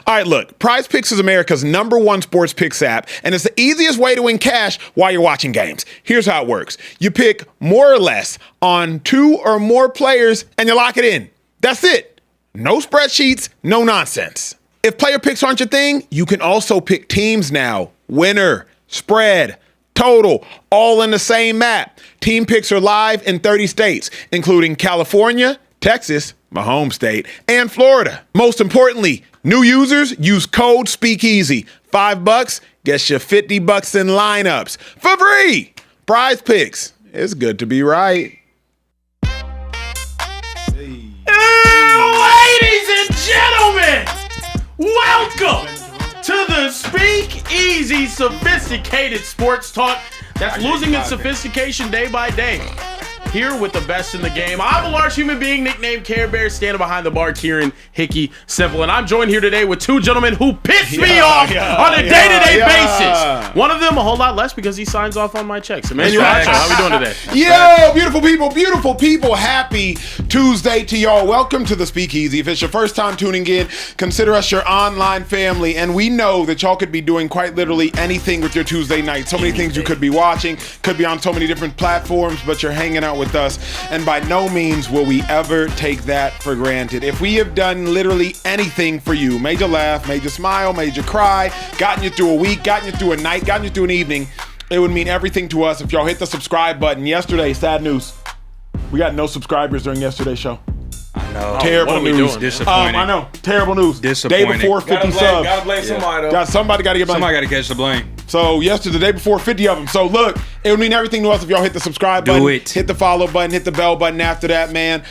All right, look, PrizePicks is America's #1 sports picks app, and it's the easiest way to win cash while you're watching games. Here's how it works. You pick more or less on 2 or more players, and you lock it in. That's it. No spreadsheets, no nonsense. If player picks aren't your thing, you can also pick teams now. Winner, spread, total, all in the same app. Team picks are live in 30 states, including California, Texas, my home state, and Florida. Most importantly, new users use code Speakeasy. $5 gets you $50 in lineups for free. PrizePicks. It's good to be right. Ladies and gentlemen, welcome to the Speakeasy sophisticated sports talk that's losing its sophistication day by day. Here with the best in the game, I'm a large human being nicknamed Carebear, standing behind the bar, Kieran, Hickey, Simple, and I'm joined here today with 2 gentlemen who piss me off on a day-to-day basis. One of them a whole lot less because he signs off on my checks. Emmanuel Acho, how we doing today? Yo, beautiful people. Happy Tuesday to y'all. Welcome to the Speakeasy. If it's your first time tuning in, consider us your online family. And we know that y'all could be doing quite literally anything with your Tuesday night. So many things you could be watching, could be on so many different platforms, but you're hanging out with us, and by no means will we ever take that for granted. If we have done literally anything for you, made you laugh, made you smile, made you cry, gotten you through a week, gotten you through a night, gotten you through an evening, it would mean everything to us if y'all hit the subscribe button. Yesterday, sad news, we got no subscribers during yesterday's show. I know. Terrible news. Disappointing. I know. Terrible news. Disappointing. Day before 50 subs. Gotta blame somebody, though. Somebody got to get blamed. Somebody got to catch the blame. So yesterday, the day before, 50 of them. So look, it would mean everything to us if y'all hit the subscribe button, hit the follow button, hit the bell button after that, man.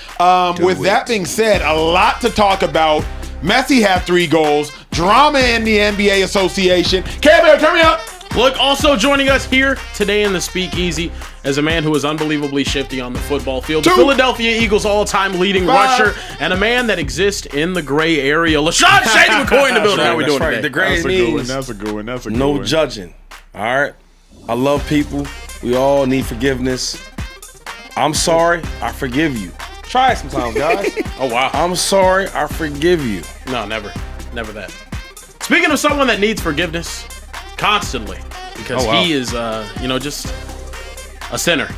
With that being said, a lot to talk about. Messi had 3 goals. Drama in the NBA Association. Carebear, turn me up. Look, also joining us here today in the Speakeasy as a man who is unbelievably shifty on the football field, the Philadelphia Eagles all-time leading rusher, and a man that exists in the gray area. LaShawn Shady McCoy in the building. How we doing today? The gray means That's a good one. no judging. All right? I love people. We all need forgiveness. I'm sorry. I forgive you. Try it sometimes, guys. Oh, wow. I'm sorry. I forgive you. No, never. Never that. Speaking of someone that needs forgiveness constantly, because he is, just a sinner.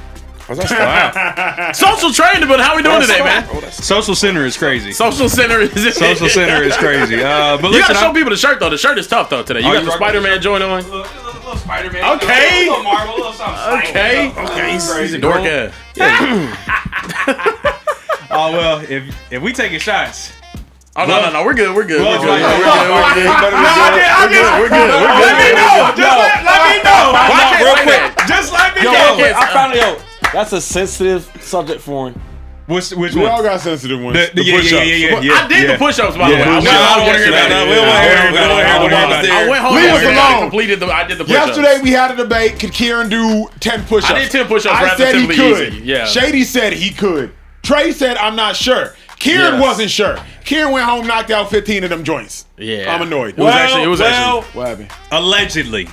Wow. Social trainer, but how we doing today, man? Social center is crazy. Social center is Social center is crazy. But you gotta show people the shirt though. The shirt is tough though today. You got the Spider-Man joint on. Little Spider-Man. Okay. Little Marvel, little something. Okay. He's a dork ass. Oh well, if we taking shots. Oh no, we're good. We're good. Well, We're good. well, We're good. Let me know. Real quick. Just let me Yo, know. I found it. That's a sensitive subject for him. Which We one? all got sensitive ones. The push-ups. I did the push-ups, by the way. Yeah. I don't want to hear about that. We don't want to hear about that. I went home Leave us yesterday. alone. I did the push-ups. Yesterday we had a debate. Could Kieran do 10 push-ups? I did 10 push-ups I said he relatively could. easy. Yeah. Shady said he could. Trey said I'm not sure. Kieran wasn't sure. Kieran went home, knocked out 15 of them joints. Yeah. I'm annoyed. It was actually. What happened? Allegedly.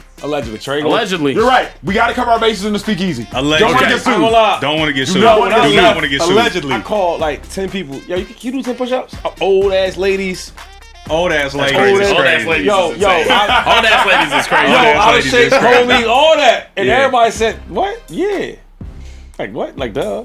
Trey. Allegedly. You're right. We got to cover our bases in the Speakeasy. Allegedly. Don't want to get sued. Don't want to get sued. don't wanna Do get not sued. want to get sued. Allegedly. I called like 10 people. Yo, you do 10 push-ups? Old ass ladies. Old ass ladies. Old is ass crazy. ladies. Yo, All that ladies is crazy. Yo, ass I was ladies shaking is crazy. homies, all that. And Yeah. everybody said, what? Yeah. Like, what? Like, duh.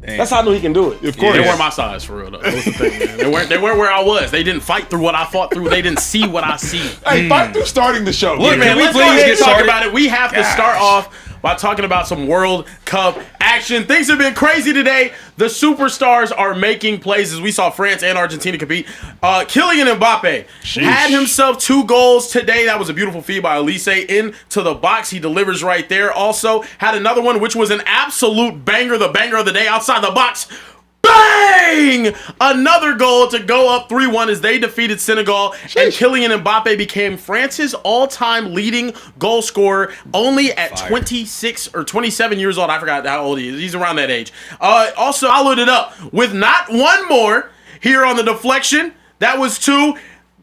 Damn. That's how I knew he can do it. Of course. They weren't my size for real though. That was the thing, man. They weren't where I was. They didn't fight through what I fought through. They didn't see what I see. Hey, fight through starting the show. Look, man, we let's go please ahead get and talk started? about it. We have to start off by talking about some World Cup action. Things have been crazy today. The superstars are making plays as we saw France and Argentina compete. Kylian Mbappe had himself 2 goals today. That was a beautiful feed by Elise into the box. He delivers right there. Also had another one, which was an absolute banger, the banger of the day outside the box. Bang! Another goal to go up 3-1 as they defeated Senegal, and Kylian Mbappe became France's all-time leading goal scorer only at 26 or 27 years old. I forgot how old he is. He's around that age. Also followed it up with not one more here on the deflection. That was 2.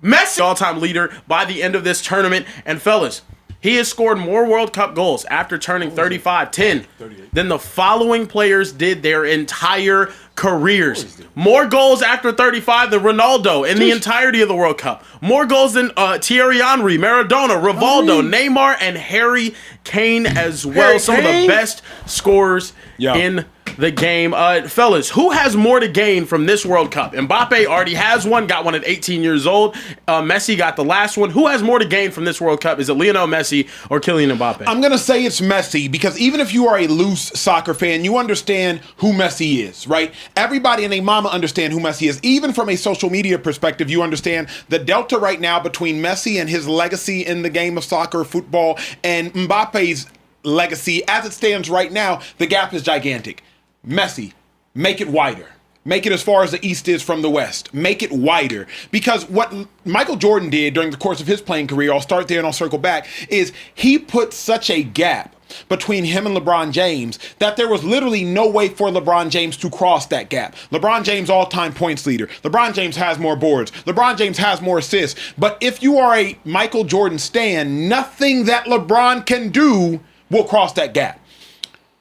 Messi, all-time leader by the end of this tournament. And fellas, He has scored more World Cup goals after turning 35, 10, than the following players did their entire careers. More goals after 35 than Ronaldo in the entirety of the World Cup. More goals than Thierry Henry, Maradona, Rivaldo, Neymar, and Harry Kane as well. Some of the best scorers in the game. Fellas, who has more to gain from this World Cup? Mbappe already has one, got one at 18 years old. Messi got the last one. Who has more to gain from this World Cup? Is it Lionel Messi or Kylian Mbappe? I'm going to say it's Messi because even if you are a loose soccer fan, you understand who Messi is, right? Everybody and their mama understand who Messi is. Even from a social media perspective, you understand the delta right now between Messi and his legacy in the game of soccer, football, and Mbappe's legacy as it stands right now. The gap is gigantic. Messi, make it wider. Make it as far as the East is from the West. Make it wider. Because what Michael Jordan did during the course of his playing career, I'll start there and I'll circle back, is he put such a gap between him and LeBron James that there was literally no way for LeBron James to cross that gap. LeBron James, all-time points leader. LeBron James has more boards. LeBron James has more assists. But if you are a Michael Jordan stan, nothing that LeBron can do will cross that gap.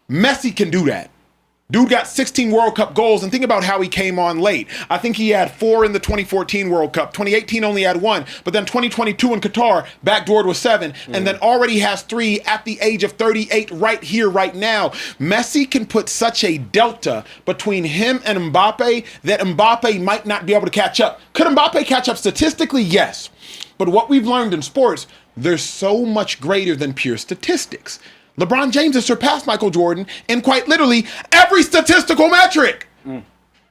Messi can do that. Dude got 16 World Cup goals, and think about how he came on late. I think he had 4 in the 2014 World Cup. 2018 only had 1, but then 2022 in Qatar, backdoored with 7, and then already has 3 at the age of 38 right here, right now. Messi can put such a delta between him and Mbappe that Mbappe might not be able to catch up. Could Mbappe catch up statistically? Yes. But what we've learned in sports, they're so much greater than pure statistics. LeBron James has surpassed Michael Jordan in quite literally every statistical metric.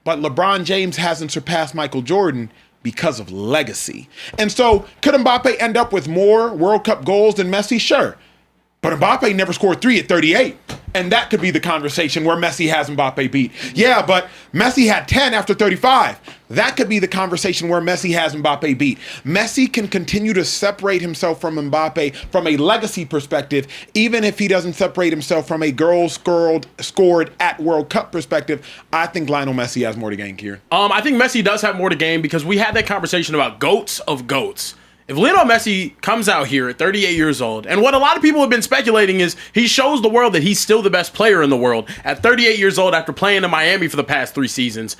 But LeBron James hasn't surpassed Michael Jordan because of legacy. And so could Mbappe end up with more World Cup goals than Messi? Sure. But Mbappe never scored 3 at 38. And that could be the conversation where Messi has Mbappe beat. Yeah, but Messi had 10 after 35. That could be the conversation where Messi has Mbappe beat. Messi can continue to separate himself from Mbappe from a legacy perspective, even if he doesn't separate himself from a goal scored at World Cup perspective. I think Lionel Messi has more to gain here. I think Messi does have more to gain because we had that conversation about GOATs of GOATs. If Lionel Messi comes out here at 38 years old, and what a lot of people have been speculating is he shows the world that he's still the best player in the world at 38 years old after playing in Miami for the past 3 seasons.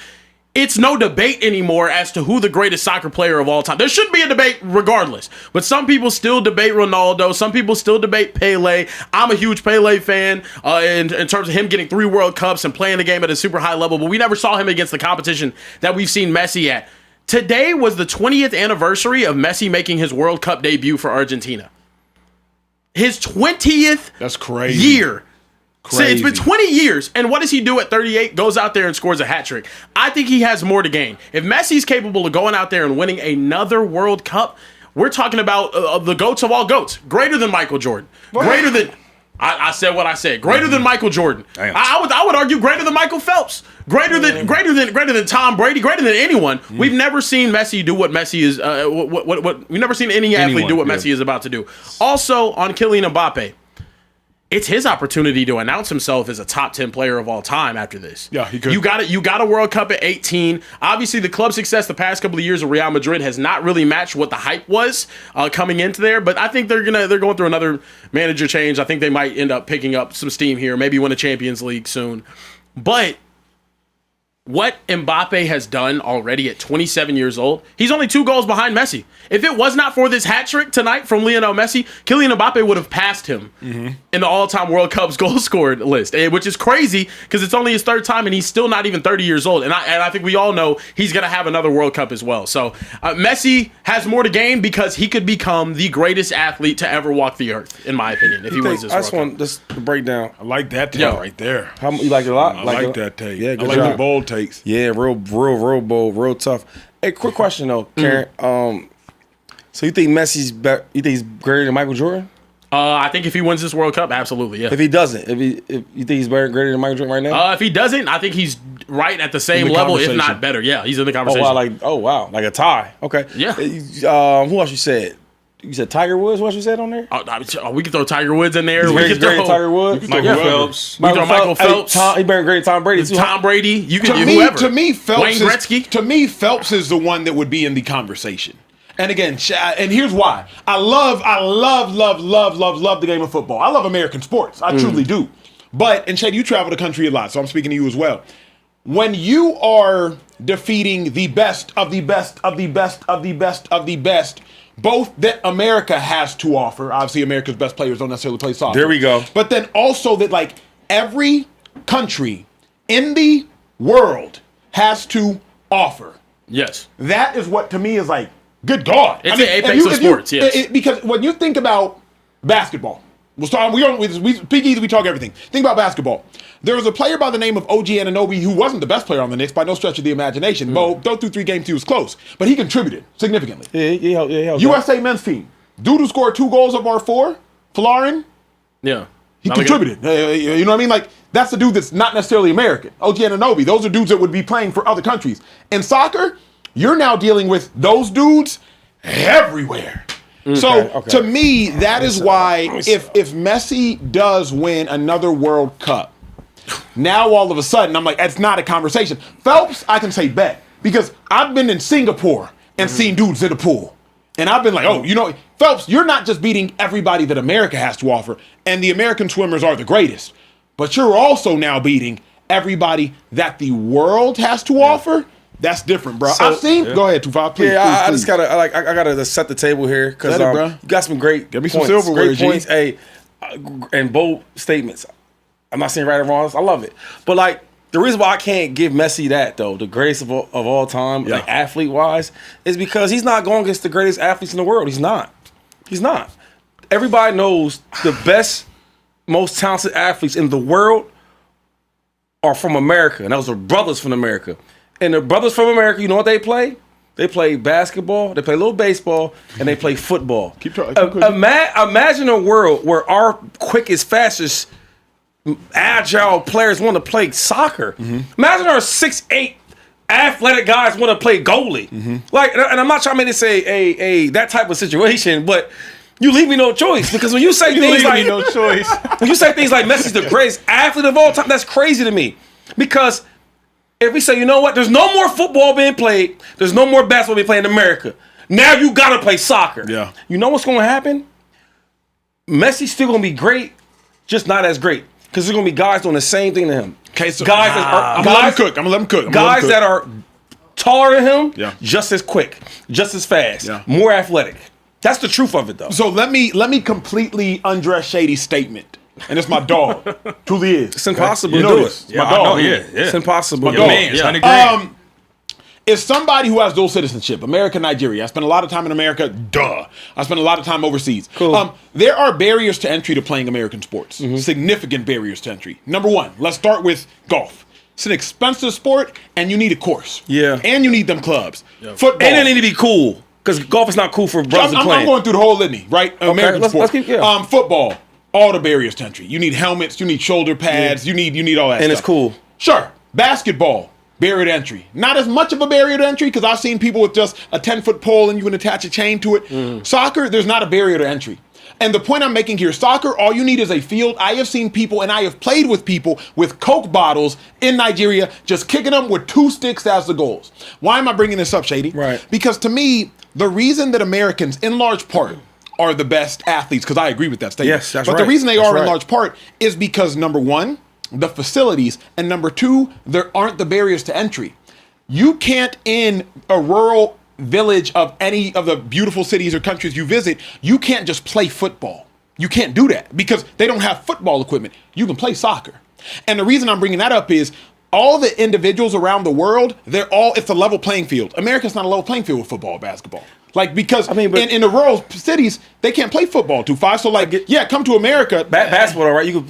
It's no debate anymore as to who the greatest soccer player of all time. There should be a debate regardless, but some people still debate Ronaldo. Some people still debate Pele. I'm a huge Pele fan in terms of him getting 3 World Cups and playing the game at a super high level, but we never saw him against the competition that we've seen Messi at. Today was the 20th anniversary of Messi making his World Cup debut for Argentina. His 20th That's crazy. year. So it's been 20 years, and what does he do at 38? Goes out there and scores a hat trick. I think he has more to gain. If Messi's capable of going out there and winning another World Cup, we're talking about the GOATs of all GOATs. Greater than Michael Jordan. Greater than... I said what I said. Greater than Michael Jordan. I would argue greater than Michael Phelps. Greater than Tom Brady. Greater than anyone. We've never seen Messi do what Messi is. We've never seen any athlete do what Messi is about to do. Also on Kylian Mbappe, it's his opportunity to announce himself as a top 10 player of all time after this. Yeah, he could. You got a World Cup at 18. Obviously, the club success the past couple of years of Real Madrid has not really matched what the hype was coming into there. But I think they're going through another manager change. I think they might end up picking up some steam here. Maybe win a Champions League soon. But what Mbappe has done already at 27 years old, he's only 2 goals behind Messi. If it was not for this hat trick tonight from Lionel Messi, Kylian Mbappe would have passed him in the all-time World Cup's goal scored list, which is crazy because it's only his 3rd time and he's still not even 30 years old. And I think we all know he's going to have another World Cup as well. So Messi has more to gain because he could become the greatest athlete to ever walk the earth, in my opinion, if he wins this World Cup. I just want this to break down. I like that take right there. You like it a lot? I like that take. Yeah, good I like job. the bold takes. Yeah, real bold, real tough. Hey, quick question though, Karen. So you think Messi's better? You think he's greater than Michael Jordan? I think if he wins this World Cup, absolutely, yeah. If he doesn't, if you think he's greater than Michael Jordan right now? If he doesn't, I think he's right at the same level, if not better. Yeah, he's in the conversation. Oh wow, like a tie. Okay. Yeah. Who else you said? You said Tiger Woods. What else you said on there? We can throw Tiger Woods in there. We can throw Tiger Woods. Michael Phelps. We throw Michael Phelps. He better greater Tom Brady too. Tom Brady. You can To whoever. me, Phelps Wayne Gretzky. To me, Phelps is the one that would be in the conversation. And again, and here's why. I love the game of football. I love American sports. I truly do. But, and Shady, you travel the country a lot, so I'm speaking to you as well. When you are defeating the best of the best of the best of the best of the best, both that America has to offer, obviously America's best players don't necessarily play soccer. There we go. But then also that like every country in the world has to offer. Yes. That is what to me is like, good God. It's the apex of sports, yes. Because when you think about basketball, we Speakeasy, we talk everything. Think about basketball. There was a player by the name of OG Anunoby who wasn't the best player on the Knicks by no stretch of the imagination. Though through 3 games he was close, but he contributed significantly. Yeah. USA men's team. Dude who scored 2 goals of our 4, Falarin, Yeah. he contributed. You know what I mean? Like, that's the dude that's not necessarily American. OG Anunoby, those are dudes that would be playing for other countries. In soccer, you're now dealing with those dudes everywhere. So to me, that is why if Messi does win another World Cup, now all of a sudden I'm like, it's not a conversation. Phelps, I can say bet because I've been in Singapore and seen dudes in the pool. And I've been like, oh, you know, Phelps, you're not just beating everybody that America has to offer, and the American swimmers are the greatest, but you're also now beating everybody that the world has to offer. That's different, bro. So, I've seen. Go ahead, 2-5, please. Yeah, I please. just gotta I gotta set the table here because Set it, bro. you got some great Give me some points, silverware, great G. points, and bold statements. I'm not saying right or wrong. I love it, but like the reason why I can't give Messi that though, the greatest of all time, like athlete wise, is because he's not going against the greatest athletes in the world. He's not. He's not. Everybody knows the best, most talented athletes in the world are from America, and those are brothers from America. And the brothers from America, you know what they play? They play basketball, they play a little baseball, and they play football. Imagine a world where our quickest, fastest, agile players want to play soccer. Imagine our 6'8" athletic guys want to play goalie. Like, and I'm not trying to make this a that type of situation, but you leave me no choice because when you say things like no choice. when you say things like Messi's the greatest athlete of all time, that's crazy to me. Because if we say, you know what, there's no more football being played, there's no more basketball being played in America. Now you gotta play soccer. Yeah. You know what's gonna happen? Messi's still gonna be great, just not as great. Because there's gonna be guys doing the same thing to him. Okay, so guys I'm gonna let him cook. Guys that are taller than him, Yeah. just as quick, just as fast, Yeah. more athletic. That's the truth of it, though. So let me completely undress Shady's statement. And it's my dog. Truly is. It's impossible You to know do this. it. It's my dog. It's impossible. Your man, Yeah. 100 grand. Is somebody who has dual citizenship, America, Nigeria. I spent a lot of time in America. Duh. I spent a lot of time overseas. Cool. There are barriers to entry to playing American sports. Significant barriers to entry. Number one, let's start with golf. It's an expensive sport, and you need a course. Yeah. And you need them clubs. Football. And they need to be cool. Because golf is not cool for brothers I'm playing. going through the whole litany, right? American let's sports. keep- yeah. Football. All the barriers to entry. You need helmets. You need shoulder pads. You need all that stuff. And it's cool. Sure. Basketball. Barrier to entry. Not as much of a barrier to entry because I've seen people with just a 10-foot pole and you can attach a chain to it. Soccer, there's not a barrier to entry. And the point I'm making here, soccer, all you need is a field. I have seen people and I have played with people with Coke bottles in Nigeria just kicking them with 2 sticks as the goals. Why am I bringing this up, Shady? Right. Because to me, the reason that Americans, in large part, are the best athletes, because I agree with that statement. Yes, that's but right. the reason they That's are in right. large part is because, number one, the facilities, and number two, there aren't the barriers to entry. You can't, in a rural village of any of the beautiful cities or countries you visit, you can't just play football. You can't do that because they don't have football equipment. You can play soccer. And the reason I'm bringing that up is all the individuals around the world, it's a level playing field. America's not a level playing field with football or basketball. Like, because in the rural cities, they can't play football 2-5. So, like, come to America. Basketball, right? You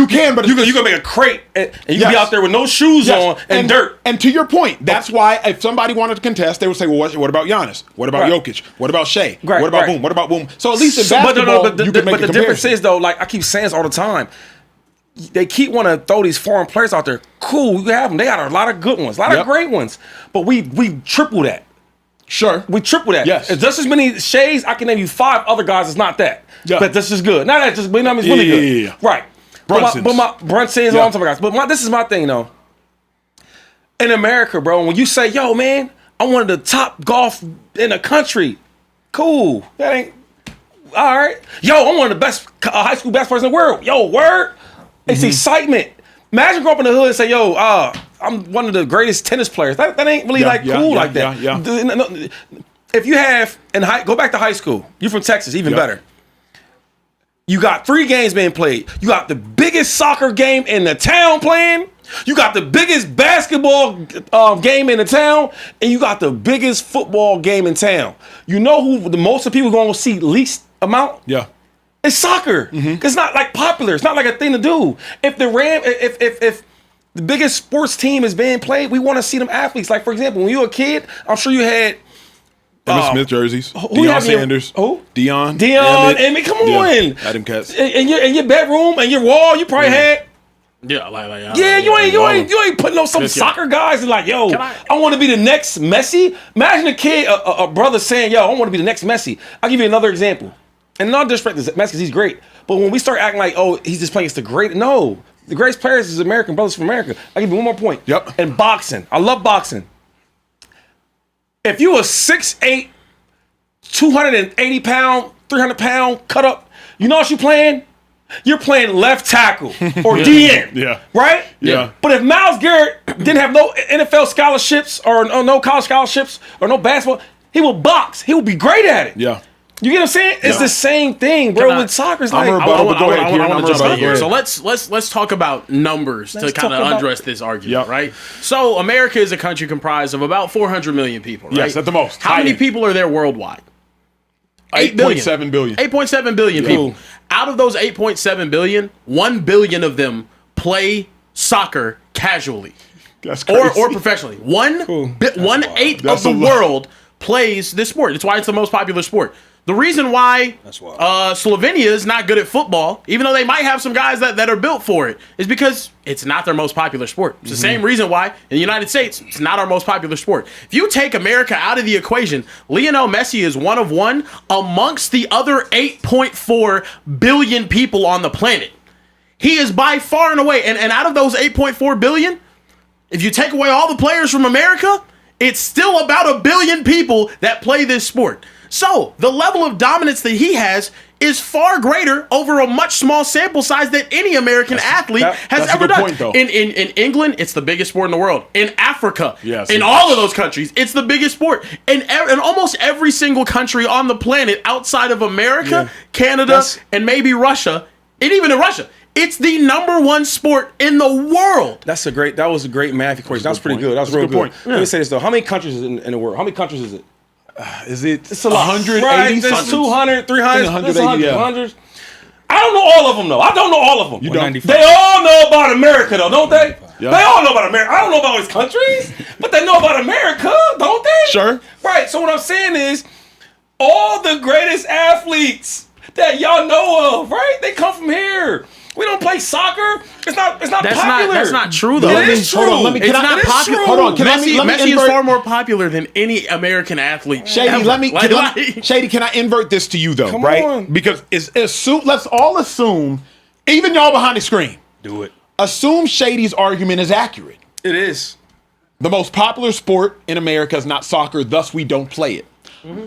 can, but you can make a crate and you can be out there with no shoes on and dirt. And to your point, that's why if somebody wanted to contest, they would say, well, what about Giannis? What about Jokic? What about Shea? What about Boom? What about Boom? So at least in basketball, you can make a comparison. But the difference is, though, like I keep saying this all the time, they keep wanting to throw these foreign players out there. Cool, you can have them. They got a lot of good ones, a lot of great ones. But we triple that. Sure. We triple that. Yes. It's just as many shades. I can name you 5 other guys that's not that. Yeah. But this is good. Not that just, but it's really good. Yeah. Right. Brunson's. But Brunson's all I'm talking about. But this is my thing, though. In America, bro, when you say, yo, man, I'm one of the top golf in the country, Cool. That ain't all right. Yo, I'm one of the best high school best players in the world. Yo, word. It's excitement. Imagine growing up in the hood and say, yo, I'm one of the greatest tennis players. That ain't really cool like that. Yeah. If you have go back to high school. You're from Texas, even better. You got 3 games being played. You got the biggest soccer game in the town playing. You got the biggest basketball game in the town, and you got the biggest football game in town. You know who the most of people going to see least amount? Yeah. It's soccer. It's not like popular. It's not like a thing to do. If the biggest sports team is being played, we want to see them athletes. Like, for example, when you were a kid, I'm sure you had Emmitt Smith jerseys. who Deion have your- Sanders. who? Deion. Emmitt, come on. Adam Katz. In your bedroom and your wall, you probably had. Yeah, You ain't putting on some soccer guys and like, yo, I want to be the next Messi. Imagine a kid, a brother saying, yo, I want to be the next Messi. I'll give you another example. And not disrespect Messi because he's great. But when we start acting like, oh, he's just playing against the great. No, the greatest players is American brothers from America. I'll give you one more point. Yep. And boxing. I love boxing. If you a 6'8", 280-pound, 300-pound cut up, you know what you playing? You're playing left tackle or DN. Yeah. Right? Yeah. But if Myles Garrett didn't have no NFL scholarships or no college scholarships or no basketball, he will box. He will be great at it. Yeah. You get what I'm saying? It's the same thing, bro. With soccer, it's like I want to jump in here. So let's talk about numbers to kind of address this argument, right? So America is a country comprised of about 400 million people, right? Yes, at the most. How many people are there worldwide? 8.7 billion. 8.7 billion people. Out of those 8.7 billion, 1 billion of them play soccer casually. That's crazy. Or professionally. 1/8 of the world plays this sport. That's why it's the most popular sport. The reason why Slovenia is not good at football, even though they might have some guys that are built for it, is because it's not their most popular sport. It's the same reason why in the United States, it's not our most popular sport. If you take America out of the equation, Lionel Messi is one of one amongst the other 8.4 billion people on the planet. He is by far and away, and out of those 8.4 billion, if you take away all the players from America, it's still about 1 billion people that play this sport. So the level of dominance that he has is far greater over a much small sample size than any American athlete has ever done. Point, in England, it's the biggest sport in the world. In Africa, yes, in all of those countries, it's the biggest sport. In almost every single country on the planet outside of America, Canada, and maybe Russia, and even in Russia, it's the #1 sport in the world. That was a great math equation. That was pretty good. That was real good. Let me say this though. How many countries is in the world? How many countries is it? It's a lot. 180? Right, there's 200, 300, 180, 100. I don't know all of them though. I don't know all of them. You don't. They all know about America though, don't they? Yeah. They all know about America. I don't know about all these countries, but they know about America, don't they? Sure. Right. So what I'm saying is, all the greatest athletes that y'all know of, right? They come from here. We don't play soccer. It's not popular. That's not true though. It is true. Hold on, It's not popular. Hold on. Messi is far more popular than any American athlete. Shady, ever. Shady, can I invert this to you though, Come right? on. Because let's all assume, even y'all behind the screen, Do it. assume Shady's argument is accurate. It is. The most popular sport in America is not soccer, thus we don't play it.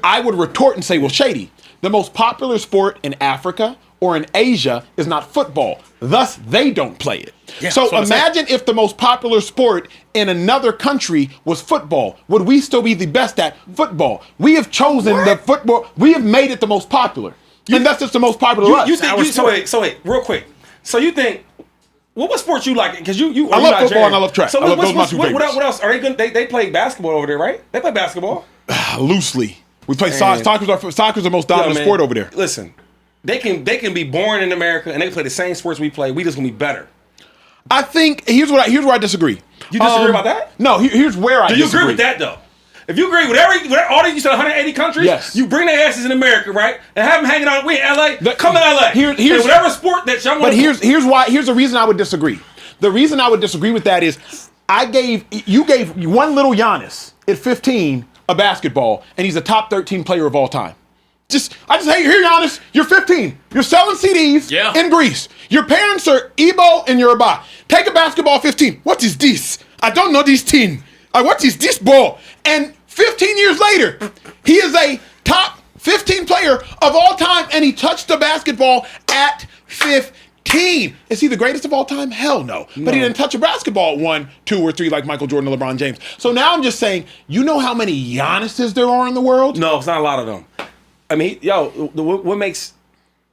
I would retort and say, well, Shady, the most popular sport in Africa or in Asia is not football, thus they don't play it. Yeah, so that's what I'm imagine if the most popular sport in another country was football. Would we still be the best at football? We have chosen the football. We have made it the most popular. And that's just the most popular. So wait, real quick. So you think, what sports you like? Because you I love football and I love track. So I love those my two what favorites. else? Are they good? They play basketball over there, right? They play basketball. Loosely. We play soccer. Soccer's the most dominant sport over there. Listen, they can be born in America and they play the same sports we play. We just gonna be better. I think here's where I disagree. You disagree about that? No, here's where I disagree. Do you agree with that though? If you agree with all these, you said 180 countries. Yes. You bring their asses in America, right, and have them hanging out. We in LA. Come to LA. Here's and whatever sport that y'all want. But here's the reason I would disagree. The reason I would disagree with that is you gave one little Giannis at 15 a basketball, and he's a top 13 player of all time. I just hate here, Giannis. You're 15. You're selling CDs in Greece. Your parents are Igbo and Yoruba. Take a basketball 15. What is this? I don't know this team. What is this ball? And 15 years later, he is a top 15th player of all time, and he touched the basketball at 15. Is he the greatest of all time? Hell no. But he didn't touch a basketball at 1, 2, or 3 like Michael Jordan or LeBron James. So now I'm just saying, you know how many Giannis's there are in the world? No, it's not a lot of them. I mean, what makes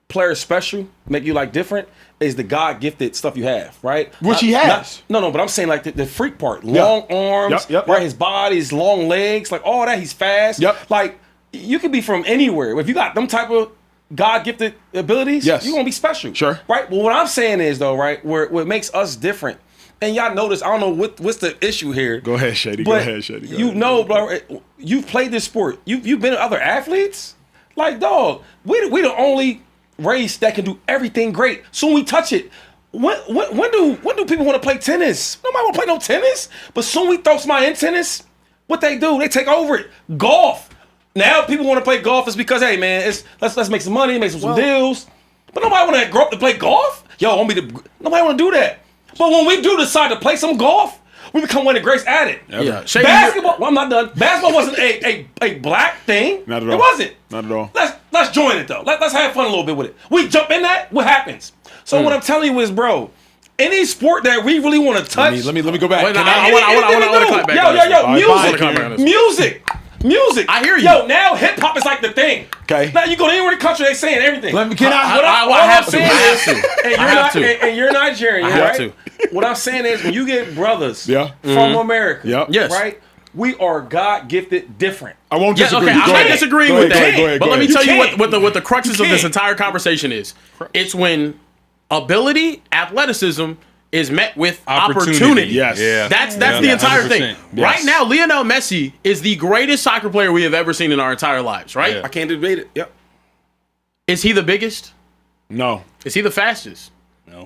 players special, make you like different, is the God-gifted stuff you have, right? Which he has. No, but I'm saying like the freak part. Long arms, right? His body, his long legs, like all that. He's fast. Yep. Like, you could be from anywhere. If you got them type of God-gifted abilities, you're going to be special. Sure. Right? Well, what I'm saying is, though, right, what makes us different, and y'all notice, I don't know what's the issue here. Go ahead, Shady. Go ahead, Shady. Bro, you've played this sport. You've been with other athletes. Like, dog, we the only race that can do everything great. So when we touch it, when do people want to play tennis? Nobody want to play no tennis. But soon we throw somebody in tennis, what they do? They take over it. Golf. Now people want to play golf is because, hey man, let's make some money, make some deals. But nobody want to grow up to play golf. Nobody want to do that. But when we do decide to play some golf, we become one of the greats at it. Yeah. Basketball. Well, I'm not done. Basketball wasn't a black thing. Not at all. It wasn't. Not at all. Let's join it though. Let's have fun a little bit with it. We jump in that. What happens? So what I'm telling you is, bro, any sport that we really want to touch. Let me go back. Wait, I want to clap back. Music. I hear you. Yo, now hip hop is like the thing. Okay. Now you go anywhere in the country, they saying everything. I have to. And you're Nigerian, have right? What I'm saying is, when you get brothers Yeah. from America, Yes. right? We are God gifted different. I won't Yes, disagree. okay, I'm not disagreeing with that. Go ahead, but let me tell you can't. what the cruxes of this can't. entire conversation is. It's when ability, athleticism is met with opportunity. Yes. Yeah. That's the entire thing. 100%. Right Yes. now, Lionel Messi is the greatest soccer player we have ever seen in our entire lives, right? Yeah. I can't debate it. Yep. Is he the biggest? No. Is he the fastest?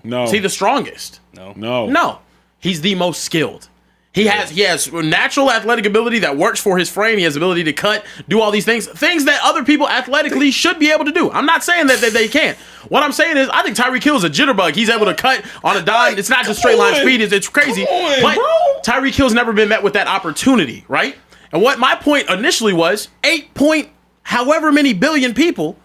No. Is he the strongest? No. No. He's the most skilled. He has natural athletic ability that works for his frame. He has ability to cut, do all these things that other people athletically should be able to do. I'm not saying that they can't. What I'm saying is, I think Tyreek Hill is a jitterbug. He's able to cut on a dime. It's not just straight line speed. It's crazy. But Tyreek Hill's never been met with that opportunity, right? And what my point initially was, 8 many billion people.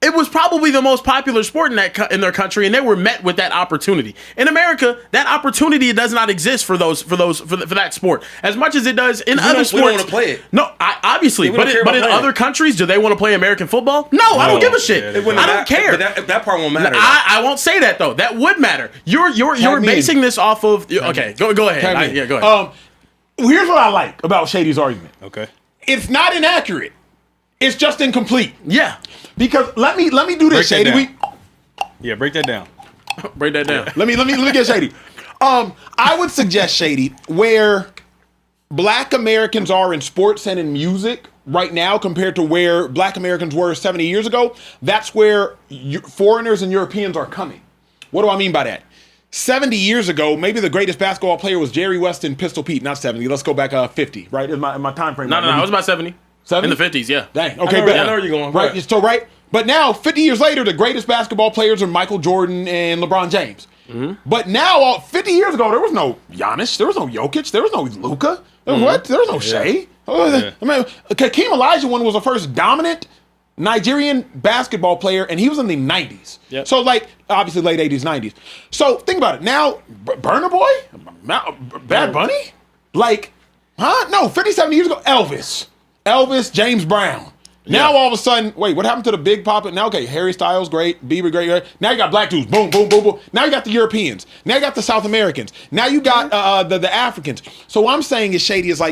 It was probably the most popular sport in their country, and they were met with that opportunity. In America, that opportunity does not exist for that sport as much as it does in other sports. We don't want to play it. No, obviously, but in other countries, do they want to play American football? No, I don't give a shit. Yeah, I don't care. But that part won't matter. I won't say that though. That would matter. You're basing this off of. Okay, go ahead. Go ahead. Here's what I like about Shady's argument. Okay. It's not inaccurate. It's just incomplete. Yeah, Because let me do this, Break that Shady. down. Yeah, break that down. break that down. Let me get Shady. I would suggest, Shady, where Black Americans are in sports and in music right now compared to where Black Americans were 70 years ago, that's where foreigners and Europeans are coming. What do I mean by that? 70 years ago, maybe the greatest basketball player was Jerry West and Pistol Pete. Not 70. Let's go back 50, right? In my time frame. No, it was about 70. 70? In the 50s, yeah. Dang. Okay, I know where you're going. Right. So right. But now, 50 years later, the greatest basketball players are Michael Jordan and LeBron James. Mm-hmm. But now, 50 years ago, there was no Giannis, there was no Jokic, there was no Luka. What? There was no Shea. I mean, Hakeem Olajuwon was the first dominant Nigerian basketball player, and he was in the 90s. Yep. So, obviously, late 80s, 90s. So, think about it. Now, Burna Boy? Bad Bunny? No, 57 years ago, Elvis, James Brown. Now all of a sudden, wait, what happened to the big pop? Now, okay, Harry Styles, great. Bieber, great. Now you got black dudes, boom, boom, boom, boom. Now you got the Europeans. Now you got the South Americans. Now you got the Africans. So what I'm saying is, Shady, is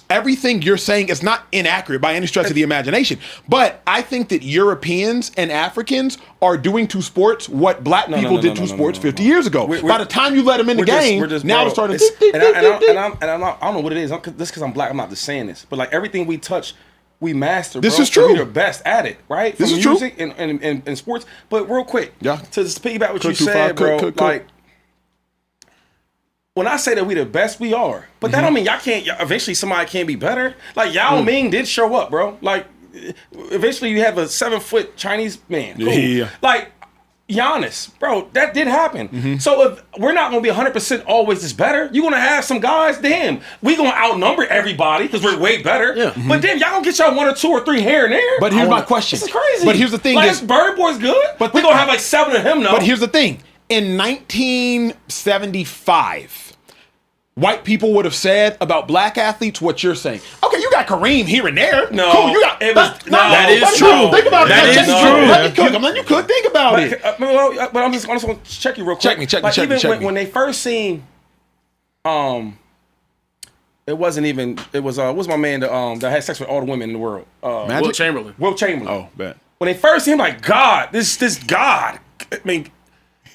everything you're saying is not inaccurate by any stretch of the imagination. But I think that Europeans and Africans are doing to sports what black people did to sports 50 years ago. By the time you let them in the game, now it's starting to... I don't know what it is. Just because I'm black, I'm not just saying this. But everything we touch, we master, bro. This is true. We're the best at it, right? This From is true. music and sports. But real quick, to piggyback what you said, bro, when I say that we the best, we are. But that don't mean y'all can't. Eventually, somebody can't be better. Yao Ming did show up, bro. Eventually, you have a 7-foot Chinese man. Cool. Yeah. Giannis, bro, that did happen. Mm-hmm. So if we're not going to be 100% always this better, you're going to have some guys, damn, we going to outnumber everybody because we're way better. Yeah. But then y'all going to get y'all 1 or 2 or 3 here and there. But here's my question. This is crazy. But here's the thing like, is- Bird Boy's good, but we're going to have like 7 of him, though. But here's the thing. In 1975, white people would have said about black athletes what you're saying. Okay, you got Kareem here and there. No, Cool, you got it was- that is let me true. Think about That it. is Let true. me cook. I'm letting you cook. Think about it. But I'm just going to check you real quick. Check me. Like, even when they first seen, it wasn't even. It was what's my man that had sex with all the women in the world? Magic? Will Chamberlain. Will Chamberlain. Oh, bet. When they first seen him, like God, this God. I mean,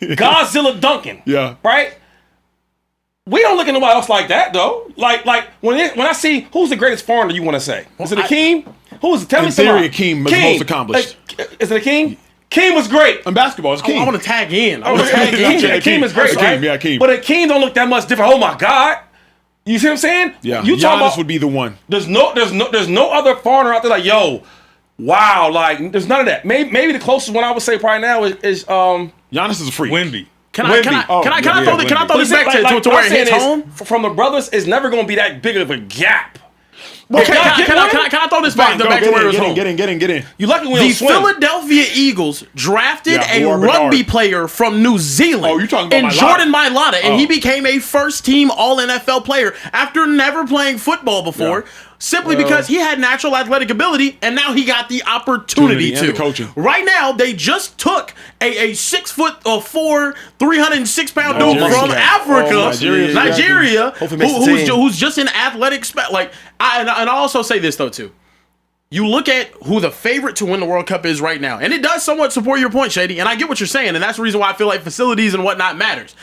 Godzilla Duncan. Yeah. Right. We don't look at nobody else like that though. Like when I see who's the greatest foreigner you want to say? Is it Akeem? Who is it? Tell me In theory, somebody. Akeem was most accomplished. Is it Akeem? Akeem was great. In basketball, it's King. I want to tag in. Oh, Akeem is great, Akeem, right? yeah, Akeem. But Akeem don't look that much different. Oh my God. You see what I'm saying? Yeah, You talking Giannis about, would be the one. there's no other foreigner out there like, yo, wow, like there's none of that. Maybe the closest one I would say probably now is Giannis is a freak. Wemby. Can I throw this back to what where I'm it hits saying is, home? from the brothers, it's never going to be that big of a gap. Well, If can y'all get one, I throw this back, Go, back to where it was home? get in. You lucky we The don't swim. Philadelphia Eagles drafted Yeah, a Lord rugby Bernard. player from New Zealand. Oh, you talking about and Mailata? Jordan Mailata, and he Oh. became a first-team All-NFL player after never playing football before. Yeah. Simply because he had natural athletic ability, and now he got the opportunity And to. the coaching. Right now, they just took a 6'4", 306-pound dude Nigeria. from Africa, Oh, Nigeria's Nigeria, Hopefully makes the team. who's just an athletic and I also say this though too. You look at who the favorite to win the World Cup is right now, and it does somewhat support your point, Shady, and I get what you're saying, and that's the reason why I feel like facilities and whatnot matters.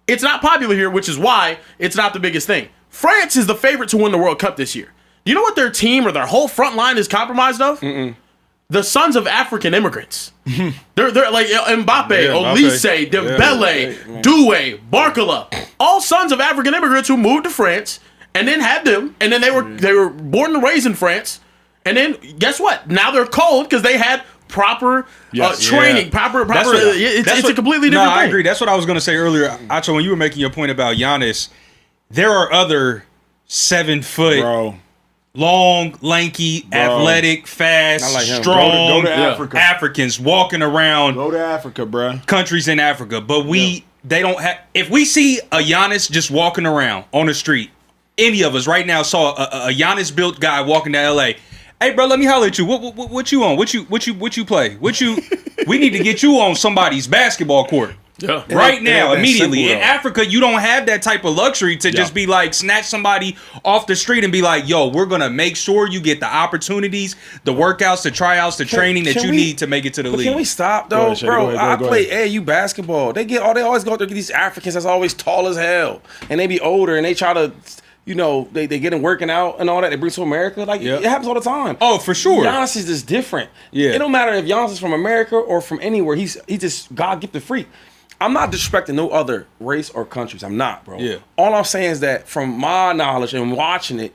It's not popular here, which is why it's not the biggest thing. France is the favorite to win the World Cup this year. You know what their team or their whole front line is compromised of? The sons of African immigrants. They're like Mbappe, Olise, Dembele, Doué, Barcola, all sons of African immigrants who moved to France and then had them, and then they were born and raised in France, and then guess what? Now they're cold because they had proper training, proper. It's a completely different thing. I agree. That's what I was going to say earlier, Acho. When you were making your point about Giannis, there are other 7 foot. Bro. Long, lanky, athletic, fast, like him. strong Go to Africa. Africans walking around Go to Africa, bro. countries in Africa. But they don't have. If we see a Giannis just walking around on the street, any of us right now saw a Giannis built guy walking to LA. Hey, bro, let me holler at you. What you on? What you play? We need to get you on somebody's basketball court. Yeah. Right now, that's immediately. simple, In though. Africa, you don't have that type of luxury to just be like, snatch somebody off the street and be like, yo, we're going to make sure you get the opportunities, the workouts, the tryouts, the training that you need to make it to the But league. can we stop Go though, ahead, Shady. bro? Go ahead, I play AAU basketball. They always go through these Africans that's always tall as hell, and they be older, and they try to, they get in working out and all that. They bring to America, like it happens all the time. Oh, for sure. Giannis is just different. Yeah. It don't matter if Giannis is from America or from anywhere. He's just God gifted freak. I'm not disrespecting no other race or countries. I'm not, bro. Yeah. All I'm saying is that from my knowledge and watching it,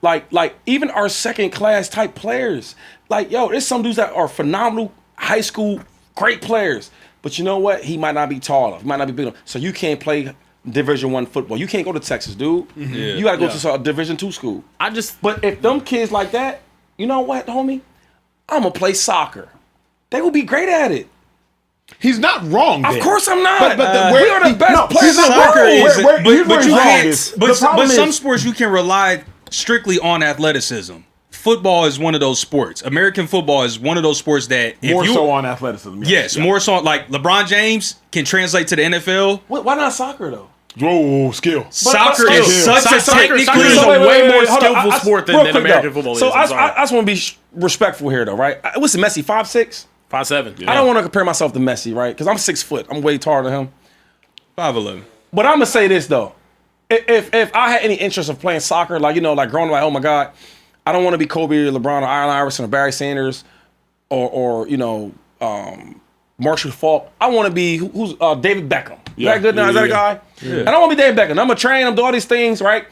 like even our second class type players, like there's some dudes that are phenomenal high school great players, but you know what? He might not be tall enough. He might not be big enough. So you can't play Division I football. You can't go to Texas, dude. Yeah. You got to go to a Division II school. But if them kids like that, you know what, homie? I'm gonna play soccer. They will be great at it. He's not wrong. Of there. course I'm not. But we are the best players in the Soccer world. is, here's where but he's you wrong can't. is- But the problem some is- sports you can rely strictly on athleticism. Football is one of those sports. American football is one of those sports that More so on athleticism. Yes, more so like LeBron James can translate to the NFL. Why not soccer though? Whoa, skill. Soccer skill. is such a technically. soccer is a way more skillful sport than American football is. So I'm sorry. I just want to be respectful here though, right? What's the Messi, 5'6"? 5'7". I don't want to compare myself to Messi, right? Because I'm 6 foot. I'm way taller than him. 5'11". But I'm gonna say this though. If I had any interest of playing soccer, like growing up, like, oh my God, I don't want to be Kobe or LeBron or Allen Iverson or Barry Sanders or Marshall Falk. I want to be who's David Beckham. Is that good now? Is that a guy? Yeah. And I want to be David Beckham. I'm a train. I'm doing all these things, right?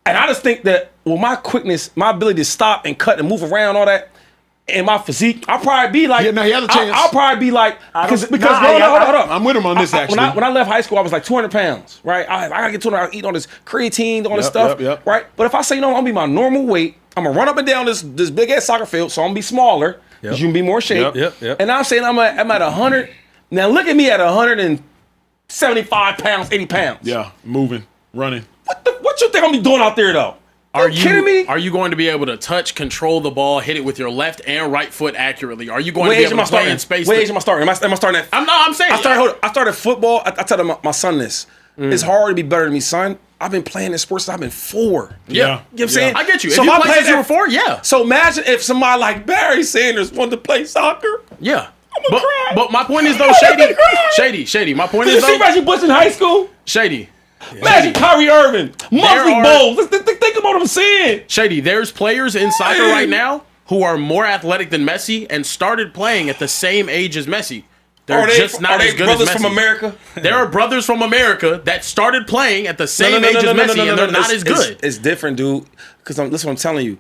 And I just think that my quickness, my ability to stop and cut and move around, all that, and my physique, I'll probably be like, Yeah, no, he has a chance. I'll probably be like, because hold up. I'm with him on this, actually. When I left high school, I was like 200 pounds, right? I gotta get 200. I eat all this creatine, all this stuff, right? But if I say, no, I'm gonna be my normal weight. I'm gonna run up and down this big ass soccer field, so I'm gonna be smaller, because you can be more shape. And I'm saying I'm at 100. Now look at me at 175 pounds, 80 pounds. Yeah, moving, running. What you think I'm gonna be doing out there though? Are you kidding me? Are you going to be able to touch, control the ball, hit it with your left and right foot accurately? Are you going to be able to play in space? What age am I starting? Am I starting at? I'm saying. I started football. I tell my son this. It's hard to be better than me, son. I've been playing in sports since I've been 4. Yeah. You know what I'm saying? I get you. So if you played since you were 4, yeah. So imagine if somebody like Barry Sanders wanted to play soccer. Yeah. I'm cry. But my point is though, Shady. My point Did is you see though, Reggie Bush in high school? Shady. Imagine Kyrie Irving, monthly bowls. Think about what I'm saying. Shady, there's players in soccer right now who are more athletic than Messi and started playing at the same age as Messi. They're just not as good as Messi. Brothers from America? There are brothers from America that started playing at the same age as Messi, and they're not as good. It's different, dude. Because listen, I'm telling you,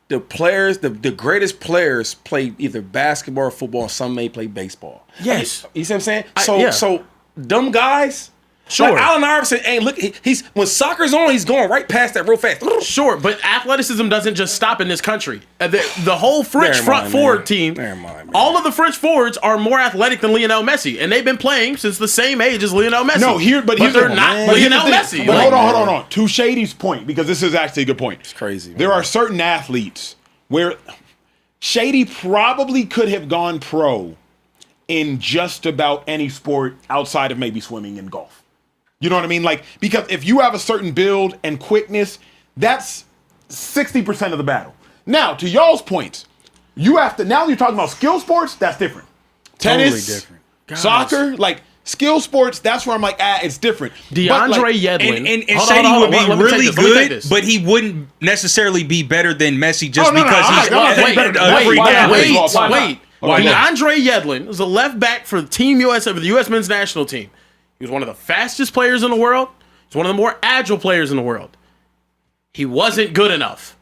the players, the greatest players play either basketball or football. Some may play baseball. Yes, you see what I'm saying? So dumb guys. Sure. Like Allen Iverson ain't look. He's when soccer's on, he's going right past that real fast. Sure, but athleticism doesn't just stop in this country. The whole French front forward team, all of the French forwards are more athletic than Lionel Messi, and they've been playing since the same age as Lionel Messi. No, but they're not Lionel Messi. But hold on. To Shady's point, because this is actually a good point. It's crazy. Man. There are certain athletes where Shady probably could have gone pro in just about any sport outside of maybe swimming and golf. You know what I mean? Like, because if you have a certain build and quickness, that's 60% of the battle. Now, to y'all's points, you have to, now you're talking about skill sports, that's different. Tennis, totally different. Soccer, like skill sports, that's where I'm like, it's different. DeAndre Yedlin. And Shady would be really good, but he wouldn't necessarily be better than Messi just because he's Wait. DeAndre Yedlin was a left back for Team USA, for the U.S. men's national team. He was one of the fastest players in the world. He's one of the more agile players in the world. He wasn't good enough.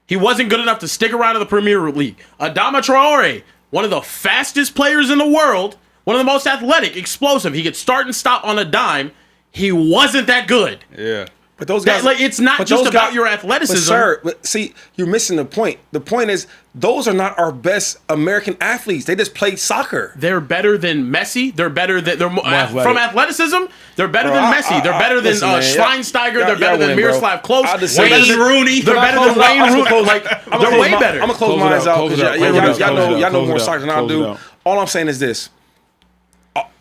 He wasn't good enough to stick around in the Premier League. Adama Traore, one of the fastest players in the world, one of the most athletic, explosive. He could start and stop on a dime. He wasn't that good. Yeah. But those guys, it's not just about your athleticism. But sir, see, you're missing the point. The point is, those are not our best American athletes. They just play soccer. They're better than Messi. They're better than from athleticism. They're better than Messi. They're better than Schweinsteiger. They're better than Miroslav Klose. Wayne Rooney. They're better than Wayne Rooney. Like they're way better. I'm gonna close my eyes out because y'all know more soccer than I do. All I'm saying is this: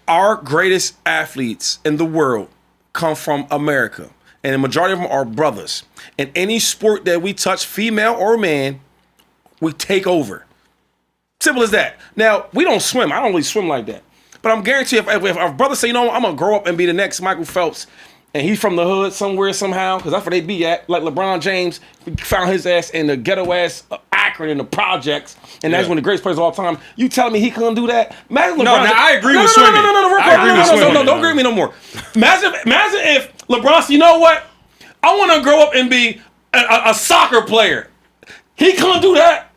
our greatest athletes in the world come from America. And the majority of them are brothers. In any sport that we touch, female or man, we take over. Simple as that. Now, we don't swim. I don't really swim like that. But I'm guaranteed if our brothers say, you know, I'm going to grow up and be the next Michael Phelps, and he's from the hood somewhere, somehow, because that's where they be at, like LeBron James found his ass in the ghetto-ass Akron in the projects, and that's one of the greatest players of all time. You telling me he couldn't do that? Imagine LeBron. I agree with swimming. No, don't agree with me no more. Imagine if LeBron said, you know what? I want to grow up and be a soccer player. He couldn't do that.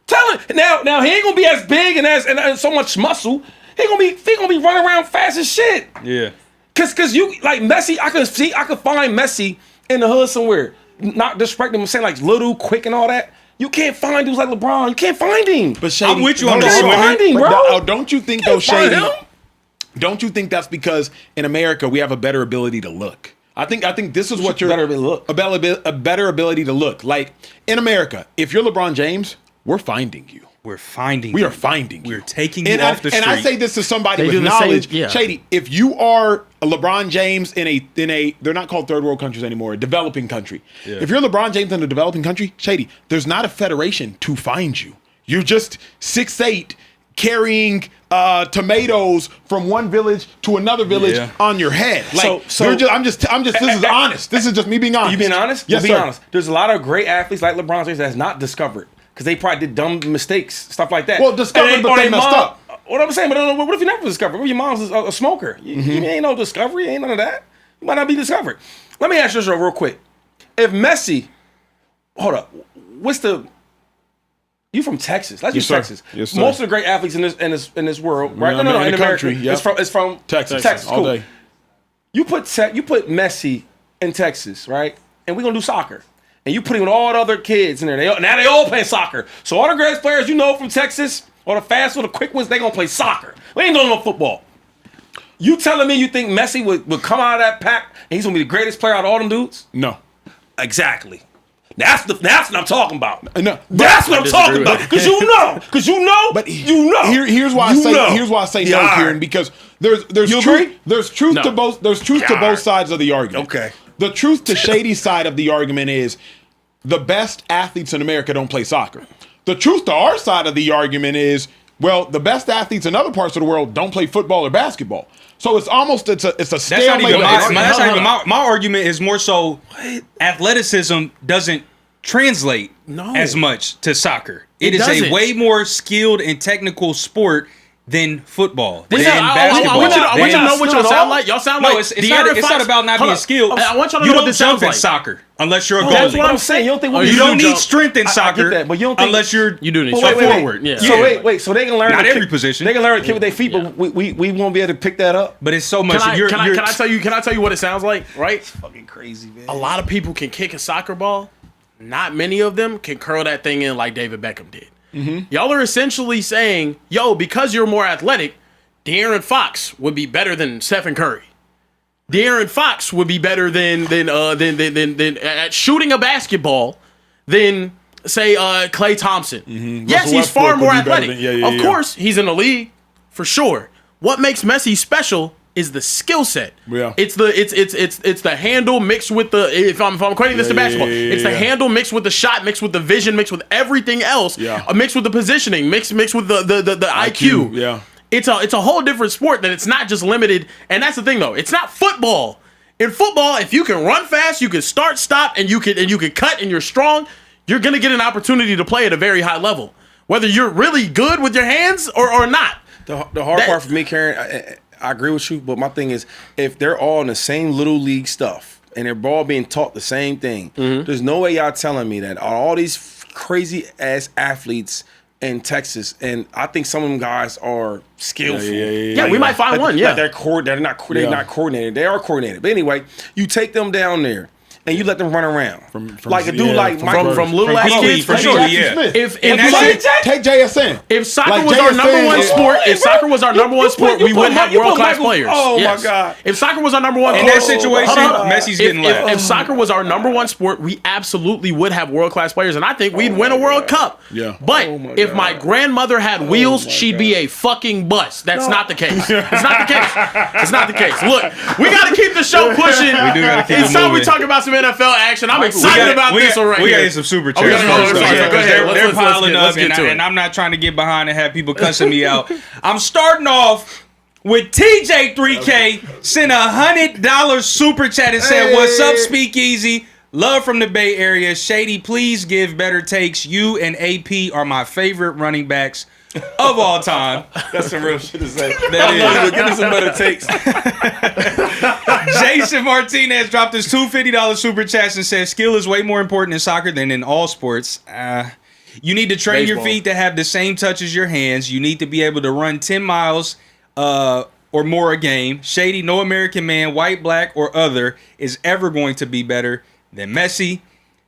Tell him now. He ain't gonna be as big and so much muscle. He gonna be running around fast as shit. Yeah. Cause you like Messi. I could find Messi in the hood somewhere. Not disrespecting him, I'm saying like little, quick, and all that. You can't find dudes like LeBron. You can't find him. But Shady, I'm with you on the this, find him, bro. Don't you think though, Shady? Don't you think that's because in America we have a better ability to look? I think this is what you're better look. A better ability to look. Like in America, if you're LeBron James, we're finding you. We are finding you. We're taking you off the street. And I say this to somebody with knowledge. Shady, if you are a LeBron James in a they're not called third world countries anymore, a developing country. Yeah. If you're LeBron James in a developing country, Shady, there's not a federation to find you. You're just 6'8", carrying tomatoes from one village to another village on your head. Like, I'm just. This is honest. This is just me being honest. You being honest? Yes, sir. Honest. There's a lot of great athletes like LeBron James that's not discovered because they probably did dumb mistakes, stuff like that. Well, discovered, but they messed up. What I'm saying, but what if you never discovered? What if your mom's a smoker? You ain't no discovery. Ain't none of that. You might not be discovered. Let me ask you this real quick. If Messi, hold up, what's the You from Texas? Let's use sir. Texas. Yes, sir. Most of the great athletes in this world, right? Yeah, No, in in the America. country, yep. It's from Texas. Texas, all cool. day. You put Messi in Texas, right? And we're gonna do soccer. And you put him with all the other kids in there. Now they all playing soccer. So all the greatest players you know from Texas, or the fast or the quick ones, they gonna play soccer. We ain't doing no football. You telling me you think Messi would come out of that pack and he's gonna be the greatest player out of all them dudes? No. Exactly. That's what I'm talking about. No, That's what I'm talking about. Because you know. But you know. Here's why I say no, Yeah. Kieran, because there's You truth, agree? there's truth No. to both to both sides of the argument. Okay. The truth to Shady's side of the argument is the best athletes in America don't play soccer. The truth to our side of the argument is, well, the best athletes in other parts of the world don't play football or basketball. So it's almost it's a That's not stalemate. even It's- my argument is more so athleticism doesn't translate as much to soccer. It is doesn't. a way more skilled and technical sport than football. Than I basketball. want you to know what y'all Skilled sound all? like. Y'all sound No, like it's not about not Hold being up. skilled. I want y'all to You know what don't this jump sounds in like. soccer unless you're a That's goalie. what I'm saying. You don't think Oh, we You don't do need jump. strength in I soccer get that, but you don't think unless you're You do need But strength wait. forward. Yeah. So wait. So they can learn Not to every kick- position. They can learn to kick with their feet, but we won't be able to pick that up. But it's so much. Can you're, I tell you what it sounds like? Right. Fucking crazy, man. A lot of people can kick a soccer ball. Not many of them can curl that thing in like David Beckham did. Y'all are essentially saying, yo, because you're more athletic, De'Aaron Fox would be better than Stephen Curry. De'Aaron Fox would be better than at shooting a basketball than say Klay Thompson. Yes, Russell he's far Westbrook more would be better athletic. than- yeah, of course, he's in the league for sure. What makes Messi special is the skill set. Yeah. It's the handle mixed with the if I'm equating this to basketball, it's the handle mixed with the shot, mixed with the vision, mixed with everything else. Yeah. Mixed with the positioning, mixed with the IQ. Yeah. It's a whole different sport that it's not just limited. And that's the thing though. It's not football. In football, if you can run fast, you can start, stop, and you can cut and you're strong, you're gonna get an opportunity to play at a very high level. Whether you're really good with your hands or not. The hard part for me, Karen, I agree with you, but my thing is, if they're all in the same little league stuff and they're all being taught the same thing, there's no way y'all telling me that all these crazy ass athletes in Texas, and I think some of them guys are skillful. Yeah, we might find one. Yeah, they're not coordinated. They are coordinated, but anyway, you take them down there. And you let them run around From like a dude yeah, like from Michael from little ass Pee-wee, kids for from sure. Pee-wee, yeah. Smith. If Take JSN. If soccer Like was our JSN number one is- sport, if soccer was our number one sport, we would have world class players. Oh Yes. my God! If soccer was our number one In sport, that situation, Messi's getting left. If soccer was our number one sport, we absolutely would have world class players, and I think we'd win a World Cup. Yeah. But if my grandmother had wheels, she'd be a fucking bus. That's not the case. It's not the case. It's not the case. Look, we got to keep the show pushing. We do gotta keep It's it time we moving. talk about some NFL action. I'm excited about this one right we here. got some super chats. we gotta go. first, Sorry, though, go ahead. They're Let's piling get- up, let's get to it. and I'm not trying to get behind and have people cussing me out. I'm starting off with TJ3K sent $100 super chat and said, "What's up, Speakeasy? Love from the Bay Area. Shady, please give better takes. You and AP are my favorite running backs of all time." That's some real shit to say. That is. Give me some better takes. Jason Martinez dropped his $250 super chats and said, "Skill is way more important in soccer than in all sports. You need to train your Baseball. feet to have the same touch as your hands. You need to be able to run 10 miles or more a game. Shady, no American man, white, black, or other, is ever going to be better than Messi."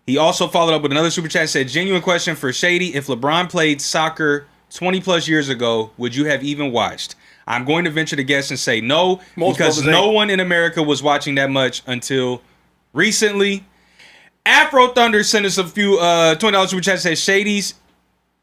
He also followed up with another super chat, said, "Genuine question for Shady. If LeBron played soccer 20 plus years ago, would you have even watched?" I'm going to venture to guess and say no, Most because brothers no ain't. one in America was watching that much until recently. Afro Thunder sent us a few $20 super chat, says, "Shady's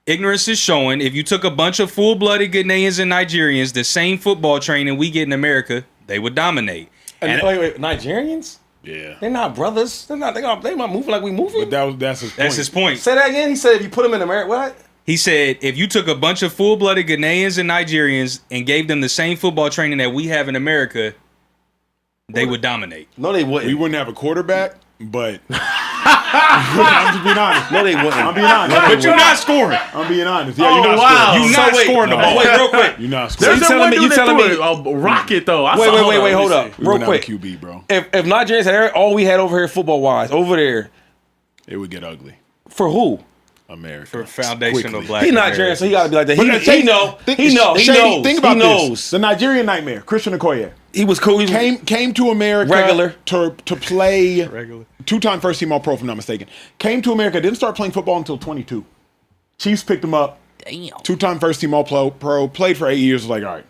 ignorance is showing. If you took a bunch of full-blooded Ghanaians and Nigerians, the same football training we get in America, they would dominate." And Wait, Nigerians? Yeah. They're not brothers. They're not moving like we moving. But that's his point. that's his point. Say that again. He said if you put them in America, what? He said, if you took a bunch of full-blooded Ghanaians and Nigerians and gave them the same football training that we have in America, they would dominate. No, they wouldn't. We wouldn't have a quarterback, but I'm just being honest. No, they wouldn't. I'm being honest. But you're not scoring. I'm being honest. Yeah, you're not wow. scoring. You're not scoring the ball. Wait, real quick. You're not There's scoring. that telling one me- dude you that telling threw a rocket though. I Wait, saw- wait, hold up. We Real wouldn't have a quick. QB, bro. If Nigerians had all we had over here football wise, over there, It would get ugly. for who? America. For foundational Quickly. black. He Nigerian, so he got to be like that. But He knows. Shady, think about he knows. this. The Nigerian nightmare, Christian Okoye. He was cool. He was Came to America Regular. to play Regular. 2-time first team All Pro, if I'm not mistaken. Came to America, didn't start playing football until 22. Chiefs picked him up. Damn. 2-time first team All Pro, played for 8 years. Was like, all right.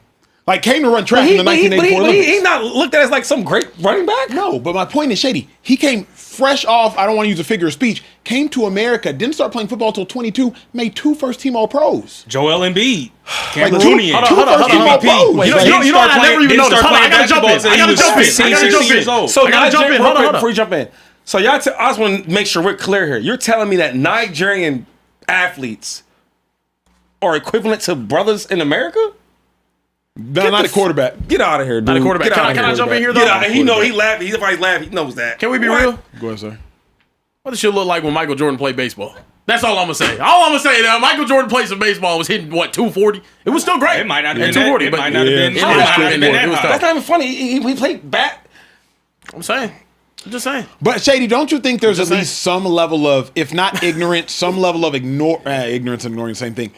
Like came to run track in the 1984 Olympics. He not looked at as like some great running back. No, but my point is, Shady, he came fresh off, I don't want to use a figure of speech, came to America, didn't start playing football until 22, made 2 first-team All-Pros. Joel Embiid. Like Cameroonian. two first-team All-Pros. Wait, You know what? I never even noticed. Hold on, I gotta jump in. I gotta jump in. I gotta jump in. So I gotta jump in. Hold on. Before you jump in. So y'all, I just want to make sure we're clear here. You're telling me that Nigerian athletes are equivalent to brothers in America? Not a quarterback. Get out of here, dude. Not a quarterback. Get out of Can I here, jump in here, though? Get out of here. He know he laughing. He's laughing. He knows that. Can we be What? real? Go ahead, sir. What does shit look like when Michael Jordan played baseball? That's all I'm gonna say. All I'm gonna say that Michael Jordan played some baseball, was hitting what 240. It was still great. It might not have At been 240, that. It but might not have been. it It might might not not have have been been that. It was that. That's tough. not even funny. He played bat. I'm saying. I'm just saying. But Shady, don't you think there's at Just saying. least some level of, if not ignorance, some level of ignorance and ignoring the same thing?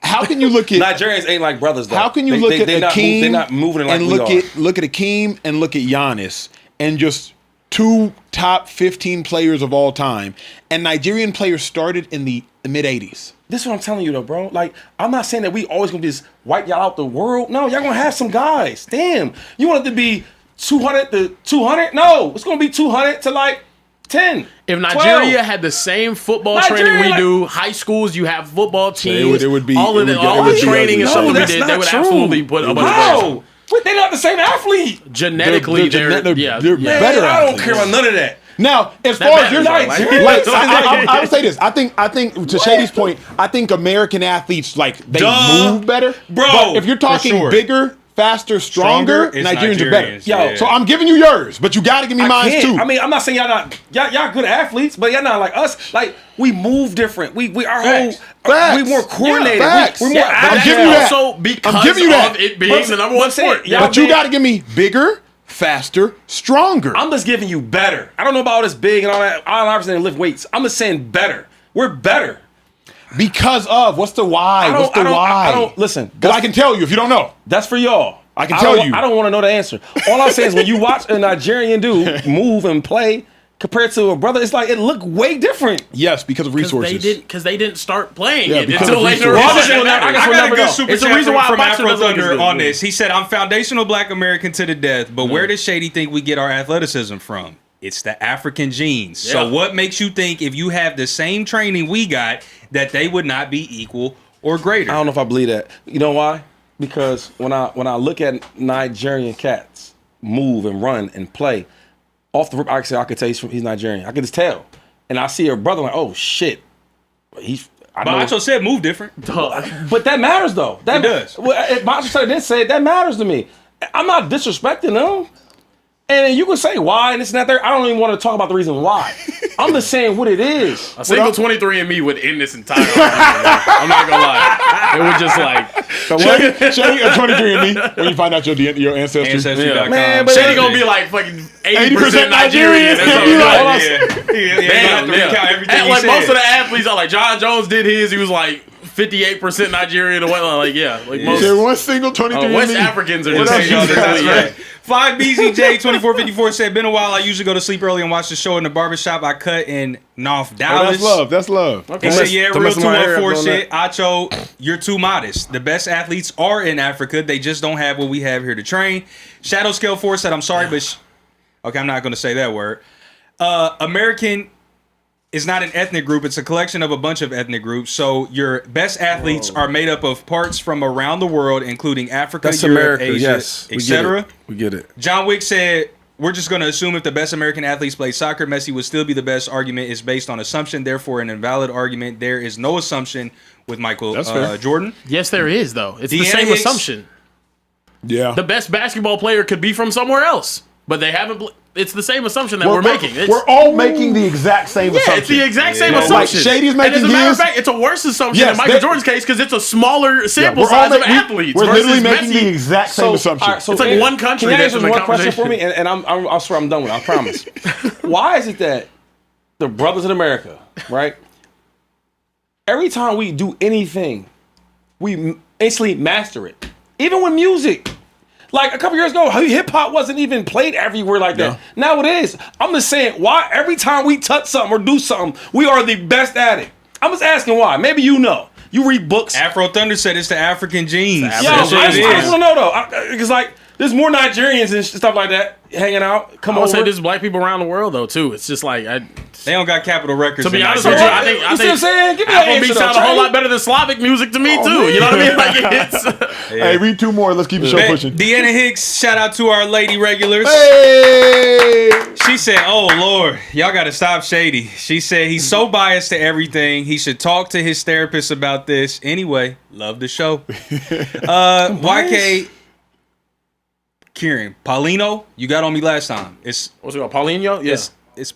How can you look at Nigerians ain't like brothers, though. How can you look at Akeem They're not moving like and we look are. at Akeem and look at Giannis and just 2 top 15 players of all time, and Nigerian players started in the mid 80s. This is what I'm telling you, though, bro. Like, I'm not saying that we always gonna just wipe y'all out the world. No, y'all gonna have some guys. Damn, you want it to be 200 to 200? No, it's gonna be 200 to like 10. If Nigeria 12. had the same football Nigeria, training we like- do, high schools, you have football teams, it would be- all it of the, would get- all it would the be training ugly. and stuff No, that we that's did, not they would true. absolutely put a bunch of How? players. But they're not the same athlete. Genetically, They're yeah. better Man, I don't athletes. care about none of that. Now, as That far as you're matters, like, though, like- I would say this. I think to Shady's point, I think American athletes like they Duh. move better, Bro, But if you're talking for sure. bigger, faster, stronger, Stronger, it's Nigerians are better. Nigerians, Yo, yeah. so I'm giving you yours, but you got to give me I mine can't. too. I mean, I'm not saying y'all good athletes, but y'all not like us. Like, we move different. We our Facts. whole Facts. we more coordinated. Yeah, facts. We're more Yeah, but I'm agile. giving you that. Also, because I'm giving you that. of it being the number one sport. y'all but you been- got to give me bigger, faster, stronger. I'm just giving you better. I don't know about all this big and all that. I understand lift weights. I'm just saying better. We're better. Because of what's the why? What's the why? I don't listen. Because I can tell you if you don't know. That's for y'all. I can tell you. I don't want to know the answer. All I'm saying is when you watch a Nigerian dude move and play compared to a brother, it's like it looked way different. Yes, because of resources. Because they didn't start playing Yeah, it because until of later resources. on. Well, I guess I we'll got a never good know. super It's the chat reason why from boxing Afro doesn't look as Thunder good. on this. He said, "I'm foundational Black American to the death, but where does Shady think we get our athleticism from? It's the African genes. So Yeah. what makes you think if you have the same training we got that they would not be equal or greater?" I don't know if I believe that. You know why? Because when I look at Nigerian cats move and run and play, off the rip, I could tell he's Nigerian. I can just tell. And I see a brother like, oh shit, I But know. Acho said move different. But that matters though. That It does. Well, if Macho said it didn't say it, that matters to me. I'm not disrespecting them. And you can say why and this and that there. I don't even want to talk about the reason why. I'm just saying what it is. A single 23andMe would end this entire argument. I'm not gonna lie. It would just like Shady a 23andMe when you find out your ancestry. Ancestry.com. Man, but Shady gonna be like fucking 80% 80% Nigerian. That's what You're I'm like, like, Damn, yeah. everything And he like said. most of the athletes are like John Jones did his. He was like 58% Nigerian or whatnot. Like like most There one single 23andMe. West Africans are What just else saying you that's got? right. 5BZJ2454 said, "Been a while. I usually go to sleep early and watch the show in the barbershop I cut in North Oh, Dallas." that's love. That's love. He said, "Yeah, to real mess with my hair 214 doing shit. Acho, you're too modest. The best athletes are in Africa. They just don't have what we have here to train." Shadow Scale 4 said, "I'm sorry, but okay, I'm not going to say that word. American is not an ethnic group. It's a collection of a bunch of ethnic groups. So your best athletes are made up of parts from around the world, including Africa, That's Europe, America, Asia, yes. etc." We get it. John Wick said, "We're just going to assume if the best American athletes play soccer, Messi would still be the best. Argument is based on assumption, therefore an invalid argument. There is no assumption with Michael That's fair. Jordan." Yes, there is though. It's the Deanna same Hicks- assumption. Yeah. The best basketball player could be from somewhere else, but they haven't. It's the same assumption that we're making. It's, We're all making the exact same yeah, assumption. it's the exact same Yeah. assumption. Like Shady's and making as a matter of his- fact, it's a worse assumption Yes, in Michael that- Jordan's case because it's a smaller sample we're all size of making- athletes. We're literally versus making Messi. the exact same assumption. all right, so It's like one country Can you that's answer in the one question for me? conversation. And I swear I'm done with it. I promise. Why is it that the brothers in America, right? every time we do anything, we instantly master it. Even with music. Like a couple years ago, hip hop wasn't even played everywhere like that. Now it is. I'm just saying, why every time we touch something or do something, we are the best at it. I'm just asking why. Maybe you know. You read books. Afro Thunder said it's the African genes. I just want to know though, because like there's more Nigerians and stuff like that hanging out. Come on, say there's black people around the world though too. It's just like they don't got Capitol Records. To be honest Nigeria. with you, I think I'm saying? Give me that answer, Afrobeat sound a whole lot better than Slavic music to me too. Man. You know what I mean? Like it's. Hey, read 2 more. Let's keep the show pushing. Deanna Hicks, shout out to our lady regulars. Hey! She said, "Oh Lord, y'all got to stop Shady." She said he's so biased to everything. He should talk to his therapist about this. Anyway, love the show. YK. Kieran, Paulino, you got on me last time. It's What's it called? Paulinho? Yeah. It's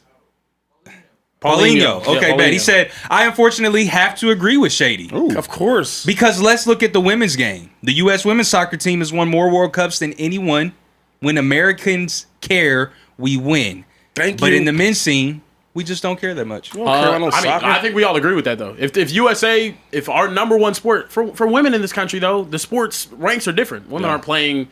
Paulinho. Okay, Yeah, bad. Paulinho. He said, I unfortunately have to agree with Shady. Of course. Because let's look at the women's game. The U.S. women's soccer team has won more World Cups than anyone. When Americans care, we win. Thank But you. in the men's scene, we just don't care that much. I think we all agree with that though. If USA, if our number one sport for women in this country though, the sports ranks are different. Women aren't playing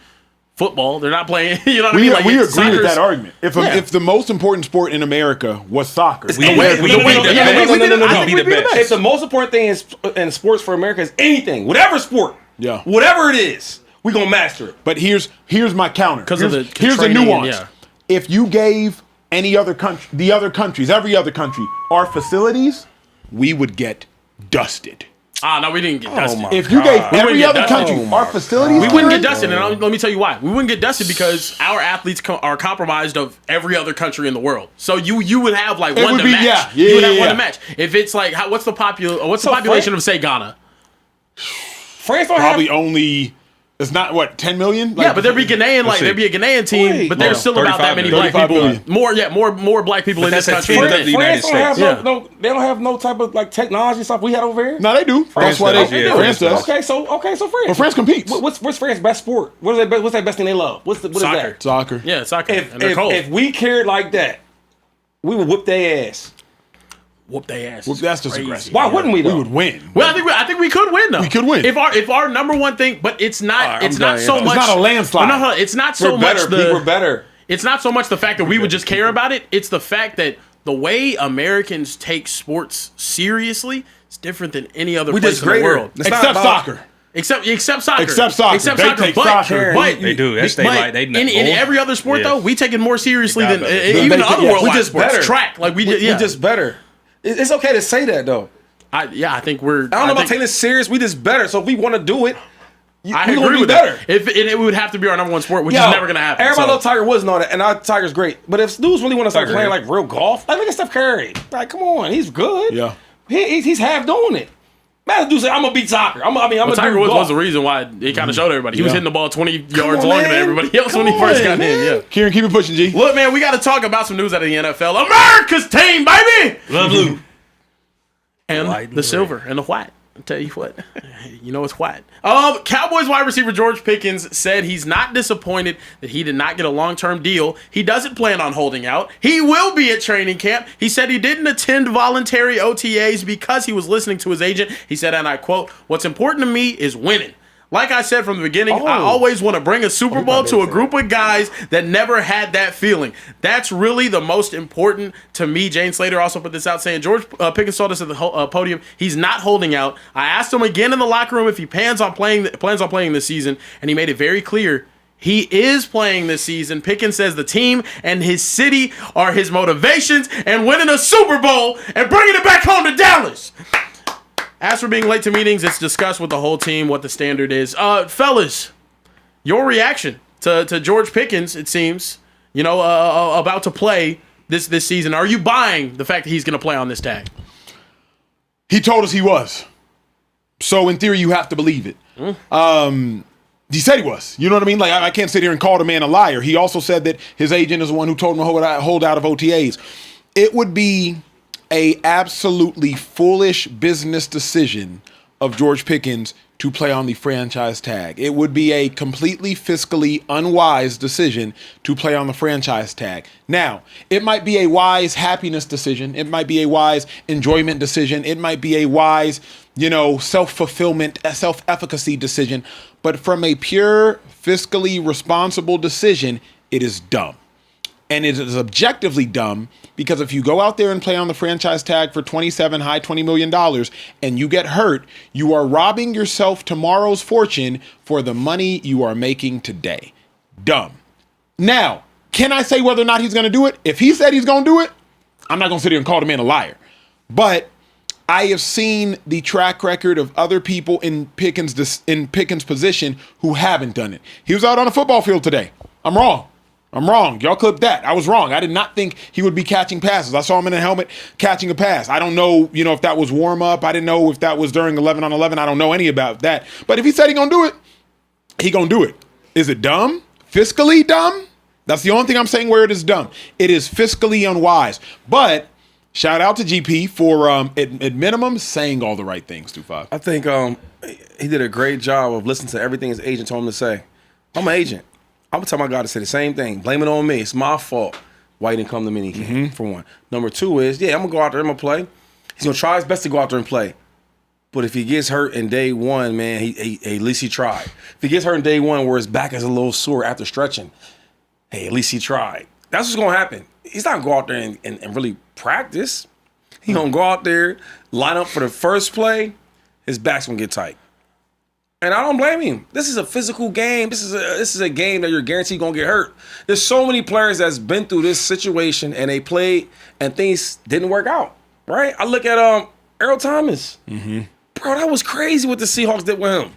football. They're not playing. You know what I mean? Like, We agree with soccer's- that argument. If the most important sport in America was soccer, We be the best. No, We be the best. If the most important thing in sports for America is anything, whatever sport, Yeah. whatever it is, we gonna master it. But here's my counter. 'Cause of the here's the training and- nuance. yeah. If you gave every other country, our facilities, we would get dusted. No, we didn't get dusted. my If you gave wouldn't every get other dusted. country our facilities, We wouldn't get Kieran, dusted, and let me tell you why. We wouldn't get dusted because our athletes are compromised of every other country in the world. So you would have like It one would to be- match. yeah, You would have yeah, one yeah. to match. If it's like what's the So population France- of say Ghana? France don't probably have. only. It's not what 10 million. Yeah, but there'd be Ghanaian Let's there'd see. be a Ghanaian team, Wait. but there's still about that many black 35 people. million. More black people in that's this a country. tenth than- of the United France don't have States. no, they don't have no type of like technology stuff we had over here. No, they do. France That's why does, they yeah, France does. Okay, so France. But France competes. What's France's best sport? What's that best thing they love? What is Soccer. that? Soccer. Yeah, soccer. If, and they're if, cold. if we cared like that, we would whoop their ass. Whoop their ass. Well, that's just Crazy. aggressive. Why wouldn't we We though? would win. Well, I think we could win though. We could win. if our number one thing, but it's not right, it's I'm not done, so yeah. much. It's not a landslide. No, it's not so We're much better. the We're better. It's not so much the fact that we would just care about it. It's the fact that the way Americans take sports seriously is different than any other We place just in the greater. world. It's not Except about- soccer. Except soccer. Except soccer. Except They soccer. take But, soccer. but They do. That's but they in every other sport though, we take it more seriously They than got better. even They- the other yeah, we worldwide just sports. better. Track like we just better. It's okay to say that though. I think we're. I don't know about taking this serious. We just better. So if we want to do it, I we gonna agree be with better. that. If it would have to be our number one sport, which Yo, is never gonna happen. Everybody so. knows Tiger Woods and all that, and our Tiger's great. But if dudes really want to start Tiger, playing yeah. like real golf, like look at Steph Curry. Like, come on, he's good. Yeah. He's half doing it. Man, dude say I'm gonna beat soccer. I'm Well, gonna Tiger do Woods golf. was the reason why it kind of showed everybody. He was Yeah. hitting the ball 20 yards on, longer than man. everybody else when Come he first on, got in. man. Yeah. Kieran, keep it pushing, G. Look, man, we got to talk about some news out of the NFL. America's team, baby, Love blue. and White and the red. silver and the white. I'll tell you what, you know it's white. Cowboys wide receiver George Pickens said he's not disappointed that he did not get a long-term deal. He doesn't plan on holding out. He will be at training camp. He said he didn't attend voluntary OTAs because he was listening to his agent. He said, and I quote, "What's important to me is winning. Like I said from the beginning, I always want to bring a Super Bowl to a group of guys that never had that feeling. That's really the most important to me." Jane Slater also put this out saying, George Pickens told us at the podium he's not holding out. I asked him again in the locker room if he plans on playing this season, and he made it very clear he is playing this season. Pickens says the team and his city are his motivations, and winning a Super Bowl and bringing it back home to Dallas. As for being late to meetings, it's discussed with the whole team what the standard is. Fellas, your reaction to George Pickens, it seems, about to play this season. Are you buying the fact that he's going to play on this tag? He told us he was. So in theory, you have to believe it. He said he was. You know what I mean? Like I can't sit here and call the man a liar. He also said that his agent is the one who told him to hold out of OTAs. It would be a absolutely foolish business decision of George Pickens to play on the franchise tag. It would be a completely fiscally unwise decision to play on the franchise tag. Now, it might be a wise happiness decision. It might be a wise enjoyment decision. It might be a wise, self-fulfillment, self-efficacy decision. But from a pure fiscally responsible decision, it is dumb. And it is objectively dumb because if you go out there and play on the franchise tag for high $20 million and you get hurt, you are robbing yourself tomorrow's fortune for the money you are making today. Dumb. Now, can I say whether or not he's going to do it? If he said he's going to do it, I'm not going to sit here and call the man a liar. But I have seen the track record of other people in Pickens' position who haven't done it. He was out on a football field today. I'm wrong. Y'all clip that. I was wrong. I did not think he would be catching passes. I saw him in a helmet catching a pass. I don't know, if that was warm up. I didn't know if that was during 11 on 11. I don't know any about that. But if he said he gonna do it, he gonna do it. Is it dumb? Fiscally dumb? That's the only thing I'm saying where it is dumb. It is fiscally unwise. But shout out to GP for at minimum saying all the right things, 2-5. I think he did a great job of listening to everything his agent told him to say. I'm an agent. I'm going to tell my guy to say the same thing. Blame it on me. It's my fault why he didn't come to minicamp, for one. Number two is, I'm going to go out there and I'm going to play. He's going to try his best to go out there and play. But if he gets hurt in day one, man, he at least he tried. If he gets hurt in day one where his back is a little sore after stretching, hey, at least he tried. That's what's going to happen. He's not going to go out there and really practice. He's going to go out there, line up for the first play, his back's going to get tight. And I don't blame him. This is a physical game. This is a game that you're guaranteed gonna get hurt. There's so many players that's been through this situation and they played and things didn't work out. Right? I look at Earl Thomas. Mm-hmm. Bro, that was crazy what the Seahawks did with him.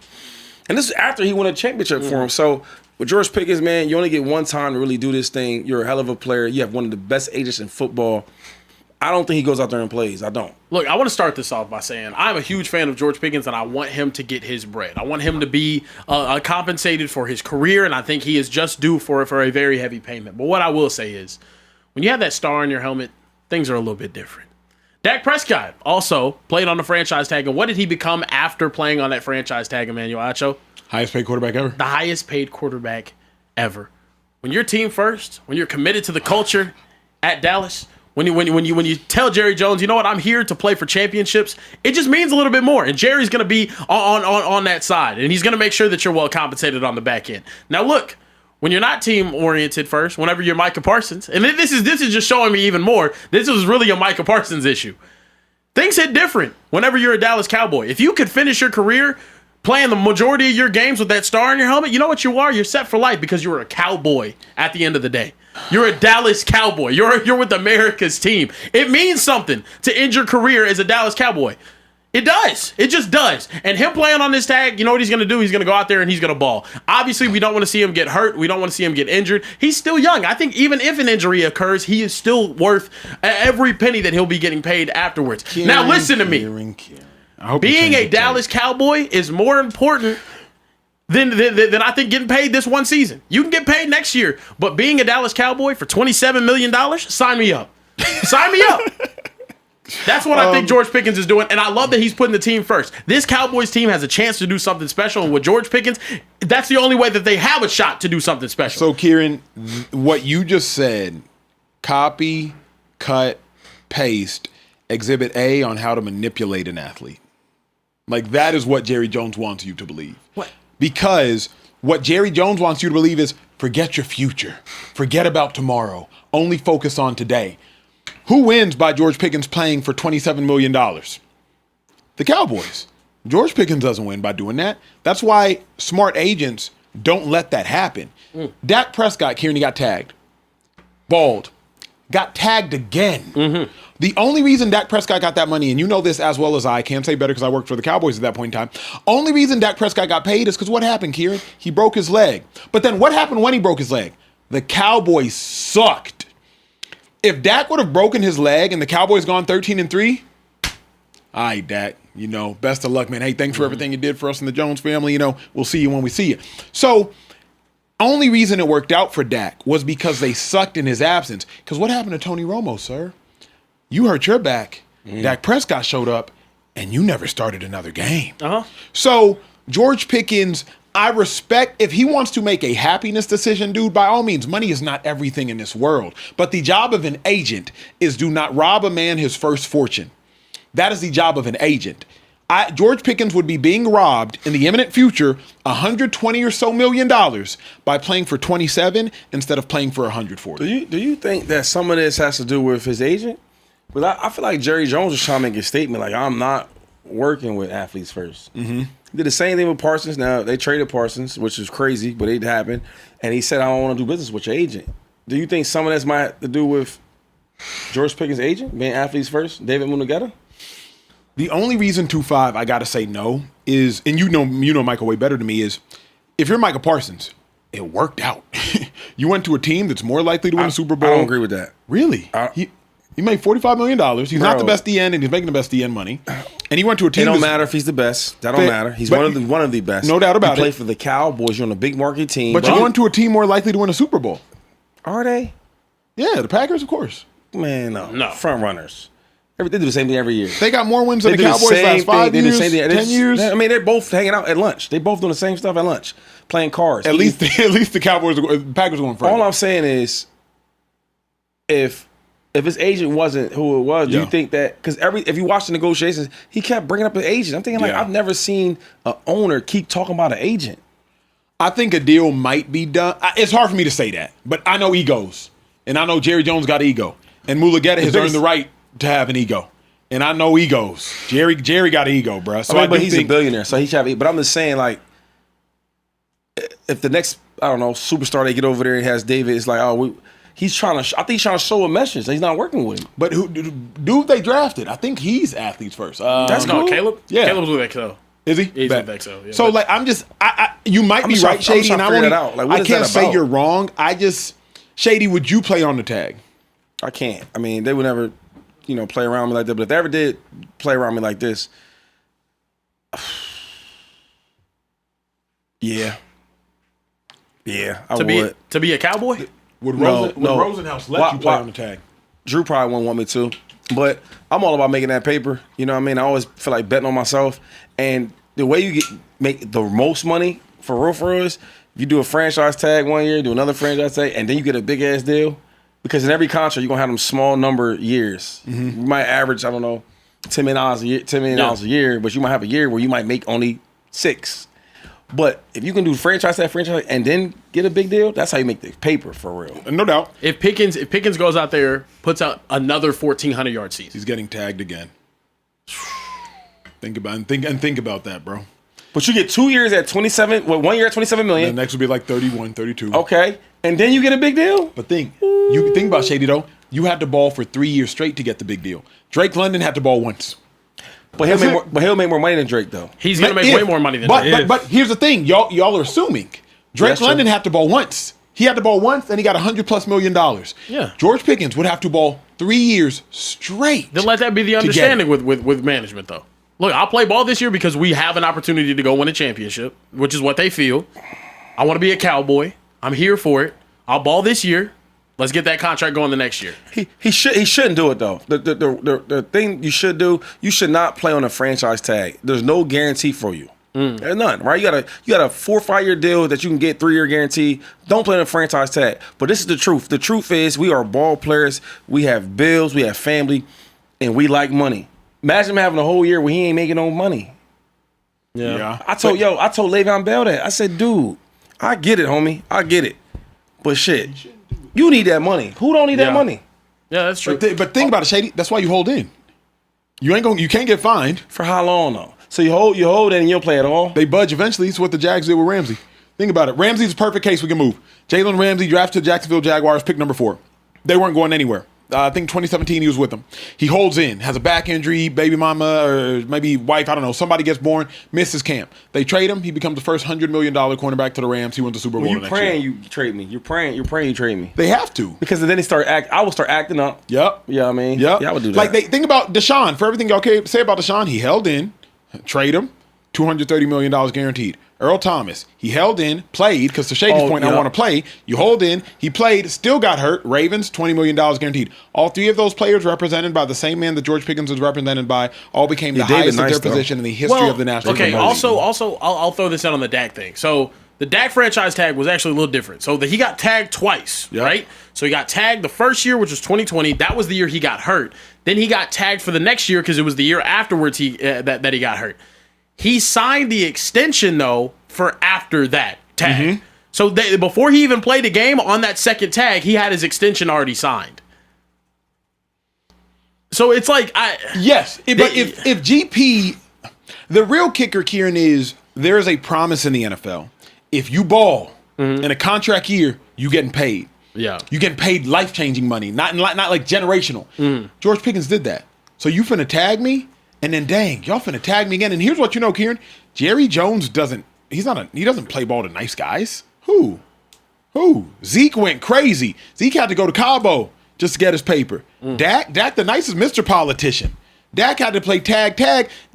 And this is after he won a championship for him. So with George Pickens, man, you only get one time to really do this thing. You're a hell of a player. You have one of the best agents in football. I don't think he goes out there and plays. I don't. Look, I want to start this off by saying I'm a huge fan of George Pickens, and I want him to get his bread. I want him to be compensated for his career, and I think he is just due for a very heavy payment. But what I will say is, when you have that star on your helmet, things are a little bit different. Dak Prescott also played on the franchise tag, and what did he become after playing on that franchise tag, Emmanuel Acho? Highest paid quarterback ever. The highest paid quarterback ever. When you're team first, when you're committed to the culture at Dallas, when you tell Jerry Jones, you know what, I'm here to play for championships, it just means a little bit more. And Jerry's going to be on that side, and he's going to make sure that you're well compensated on the back end. Now, look, when you're not team oriented first, whenever you're Micah Parsons, and this is just showing me even more. This was really a Micah Parsons issue. Things hit different whenever you're a Dallas Cowboy. If you could finish your career playing the majority of your games with that star on your helmet, you know what you are? You're set for life because you're a Cowboy at the end of the day. You're a Dallas Cowboy. You're with America's team. It means something to end your career as a Dallas Cowboy. It does. It just does. And him playing on this tag, you know what he's going to do? He's going to go out there and he's going to ball. Obviously, we don't want to see him get hurt. We don't want to see him get injured. He's still young. I think even if an injury occurs, he is still worth every penny that he'll be getting paid afterwards. Now, listen to me. Being a Dallas Cowboy is more important than I think getting paid this one season. You can get paid next year, but being a Dallas Cowboy for $27 million, sign me up. Sign me up. That's what I think George Pickens is doing, and I love that he's putting the team first. This Cowboys team has a chance to do something special, and with George Pickens, that's the only way that they have a shot to do something special. So, Kieran, what you just said, copy, cut, paste, exhibit A on how to manipulate an athlete. Like, that is what Jerry Jones wants you to believe. What? Because what Jerry Jones wants you to believe is forget your future. Forget about tomorrow. Only focus on today. Who wins by George Pickens playing for $27 million? The Cowboys. George Pickens doesn't win by doing that. That's why smart agents don't let that happen. Dak Prescott, Kieran, he got tagged. Bald. Got tagged again. Mm-hmm. The only reason Dak Prescott got that money, and you know this as well as I can't say better because I worked for the Cowboys at that point in time. Only reason Dak Prescott got paid is because what happened, Kieran? He broke his leg. But then what happened when he broke his leg? The Cowboys sucked. If Dak would have broken his leg and the Cowboys gone 13-3, all right, Dak, best of luck, man. Hey, thanks for everything you did for us in the Jones family. We'll see you when we see you. So, only reason it worked out for Dak was because they sucked in his absence. Because what happened to Tony Romo, sir? You hurt your back. Dak Prescott showed up, and you never started another game. Uh-huh. So, George Pickens, I respect if he wants to make a happiness decision, dude, by all means, money is not everything in this world. But the job of an agent is do not rob a man his first fortune. That is the job of an agent. George Pickens would be being robbed in the imminent future $120 or so million by playing for 27 instead of playing for 140. Do you think that some of this has to do with his agent? But I feel like Jerry Jones was trying to make a statement like, I'm not working with athletes first. Mm-hmm. He did the same thing with Parsons. Now, they traded Parsons, which is crazy, but it happened. And he said, I don't want to do business with your agent. Do you think some of this might have to do with George Pickens' agent, being athletes first, David Munageta? The only reason 2-5 I gotta say no is, and you know Michael way better than me, is if you're Michael Parsons, it worked out. You went to a team that's more likely to win a Super Bowl. I don't agree with that. Really? He made $45 million. He's not the best DN, and he's making the best DN money. And he went to a team. It don't matter if he's the best. That don't matter. He's one of the best. No doubt about it. He played for the Cowboys. You're on a big market team. But you're going to a team more likely to win a Super Bowl. Are they? Yeah, the Packers, of course. Man, no. Front runners. They do the same thing every year. They got more wins than the Cowboys last 5 years, 10 years. I mean, they're both hanging out at lunch. They both doing the same stuff at lunch, playing cards. At least the Packers are going first. All I'm saying is, if his agent wasn't who it was, do you think that because if you watch the negotiations, he kept bringing up an agent. I'm thinking I've never seen an owner keep talking about an agent. I think a deal might be done. It's hard for me to say that, but I know egos, and I know Jerry Jones got ego, and Mulugeta has earned the right to have an ego. And I know egos. Jerry got an ego, bro. So but he's a billionaire, so he should have. But I'm just saying, like, if the next superstar they get over there and has David, it's like, he's trying to. I think he's trying to show a message that he's not working with him. But dude they drafted, I think he's athletes first. That's cool. Caleb. Yeah, Caleb's with Excel. Is he? He's with Excel. Yeah, so like, I'm just. You might be right, Shady, and I can't say you're wrong. Shady, would you play on the tag? I can't. I mean, they would never. Play around me like that. But if they ever did play around me like this, I would. To be a Cowboy? Would Rosenhaus let you play on the tag? Drew probably wouldn't want me to. But I'm all about making that paper. You know what I mean? I always feel like betting on myself. And the way you make the most money for real is if you do a franchise tag one year, do another franchise tag, and then you get a big-ass deal. Because in every contract, you're going to have them small number years. Mm-hmm. You might average, $10 million a year, but you might have a year where you might make only 6. But if you can do franchise, and then get a big deal, that's how you make the paper for real. No doubt. If Pickens goes out there, puts out another 1,400-yard season. He's getting tagged again. Think about that, bro. But you get 2 years at 27, 1 year at $27 million. And the next will be like 31, 32. Okay. And then you get a big deal? But you think about Shady, though. You had to ball for 3 years straight to get the big deal. Drake London had to ball once. But he'll make more money than Drake, though. He's going to make way more money than Drake. But here's the thing. Y'all are assuming. Drake London had to ball once. He had to ball once, and he got $100+ million. Yeah. George Pickens would have to ball 3 years straight. Then let that be the understanding with management, though. Look, I'll play ball this year because we have an opportunity to go win a championship, which is what they feel. I want to be a Cowboy. I'm here for it. I'll ball this year. Let's get that contract going the next year. He shouldn't do it though. The thing you should do, you should not play on a franchise tag. There's no guarantee for you. There's none, right? You got a 4 or 5 year deal that you can get 3 year guarantee. Don't play on a franchise tag. But this is the truth. The truth is we are ball players. We have bills. We have family, and we like money. Imagine him having a whole year where he ain't making no money. Yeah. I told Le'Veon Bell that. I said, dude, I get it, homie. I get it. But shit, you need that money. Who don't need that money? Yeah, that's true. But think about it, Shady. That's why you hold in. You can't get fined. For how long though? So you hold in and you don't play at all? They budge eventually. It's what the Jags did with Ramsey. Think about it. Ramsey's a perfect case we can move. Jalen Ramsey drafted to Jacksonville Jaguars, pick number 4. They weren't going anywhere. I think 2017 he was with them. He holds in, has a back injury, baby mama or maybe wife, I don't know. Somebody gets born, misses camp. They trade him. He becomes the first $100 million cornerback to the Rams. He wins the Super Bowl next year. You're praying you trade me. You're praying you trade me. They have to. Because then I will start acting up. Yep. Yeah, I mean. Yep. Yeah, I would do that. Like, think about Deshaun. For everything y'all say about Deshaun, he held in, trade him, $230 million guaranteed. Earl Thomas, he held in, played, because to Shady's point, I want to play. You hold in, he played, still got hurt. Ravens, $20 million guaranteed. All three of those players represented by the same man that George Pickens was represented by, all became the highest of their position in the history of the National Football League. Also, I'll throw this out on the Dak thing. So the Dak franchise tag was actually a little different. So he got tagged twice, right? So he got tagged the first year, which was 2020. That was the year he got hurt. Then he got tagged for the next year because it was the year afterwards that he got hurt. He signed the extension, though, for after that tag. Mm-hmm. So before he even played a game on that second tag, he had his extension already signed. So it's like... but if GP... The real kicker, Kieran, is there is a promise in the NFL. If you ball in a contract year, you getting paid. Yeah. You getting paid life-changing money, not like generational. George Pickens did that. So you finna tag me? And then, dang, y'all finna tag me again. And here's what you know, Kieran. Jerry Jones doesn't play ball to nice guys. Who? Zeke went crazy. Zeke had to go to Cabo just to get his paper. Dak the nicest Mr. Politician. Dak had to play tag.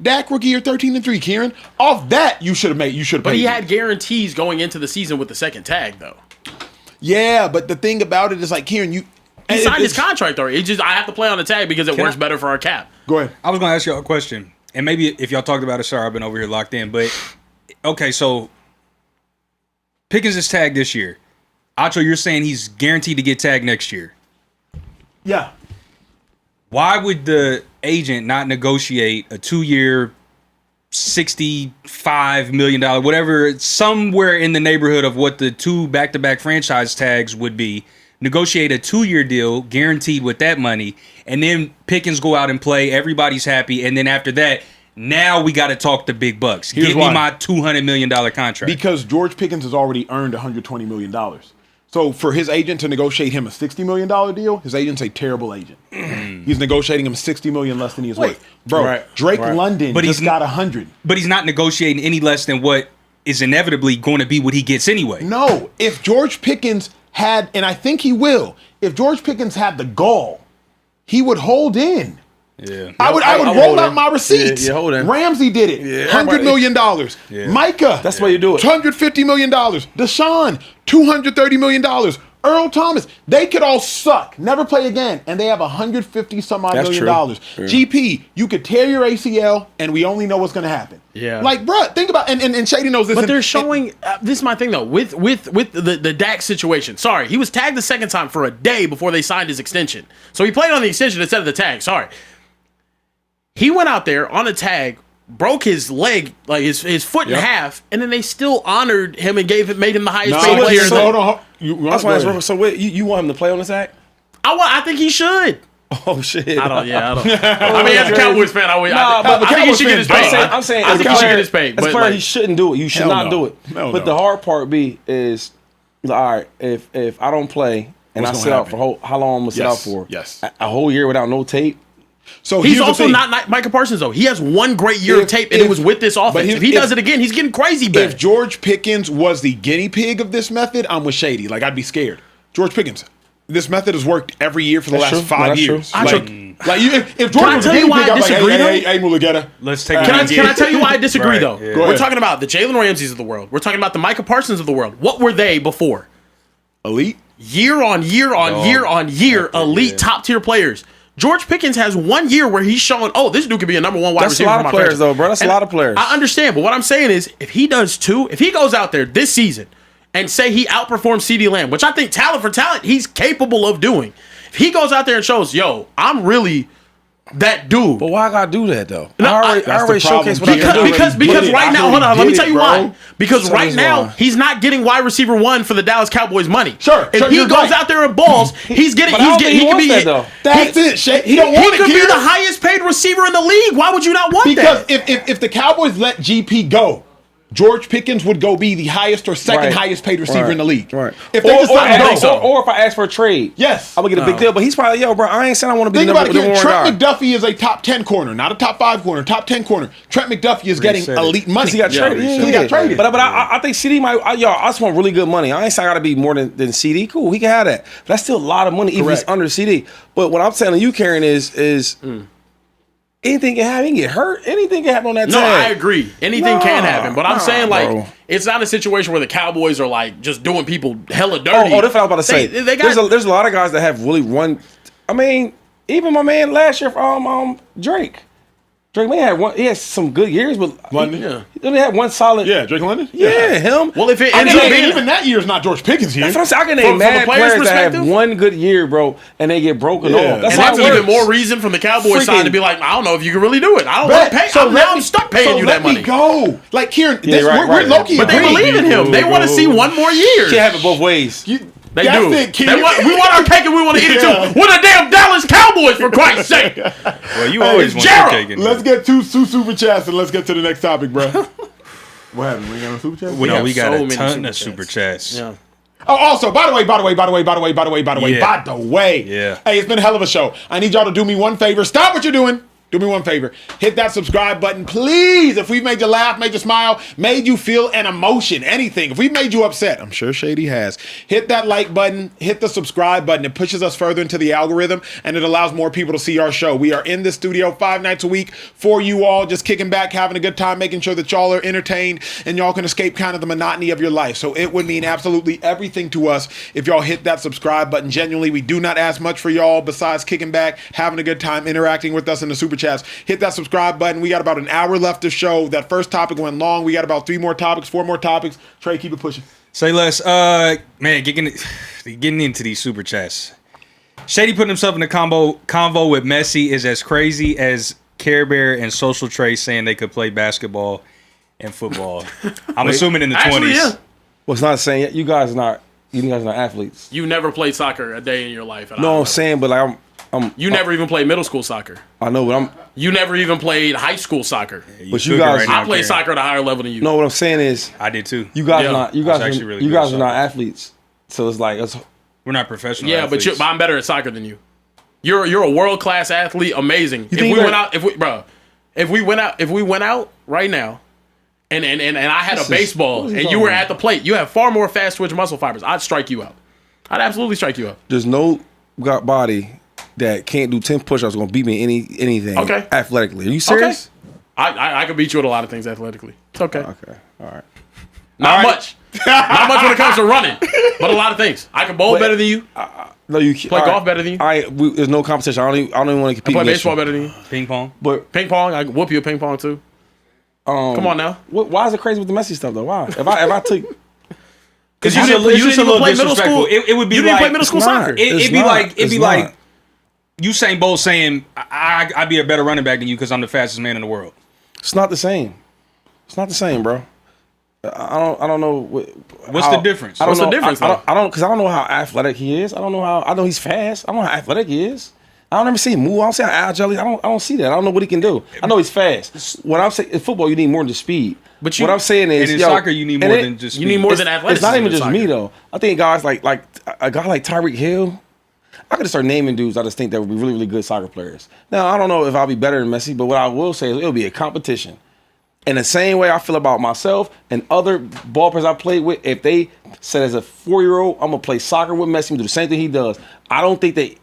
Dak rookie year 13-3, Kieran. Off that, you should have paid. But he had guarantees going into the season with the second tag, though. Yeah, but the thing about it is, like, Kieran, he signed his contract, though. I have to play on the tag because it works better for our cap. Go ahead. I was going to ask you a question, and maybe if y'all talked about it, sorry, I've been over here locked in. But, okay, so Pickens is tagged this year. Acho, you're saying he's guaranteed to get tagged next year. Yeah. Why would the agent not negotiate a 2-year, $65 million, whatever, somewhere in the neighborhood of what the 2 back-to-back franchise tags would be, negotiate a 2-year deal guaranteed with that money, and then Pickens go out and play, everybody's happy, and then after that, now we got to talk the big bucks. Give me my $200 million contract. Because George Pickens has already earned $120 million. So for his agent to negotiate him a $60 million deal, his agent's a terrible agent. He's negotiating him $60 million less than he's worth. Bro, Drake London just got $100. But he's not negotiating any less than what is inevitably going to be what he gets anyway. No, if George Pickens had, and I think he will, if George Pickens had the gall, he would hold in. Yeah, I would roll out my receipts. Yeah, hold in. Ramsey did it. Yeah, $100 million. Yeah. Micah. That's why you do it. $250 million. Deshaun. $230 million. Earl Thomas. They could all suck. Never play again. And they have $150 some odd million dollars. GP, you could tear your ACL and we only know what's going to happen. Yeah. Like, bruh, think about, and Shady knows this. But they're showing, this is my thing though, with the Dak situation. Sorry, he was tagged the second time for a day before they signed his extension. So he played on the extension instead of the tag. Sorry. He went out there on a tag, broke his leg, like his foot in half, and then they still honored him and made him the highest paid player. That's why you want him to play on the tag? I think he should. Oh shit! I don't. I mean, as a Cowboys fan, I think he should get his paid. I'm saying, I think he should get his paid. As a player, he shouldn't do it. You should not do it. But the hard part is, all right, if I don't play and I sit out for how long I'm gonna sit out for? Yes, a whole year without no tape. So he's also not Micah Parsons, though. He has one great year of tape, and it was with this offense. If he does it again, he's getting crazy bad. If George Pickens was the guinea pig of this method, I'm with Shady. Like, I'd be scared. George Pickens, this method has worked every year for the last 5 years. If George was a guinea pig, I'm like, hey, Mulugeta. Let's take Can I tell you why I disagree, though? Yeah. We're talking about the Jalen Ramseys of the world. We're talking about the Micah Parsons of the world. What were they before? Elite? Year on year on year, elite top-tier players. George Pickens has 1 year where he's showing, this dude could be a number one wide receiver. That's a lot of players, though, bro. That's a lot of players. I understand, but what I'm saying is, if he does if he goes out there this season and say he outperforms CeeDee Lamb, which I think talent for talent, he's capable of doing. If he goes out there and shows, I'm really that dude. But why I gotta do that though? No, I already showcased what I can do. Because right now, hold on, let me tell you why. Because right now, he's not getting wide receiver 1 for the Dallas Cowboys money. Sure. If he goes out there and balls, he's getting. He could be. That's it. He don't want it. He could be the highest paid receiver in the league. Why would you not want that? Because if the Cowboys let GP go, George Pickens would go be the highest or second highest paid receiver in the league. Right. If they decide to or if I ask for a trade, yes, I'm gonna get a big deal. But he's probably, bro, I ain't saying I want to be the number one guy. Trent guy. McDuffie is a top 10 corner, not a top 5 corner, top 10 corner. Trent MDuffie is getting elite money. He got traded. He got traded. But I think CD might. I just want really good money. I ain't saying I got to be more than CD. Cool, he can have that. But that's still a lot of money, even if he's under CD. But what I'm telling you, Karen, is. anything can happen. He can get hurt. Anything can happen on that No, tag. I agree. Anything can happen. But I'm saying, like, bro. it's not a situation where the Cowboys are, like, just doing people hella dirty. Oh, that's what I was about to say. They got, there's a lot of guys that have really one. I mean, even my man last year from Drake. Drake man had one. He had some good years, but London? he only had one solid. Yeah, Drake London? Yeah, him. well, if it I ends mean, up being even that year's not George Pickens here. That's what I'm saying. I can name From the mad player's players that have perspective? one good year, bro, and they get broken Yeah. off. That's and how that's it even works. more reason from the Cowboys side to be like, I don't know if you can really do it. I don't want to pay. So I'm stuck paying you that money. Let me go. Like, Kieran, Yeah, right, we're low-key But they agreeing. believe in him. They want to see one more year. Can't have it both ways. They That's do. it, Kieran. We want our cake and we want to eat it Yeah. too. We're the damn Dallas Cowboys, for Christ's sake. Well, you always want your Gerald, cake in Let's there. get two super chats and let's get to the next topic, bro. What happened? We got no super chats? We have got so a many ton of super super chats. Yeah. Oh, also, by the way, Yeah. Hey, it's been a hell of a show. I need y'all to do me one favor. Stop what you're doing. Do me one favor. Hit that subscribe button, please. If we've made you laugh, made you smile, made you feel an emotion, anything. If we've made you upset, I'm sure Shady has. Hit that like button. Hit the subscribe button. It pushes us further into the algorithm, and it allows more people to see our show. We are in the studio 5 nights a week for you all, just kicking back, having a good time, making sure that y'all are entertained, and y'all can escape kind of the monotony of your life. So it would mean absolutely everything to us if y'all hit that subscribe button. Genuinely, we do not ask much for y'all besides kicking back, having a good time, interacting with us in the super chats. Hit that subscribe button. We got about an hour left to show. That first topic went long. We got about 4 more topics. Trey, keep it pushing. Say less. Man, getting into these super chats. Shady putting himself in a convo with Messi is as crazy as Carebear and Social Trey saying they could play basketball and football. I'm assuming in the 20s. Actually, yeah. Well, it's not saying you guys are not athletes. You never played soccer a day in your life. and I No, don't I'm know. saying, but like You never even played middle school soccer. I know, but You never even played high school soccer. But you took it guys- now, I played Karen. soccer at a higher level than you. no. What I'm saying is, I did too. you guys Yeah. are not. You That's guys actually are, really you good guys are at not soccer. athletes. So it's like We're not professional. Yeah, athletes. but I'm better at soccer than you. You're a world class athlete, amazing. If think we you're- went out right now, and I had a This is- baseball, what is and this you all were about? at the plate, you have far more fast twitch muscle fibers. I'd strike you out. I'd absolutely strike you out. there's no body that can't do 10 push-ups gonna beat me in anything. Okay. Athletically, are you serious? I could beat you at a lot of things athletically. It's okay. Okay. All right. Not much. Not much when it comes to running, but a lot of things. I can bowl But- better than you. No, you can't. Play golf better than you? There's no competition. I don't even want to compete. Play against baseball you. better than you. Ping pong. But Ping pong, I can whoop you at ping pong too. Come on now. why is it crazy with the Messi stuff though? Why? If I took, Because You you didn't a even little play middle disrespectful. school. It would be You didn't like play middle school It's not. soccer. It'd It's be not. like It's like not. Usain Bolt saying I'd be a better running back than you because I'm the fastest man in the world. It's not the same. It's not the same, bro. I don't know What's the difference? I don't What's the know. difference, I though? don't know how athletic he is. I know he's fast. I don't know how athletic he is. I don't ever see him move. I don't see how agile. I don't see that. I don't know what he can do. I know he's fast. What I'm saying in football, you need more than just speed. But what I'm saying is, And in soccer, you need more than just. You need speed. more it's, than athleticism. it's not even in just me soccer. though. I think guys like a guy like Tyreek Hill. I could start naming dudes I just think that would be really, really good soccer players. Now, I don't know if I'll be better than Messi, but what I will say is it'll be a competition. In the same way I feel about myself and other ball players I played with, if they said as a 4-year-old, I'm going to play soccer with Messi and do the same thing he does, I don't think that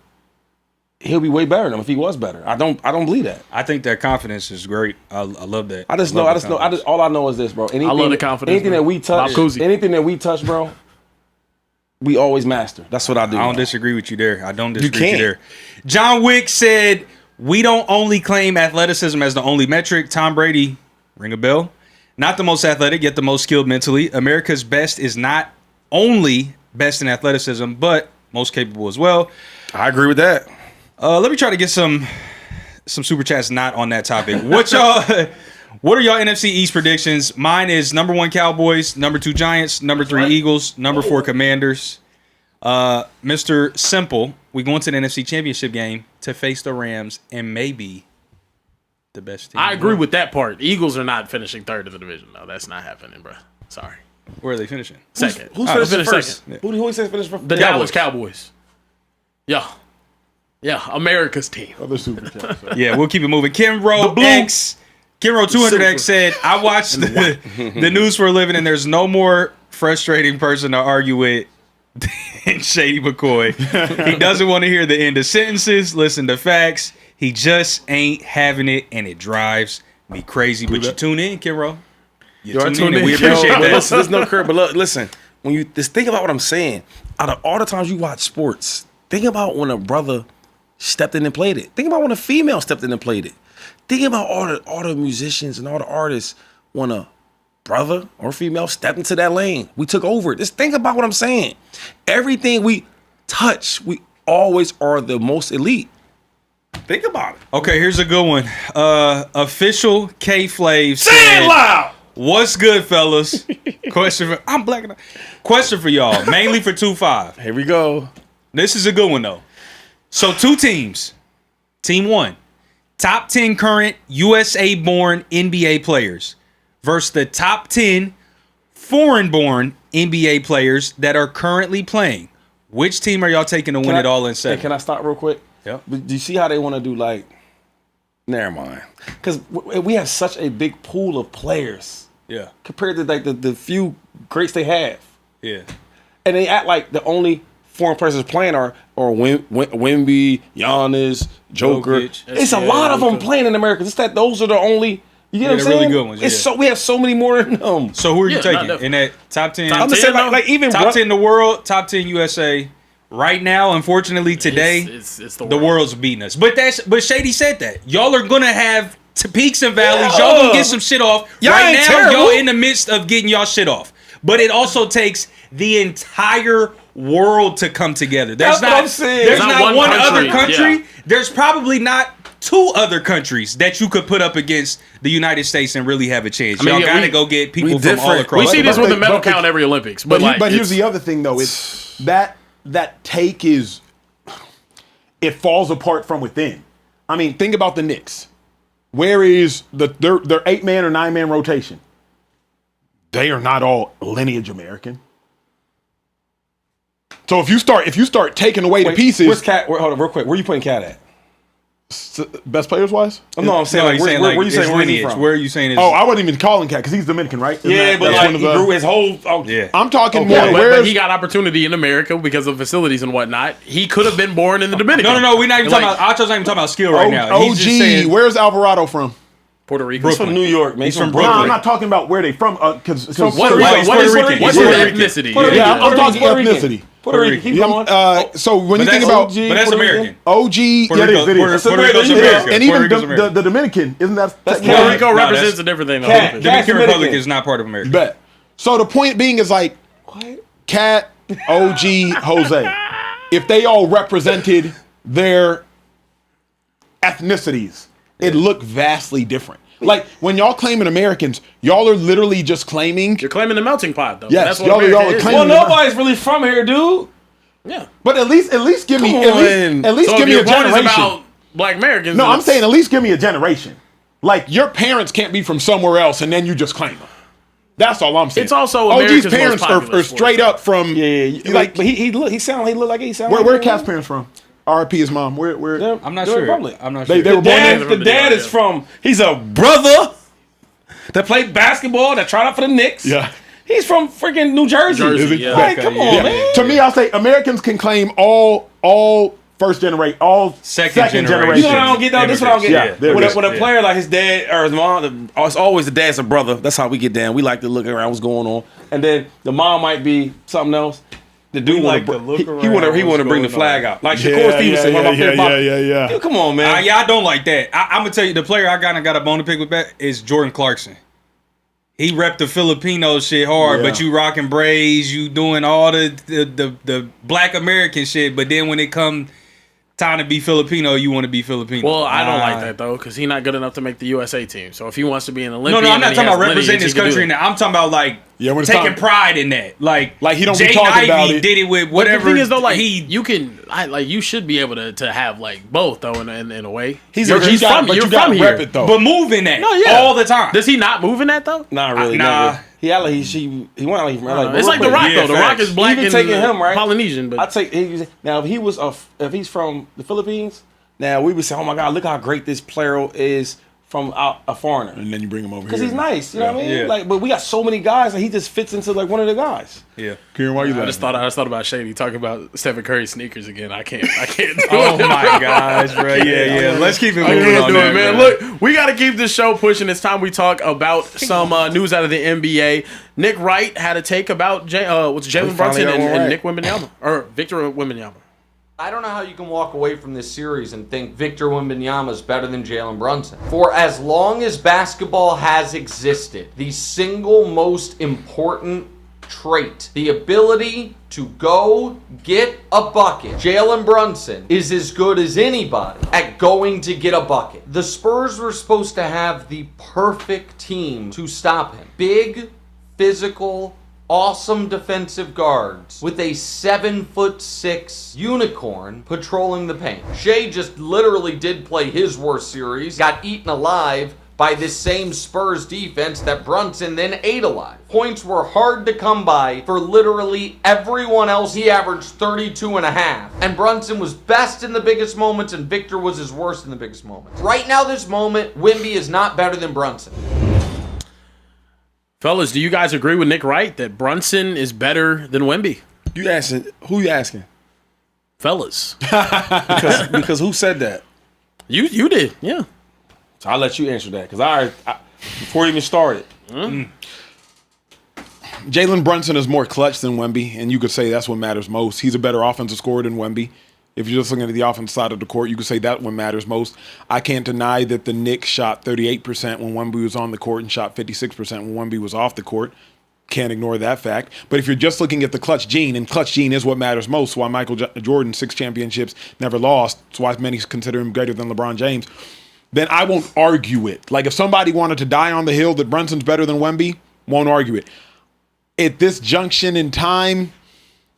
he'll be way better than him if he was better. I don't believe that. I think that confidence is great. I love that. All I know is this, bro. Anything, I love the confidence, Anything man. that we touch, Bob Cousy. bro, we always master. That's what I do. I don't disagree with you there. I don't disagree with can't. you there. John Wick said, "We don't only claim athleticism as the only metric. Tom Brady, ring a bell. Not the most athletic, yet the most skilled mentally. America's best is not only best in athleticism, but most capable as well." I agree with that. Let me try to get some super chats not on that topic. What are y'all NFC East predictions? Mine is number 1 Cowboys, number 2 Giants, number 3 Eagles, number 4 Commanders. Mr. Simple, we going to the NFC Championship game to face the Rams and maybe the best team. I agree with that part. Eagles are not finishing third in the division. No, that's not happening, bro. Sorry. Where are they finishing? Second. Who's Finished finishing first? second. Who says finish first? The Dallas Cowboys. Yeah, America's team. Other super chats. Yeah, we'll keep it moving. Kenro 200X said, "I watch the news for a living, and there's no more frustrating person to argue with than Shady McCoy. He doesn't want to hear the end of sentences, listen to facts. He just ain't having it, and it drives me crazy. But you tune in, Kiro. You tune in. We appreciate that. Listen, there's no curve. But look, listen, when you just think about what I'm saying, out of all the times you watch sports, think about when a brother stepped in and played it. Think about when a female stepped in and played it. Think about all the musicians and all the artists when a brother or female stepped into that lane. We took over it. Just think about what I'm saying. Everything we touch, we always are the most elite. Think about it. Okay, here's a good one. Official K-Flav Say said, it loud. "What's good, fellas?" I'm black. Question for y'all, mainly for 2-5. Here we go. This is a good one though. So 2 teams. Team 1, top 10 current USA-born NBA players versus the top 10 foreign-born NBA players that are currently playing. Which team are y'all taking to win it all in 7? Hey, can I stop real quick? Yep. Do you see how they want to do like? Never mind. Because we have such a big pool of players Yeah. compared to like the few greats they have, Yeah. and they act like the only foreign players that's playing are Wemby, Giannis, Joker. Jokic. It's a lot of them playing in America. It's that those are the only. You get what I'm they're saying? really good ones, It's yeah. so we have so many more than them. So who are you Yeah, taking not in that top 10? I'm just saying like even top 10 in the world, top 10 USA. Right now, unfortunately, today, It's the the world. world's beating us. But Shady said that. Y'all are gonna have peaks and valleys. Y'all gonna get some shit off. Y'all right ain't now, terrible. y'all in the midst of getting y'all shit off. But it also takes the entire world to come together. There's That's what I'm saying. There's Not not one one other country, country. yeah. There's probably not 2 other countries that you could put up against the United States and really have a chance. I mean, Y'all yeah, gotta we- go get people we from all different. across. We see the this world. with the medal but- count every Olympics, But but here's the other thing, though. It's that take is it falls apart from within. I mean, think about the Knicks. Where is their 8-man or 9-man rotation? They are not all lineage American. So if you start taking away the pieces, Where's Cat? Hold on, real quick. Where you putting Cat at? best players wise. No, I'm saying No, like, he's where, saying where, like where you saying his where is he lineage. from? Where are you saying is? Oh, I wasn't even calling Cat because he's Dominican, right? Isn't Yeah, that- but that's like one of he the- grew his whole. Oh, Yeah. I'm talking Okay, more. but Where's but he got opportunity in America because of facilities and whatnot. He could have been born in the Dominican. No. We're not even talking Like, about. Acho's not even talking about skill right now. He's just OG? saying. Where's Alvarado from? Puerto Rico. He's from New York, man. He's from No, Brooklyn. I'm not talking about where they from. Because Puerto Rico. What is Puerto Rican. what's Puerto his Rican. ethnicity? Puerto Yeah, Rican. I'm talking Puerto Rican. ethnicity. Puerto Rican. Keep going. So when you But think that's about OG, but that's Puerto Rican. American. OG, Puerto yeah, Rico, it is. Puerto Rico's Yeah. America. And Puerto even Rico's America. the Dominican, isn't that? That's Puerto Cat. Rico No, represents that's- a different thing. Cat. Olympics. Dominican Dominican. Republic is not part of America. Bet. So the point being is like, Cat, OG, Jose, if they all represented their ethnicities, it looked vastly different. Like when y'all claiming Americans, y'all are literally just claiming. You're claiming the melting pot, though. Yes, That's what y'all are America is. claiming- Well, nobody's really from here, dude. Yeah. But at least give me Come at on. least So give if me your a point is generation. about Black Americans, No, then I'm it's- saying at least give me a generation. Like your parents can't be from somewhere else, and then you just claim them. That's all I'm saying. It's also OG's America's most parents popular are sport. straight up from. Yeah. Like But he look like he sound. where Cat's parents from? R.I.P. his mom. Where? I'm not The sure. Republic. I'm not They- sure. they were born Dad, in- the dad is from. He's a brother that played basketball that tried out for the Knicks. Yeah. He's from freaking New Jersey. Jersey, yeah. Like, Okay, come yeah. on, Yeah. man. To me, I'll say Americans can claim all first generation, all Second generation. You know what I don't get though? This is what I don't get. Yeah, there it is. When a player like his dad or his mom, it's always the dad's a brother. That's how we get down. We like to look around what's going on, and then the mom might be something else. The dude like to want look to around he want to what's bring the going flag on. out, like Shakur Stevenson. One of my favorite boxers. yeah. Dude, come on, man. Yeah, I don't like that. I'm gonna tell you, the player I got a bone to pick with that is Jordan Clarkson. He repped the Filipino shit hard, Yeah. but you rocking braids, you doing all the Black American shit, but then when it come time to be Filipino, you want to be Filipino. Well, I don't like Nah. that though, because he's not good enough to make the USA team. So if he wants to be an No, Olympian, I'm not and he talking has about representing lineage, his he can do country it. in that. I'm talking about like Yeah, when it's taking time- pride in that. Like he don't be Jaden talking Ivey about it. did it with But whatever. the thing is though, like he you should be able to have like both though in a way. He's You're but you from gotta here. rep it though. but moving that No, yeah. all the time. Does he not move in that though? Not really. Nah. Never. He went like from LA. It's like The Rock Yeah, though. The Rock facts. is black Even and taking him, right? Polynesian, but I take now if he was if he's from the Philippines, now we would say, oh my God, look how great this player is from a foreigner. And then you bring him over here. Because he's nice, you know what I mean? Yeah. Like, but we got so many guys that he just fits into like one of the guys. Yeah. Kieran, why you I laughing? just thought about Shady talking about Stephen Curry sneakers again. I can't do Oh it. my gosh, bro. Yeah. Let's keep it I moving can't on do that, it, man. Look, we got to keep this show pushing. It's time we talk about some news out of the NBA. Nick Wright had a take about Jalen Brunson and Nick Wembanyama, or Victor Wembanyama. I don't know how you can walk away from this series and think Victor Wembanyama is better than Jalen Brunson. For as long as basketball has existed, the single most important trait, the ability to go get a bucket. Jalen Brunson is as good as anybody at going to get a bucket. The Spurs were supposed to have the perfect team to stop him. Big, physical, awesome defensive guards with a 7'6" unicorn patrolling the paint. Shea just literally did play his worst series, got eaten alive by this same Spurs defense that Brunson then ate alive. Points were hard to come by for literally everyone else. He averaged 32 and a half. And Brunson was best in the biggest moments and Victor was his worst in the biggest moments. Right now, this moment, Wemby is not better than Brunson. Fellas, do you guys agree with Nick Wright that Brunson is better than Wemby? You asking? Who you asking? Fellas. Because who said that? You did, yeah. So I'll let you answer that because I before it even started. Jalen Brunson is more clutch than Wemby, and you could say that's what matters most. He's a better offensive scorer than Wemby. If you're just looking at the offensive side of the court, you could say that one matters most. I can't deny that the Knicks shot 38% when Wemby was on the court and shot 56% when Wemby was off the court. Can't ignore that fact. But if you're just looking at the clutch gene, and clutch gene is what matters most, why Michael Jordan, 6 championships, never lost, it's why many consider him greater than LeBron James, then I won't argue it. Like if somebody wanted to die on the hill that Brunson's better than Wemby, won't argue it. At this junction in time,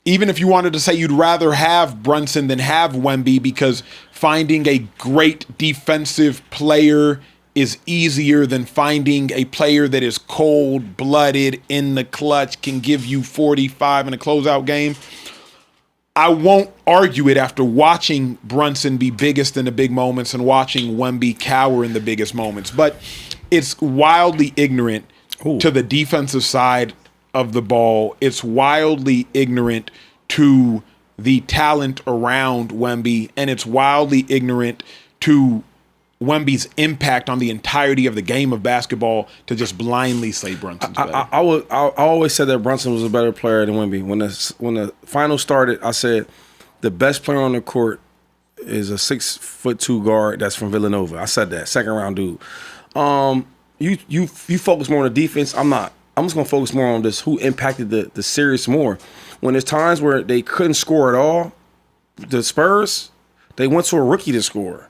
even if you wanted to say you'd rather have Brunson than have Wemby because finding a great defensive player is easier than finding a player that is cold-blooded in the clutch, can give you 45 in a closeout game, I won't argue it after watching Brunson be biggest in the big moments and watching Wemby cower in the biggest moments. But it's wildly ignorant to the defensive side of the ball. It's wildly ignorant to the talent around Wemby, and it's wildly ignorant to Wemby's impact on the entirety of the game of basketball to just blindly say Brunson's better. I always said that Brunson was a better player than Wemby. When the final started, I said the best player on the court is a 6'2" guard that's from Villanova. I said that, second round dude. You focus more on the defense. I'm not. I'm just gonna focus more on this. Who impacted the series more? When there's times where they couldn't score at all, the Spurs, they went to a rookie to score.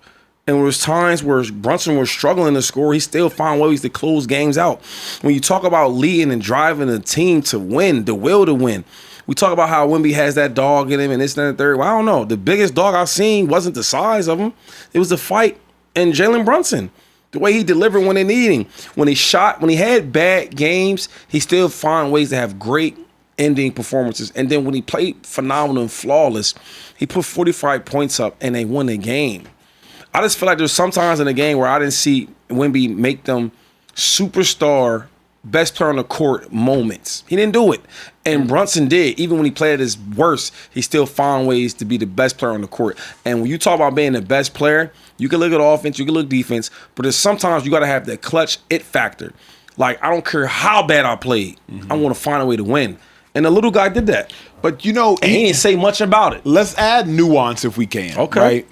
And there was times where Brunson was struggling to score. He still found ways to close games out. When you talk about leading and driving a team to win, the will to win, we talk about how Wemby has that dog in him and this and that third. Well, I don't know. The biggest dog I've seen wasn't the size of him. It was the fight in Jalen Brunson. The way he delivered when they need him. When he shot, when he had bad games, he still found ways to have great ending performances. And then when he played phenomenal and flawless, he put 45 points up and they won the game. I just feel like there's sometimes in the game where I didn't see Wemby make them superstar, best player on the court moments. He didn't do it. And Brunson did. Even when he played at his worst, he still found ways to be the best player on the court. And when you talk about being the best player, you can look at offense, you can look defense, but there's sometimes you got to have that clutch it factor. Like, I don't care how bad I played. I want to find a way to win. And the little guy did that. But, you know, and he didn't say much about it. Let's add nuance if we can. Okay. Right?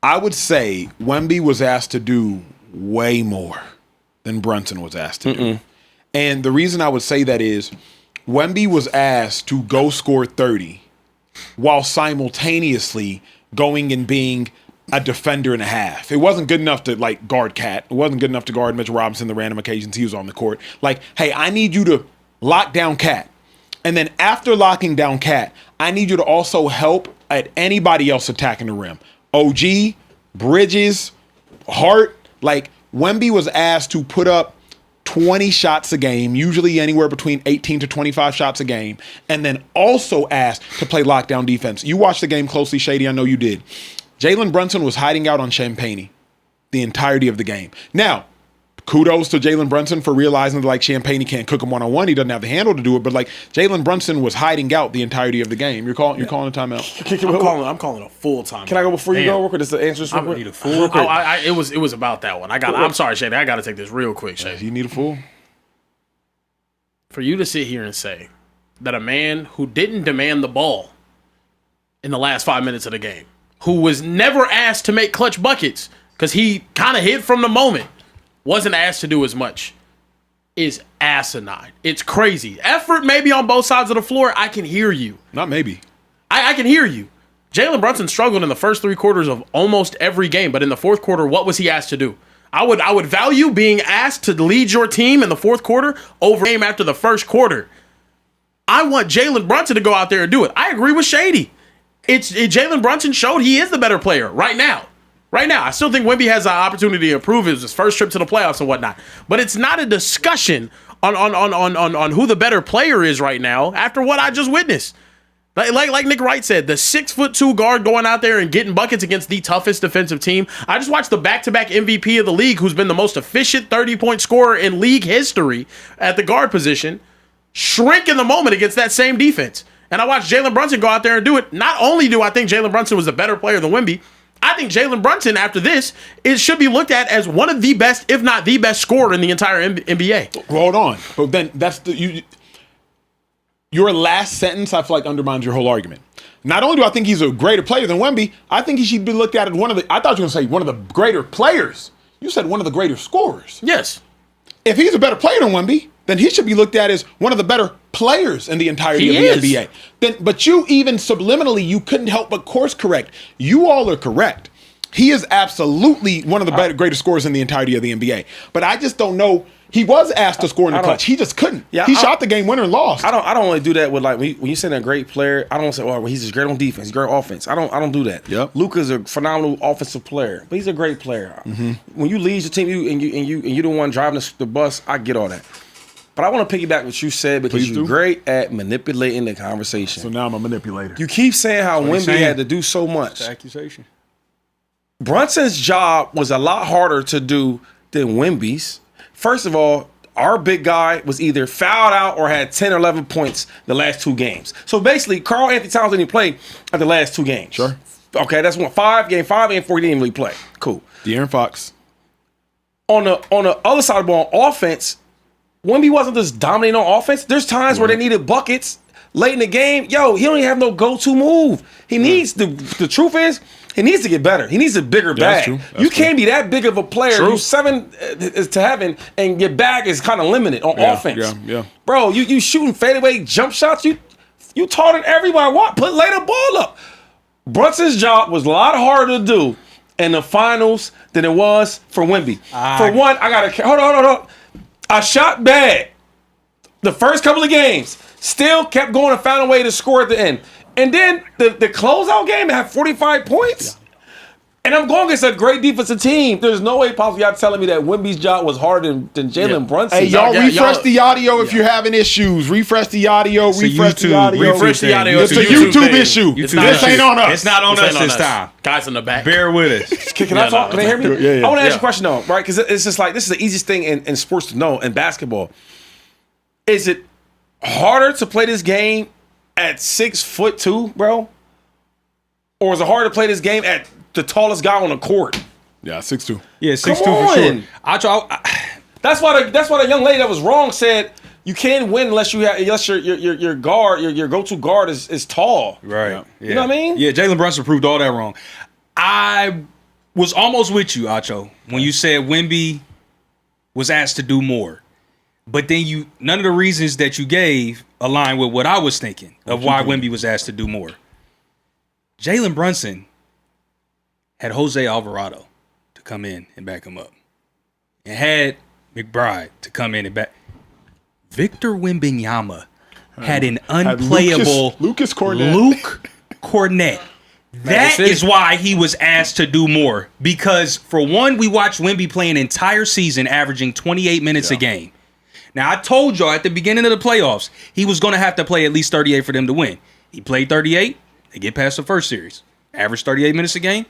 I would say Wemby was asked to do way more than Brunson was asked to do. And the reason I would say that is Wemby was asked to go score 30 while simultaneously going and being a defender and a half. It wasn't good enough to, like, guard Cat. It wasn't good enough to guard Mitchell Robinson the random occasions he was on the court. Like, hey, I need you to lock down Cat. And then after locking down Cat, I need you to also help at anybody else attacking the rim. OG, Bridges, Hart. Like, Wemby was asked to put up 20 shots a game, usually anywhere between 18 to 25 shots a game, and then also asked to play lockdown defense. You watched the game closely, Shady. I know you did. Jalen Brunson was hiding out on Champagne. the entirety of the game. Now, kudos to Jalen Brunson for realizing that, like, Champagne, he can't cook him one-on-one. He doesn't have the handle to do it. But, like, Jalen Brunson was hiding out the entirety of the game. You're calling a timeout. I'm calling a full timeout. Can I go before you go real quick? Just to answer this real quick. Need a full. It was about that one. I'm sorry, Shady. I got to take this real quick, Shady. You need a full? For you to sit here and say that a man who didn't demand the ball in the last 5 minutes of the game, who was never asked to make clutch buckets because he kind of hid from the moment, wasn't asked to do as much, is asinine. It's crazy. Effort maybe on both sides of the floor. I can hear you. Not maybe. I can hear you. Jalen Brunson struggled in the first 3 quarters of almost every game, but in the fourth quarter, what was he asked to do? I would value being asked to lead your team in the fourth quarter over game after the first quarter. I want Jalen Brunson to go out there and do it. I agree with Shady. Jalen Brunson showed he is the better player right now. Right now, I still think Wemby has an opportunity to improve. It was his first trip to the playoffs and whatnot. But it's not a discussion on who the better player is right now after what I just witnessed. Like Nick Wright said, the 6'2" guard going out there and getting buckets against the toughest defensive team. I just watched the back-to-back MVP of the league, who's been the most efficient 30-point scorer in league history at the guard position, shrink in the moment against that same defense. And I watched Jalen Brunson go out there and do it. Not only do I think Jalen Brunson was a better player than Wemby, I think Jalen Brunson, after this, should be looked at as one of the best, if not the best scorer in the entire NBA. Well, hold on. But then that's your last sentence, I feel like, undermines your whole argument. Not only do I think he's a greater player than Wemby, I think he should be looked at as I thought you were going to say one of the greater players. You said one of the greater scorers. Yes. If he's a better player than Wemby, then he should be looked at as one of the better players in the entirety of the NBA. But you even subliminally, you couldn't help but course correct. You all are correct. He is absolutely one of the greatest scorers in the entirety of the NBA. But I just don't know. He was asked to score in the clutch. He just couldn't. Yeah, he shot the game winner and lost. I don't only do that with, like, when you say a great player. I don't say, well, he's just great on defense, he's great on offense. I don't do that. Yep. Luka's a phenomenal offensive player, but he's a great player. Mm-hmm. When you lead your team, you're the one driving the bus. I get all that. But I want to piggyback what you said because you're great at manipulating the conversation. So now I'm a manipulator. You keep saying how Wemby had to do so much. That's accusation. Brunson's job was a lot harder to do than Wemby's. First of all, our big guy was either fouled out or had 10 or 11 points the last 2 games. So basically, Karl Anthony Towns didn't play at the last 2 games. Sure. Okay, that's game 5 and 4, he didn't really play. Cool. De'Aaron Fox. On the other side of the ball, on offense, Wemby wasn't just dominating on offense. There's times where they needed buckets late in the game. Yo, he don't even have no go-to move. He needs the truth is, he needs to get better. He needs a bigger bag. You can't be that big of a player. You 7 to heaven, and your bag is kind of limited on offense. Yeah. Bro, you shooting fadeaway jump shots. You taught it everybody. Lay the ball up. Brunson's job was a lot harder to do in the finals than it was for Wemby. For one, I gotta hold on. I shot bad the first couple of games. Still kept going and found a way to score at the end. And then the closeout game had 45 points. Yeah. And I'm going against a great defensive team. There's no way possible y'all telling me that Wemby's job was harder than Jalen Brunson. Hey, y'all refresh the audio if you're having issues. Refresh the audio. Refresh the audio. Refresh the audio. It's a YouTube issue. This ain't on us. It's not on us this time. Guys in the back. Bear with us. Can I talk? Can they hear me? Yeah. I want to ask you a question, though, right? Because it's just like, this is the easiest thing in sports to know, in basketball. Is it harder to play this game at 6'2", bro? Or is it harder to play this game at the tallest guy on the court? Yeah, 6'2". Yeah, 6'2" for sure. That's why the young lady that was wrong said you can't win unless your guard, your go-to guard is tall. Right. Yeah. You know what I mean? Yeah, Jalen Brunson proved all that wrong. I was almost with you, Acho, when you said Wemby was asked to do more. But then none of the reasons that you gave align with what I was thinking of why Wemby was asked to do more. Jalen Brunson had Jose Alvarado to come in and back him up. And had McBride to come in and back. Victor Wembanyama had an unplayable Luke Cornett. That is why he was asked to do more. Because, for one, we watched Wemby play an entire season averaging 28 minutes a game. Now, I told y'all at the beginning of the playoffs, he was going to have to play at least 38 for them to win. He played 38. They get past the first series. Averaged 38 minutes a game.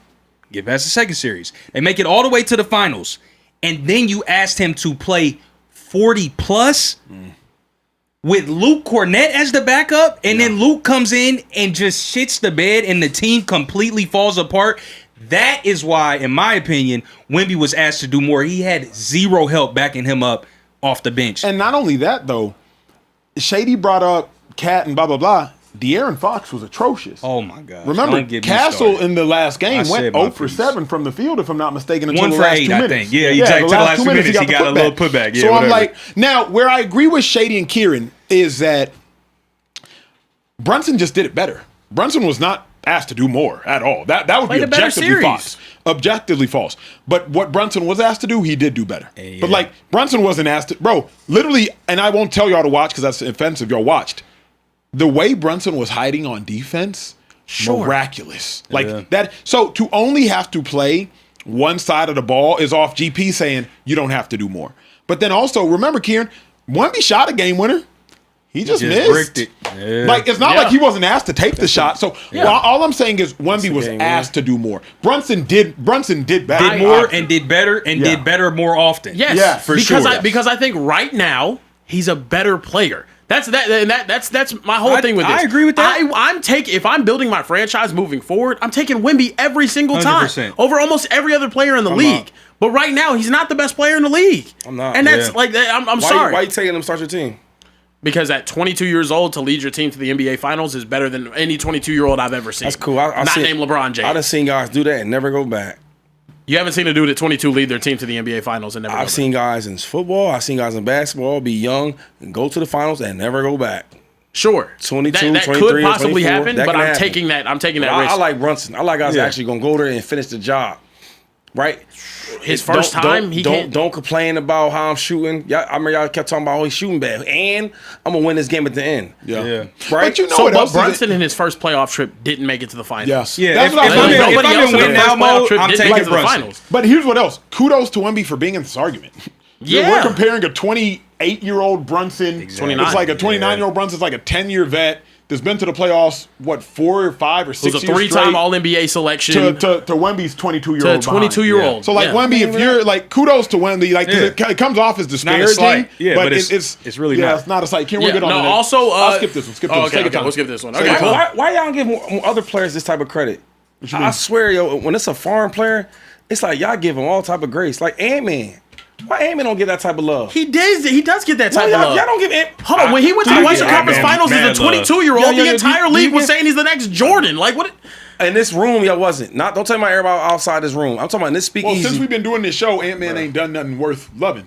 get past the second series. They make it all the way to the finals. And then you asked him to play 40 plus with Luke Cornett as the backup. And then Luke comes in and just shits the bed and the team completely falls apart. That is why, in my opinion, Wemby was asked to do more. He had zero help backing him up off the bench. And not only that, though, Shady brought up Cat and blah, blah, blah. De'Aaron Fox was atrocious. Oh, my God. Remember, Castle in the last game went 0 for 7 from the field, if I'm not mistaken, until the last 2 minutes. I think. Yeah, exactly. The last 2 minutes, he got a little putback. Yeah, so whatever. I'm like, now, where I agree with Shady and Kieran is that Brunson just did it better. Brunson was not asked to do more at all. That would be objectively false. But what Brunson was asked to do, he did do better. Yeah. But like Brunson wasn't asked to, bro, literally, and I won't tell y'all to watch because that's offensive. Y'all watched. The way Brunson was hiding on defense, miraculous. Like that. So to only have to play one side of the ball is off GP saying you don't have to do more. But then also remember, Kieran, Wemby shot a game winner. He just missed. Bricked it. Yeah. Like it's not like he wasn't asked to take the shot. So all I'm saying is Wemby was asked to do more. Brunson did better. Did more and did better and did better more often. Yes, for because sure. because I think right now he's a better player. That's my whole thing with this. I agree with that. I'm taking if I'm building my franchise moving forward, I'm taking Wemby every single time 100%. over almost every other player in the league. But right now he's not the best player in the league. I'm not. And that's I'm sorry. Why you taking him to start your team? Because at 22 years old to lead your team to the NBA Finals is better than any 22-year-old I've ever seen. That's cool. Not named LeBron James. I done seen guys do that and never go back. You haven't seen a dude at 22 lead their team to the NBA Finals and never go back. I've seen guys in football. I've seen guys in basketball be young and go to the finals and never go back. Sure. 22, that 23, could possibly 24, happen, that but can I'm happen. taking that risk. I like Brunson. I like guys that actually going to go there and finish the job. Right? His first time, he can't. Don't complain about how I'm shooting. I remember y'all kept talking about how he's shooting bad. And I'm going to win this game at the end. Yeah. Right? But you know So, what but else? Brunson in his first playoff trip didn't make it to the finals. Yes. Yeah, That's if what I'm saying. Nobody else in the first playoff trip didn't make it to the finals. But here's what else. Kudos to Wemby for being in this argument. Yeah. We're comparing a 28-year-old Brunson. Exactly. It's like a 29-year-old Brunson's like a 10-year vet that's been to the playoffs, 4 or 5 or 6 years Who's straight. a 3-time All-NBA selection. To Wemby's 22-year-old. To a 22-year-old. So like Wemby, if you're like, kudos to Wemby, like 'cause it comes off as disparaging. slight. Yeah, but it's really not. It's not a slight. Can we get on no, that? also, I'll skip this one. Skip this one. Okay, Take your time. we'll skip this one. Take Okay, your cool. time. Why y'all don't give more other players this type of credit? I swear, yo, when it's a foreign player, it's like y'all give him all type of grace. Like Ant-Man. Why Ant-Man don't get that type of love? He does get that type of love. Y'all don't give Ant. Hold on, when he went to the Western Conference Finals as a 22-year-old, Yeah, the entire do you league was get- saying he's the next Jordan. Like what? In this room, y'all wasn't. Don't tell me everybody outside this room. I'm talking about in this Well, speakeasy. since we've been doing this show, Ant-Man ain't done nothing worth loving.